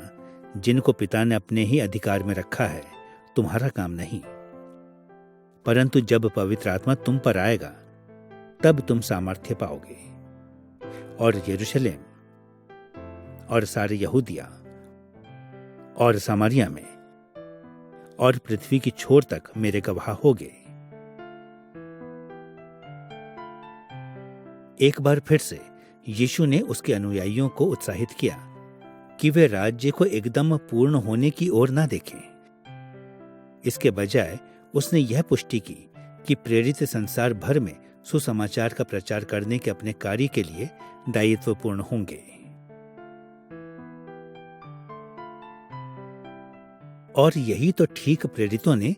जिनको पिता ने अपने ही अधिकार में रखा है तुम्हारा काम नहीं, परंतु जब पवित्र आत्मा तुम पर आएगा तब तुम सामर्थ्य पाओगे, और यरूशलेम और सारे यहूदिया और सामरिया में और पृथ्वी की छोर तक मेरे गवाह होगे। एक बार फिर से यीशु ने उसके अनुयायियों को उत्साहित किया कि वे राज्य को एकदम पूर्ण होने की ओर ना देखें। इसके बजाय उसने यह पुष्टि की कि प्रेरित संसार भर में सुसमाचार का प्रचार करने के अपने कार्य के लिए दायित्वपूर्ण होंगे। और यही तो ठीक प्रेरितों ने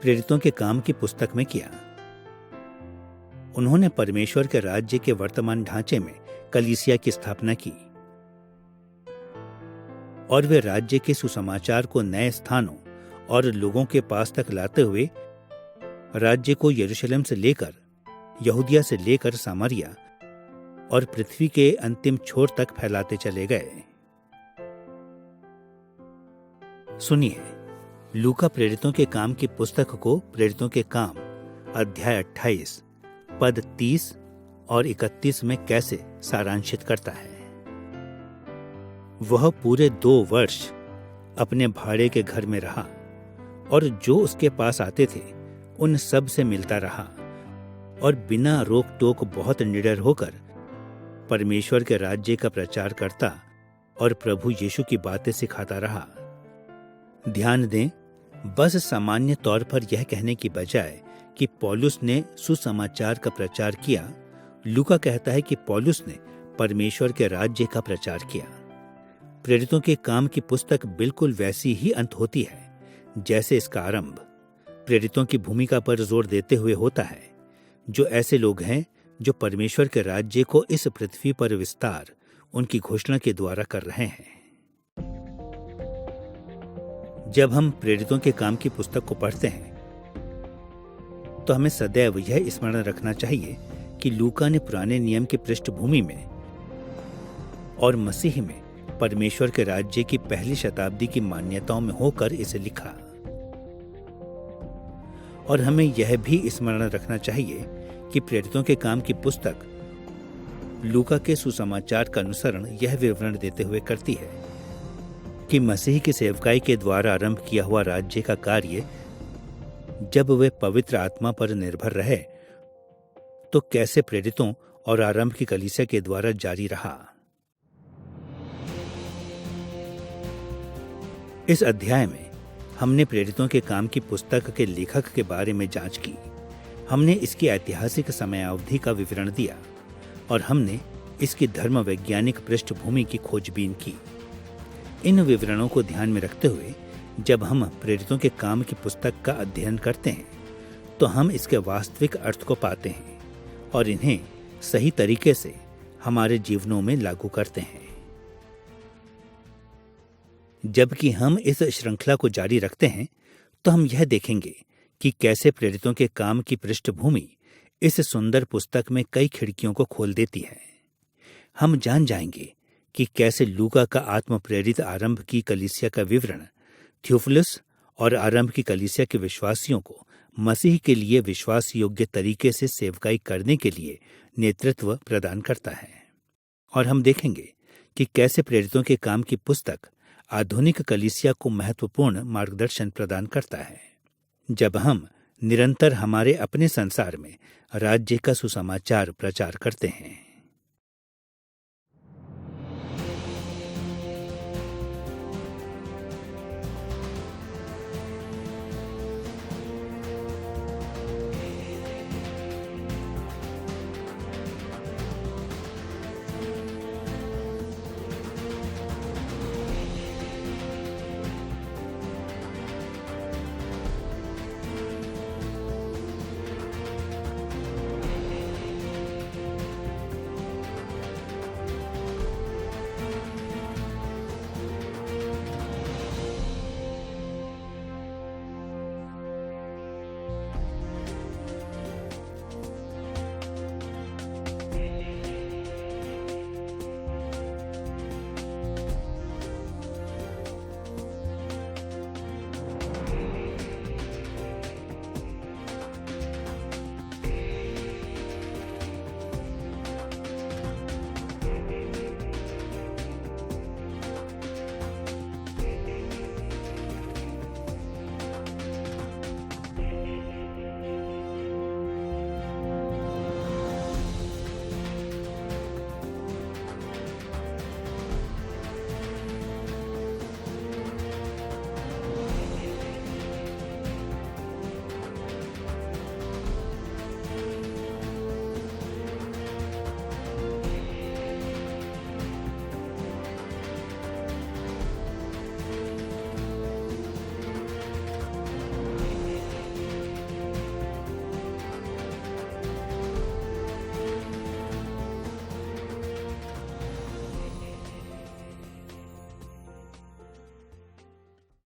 प्रेरितों के काम की पुस्तक में किया। उन्होंने परमेश्वर के राज्य के वर्तमान ढांचे में कलीसिया की स्थापना की, और वे राज्य के सुसमाचार को नए स्थानों और लोगों के पास तक लाते हुए राज्य को यरूशलेम से लेकर, यहूदिया से लेकर सामरिया और पृथ्वी के अंतिम छोर तक फैलाते चले गए। सुनिए लूका प्रेरितों के काम की पुस्तक को प्रेरितों के काम अध्याय 28 पद 30 और 31 में कैसे सारांशित करता है। वह पूरे 2 वर्ष अपने भाड़े के घर में रहा, और जो उसके पास आते थे उन सब से मिलता रहा, और बिना रोक टोक बहुत निडर होकर परमेश्वर के राज्य का प्रचार करता और प्रभु यीशु की बातें सिखाता रहा। ध्यान दें, बस सामान्य तौर पर यह कहने की बजाय कि पौलुस ने सुसमाचार का प्रचार किया, लूका कहता है कि पौलुस ने परमेश्वर के राज्य का प्रचार किया। प्रेरितों के काम की पुस्तक बिल्कुल वैसी ही अंत होती है जैसे इसका आरंभ। प्रेरितों की भूमिका पर जोर देते हुए होता है, जो ऐसे लोग हैं जो परमेश्वर के राज्य को इस पृथ्वी पर विस्तार उनकी घोषणा के द्वारा कर रहे हैं। जब हम प्रेरितों के काम की पुस्तक को पढ़ते हैं तो हमें सदैव यह स्मरण रखना चाहिए कि लूका ने पुराने नियम की पृष्ठभूमि में और मसीह में परमेश्वर के राज्य की पहली शताब्दी की मान्यताओं में होकर इसे लिखा। और हमें यह भी स्मरण रखना चाहिए कि प्रेरितों के काम की पुस्तक लूका के सुसमाचार का अनुसरण यह विवरण देते हुए करती है कि मसीह की सेवकाई के द्वारा आरंभ किया हुआ राज्य का कार्य जब वे पवित्र आत्मा पर निर्भर रहे तो कैसे प्रेरितों और आरंभ की कलीसिया के द्वारा जारी रहा। इस अध्याय में हमने प्रेरितों के काम की पुस्तक के लेखक के बारे में जांच की। हमने इसकी ऐतिहासिक समयावधि का विवरण दिया और हमने इसकी धर्म वैज्ञानिक पृष्ठभूमि की खोजबीन की। इन विवरणों को ध्यान में रखते हुए जब हम प्रेरितों के काम की पुस्तक का अध्ययन करते हैं तो हम इसके वास्तविक अर्थ को पाते हैं और इन्हें सही तरीके से हमारे जीवनों में लागू करते हैं। जबकि हम इस श्रृंखला को जारी रखते हैं तो हम यह देखेंगे कि कैसे प्रेरितों के काम की पृष्ठभूमि इस सुंदर पुस्तक में कई खिड़कियों को खोल देती है। हम जान जाएंगे कि कैसे लूका का आत्म प्रेरित आरंभ की कलीसिया का विवरण थियोफिलुस और आरंभ की कलीसिया के विश्वासियों को मसीह के लिए विश्वास योग्य तरीके से सेवकाई करने के लिए नेतृत्व प्रदान करता है। और हम देखेंगे कि कैसे प्रेरितों के काम की पुस्तक आधुनिक कलीसिया को महत्वपूर्ण मार्गदर्शन प्रदान करता है जब हम निरंतर हमारे अपने संसार में राज्य का सुसमाचार प्रचार करते हैं।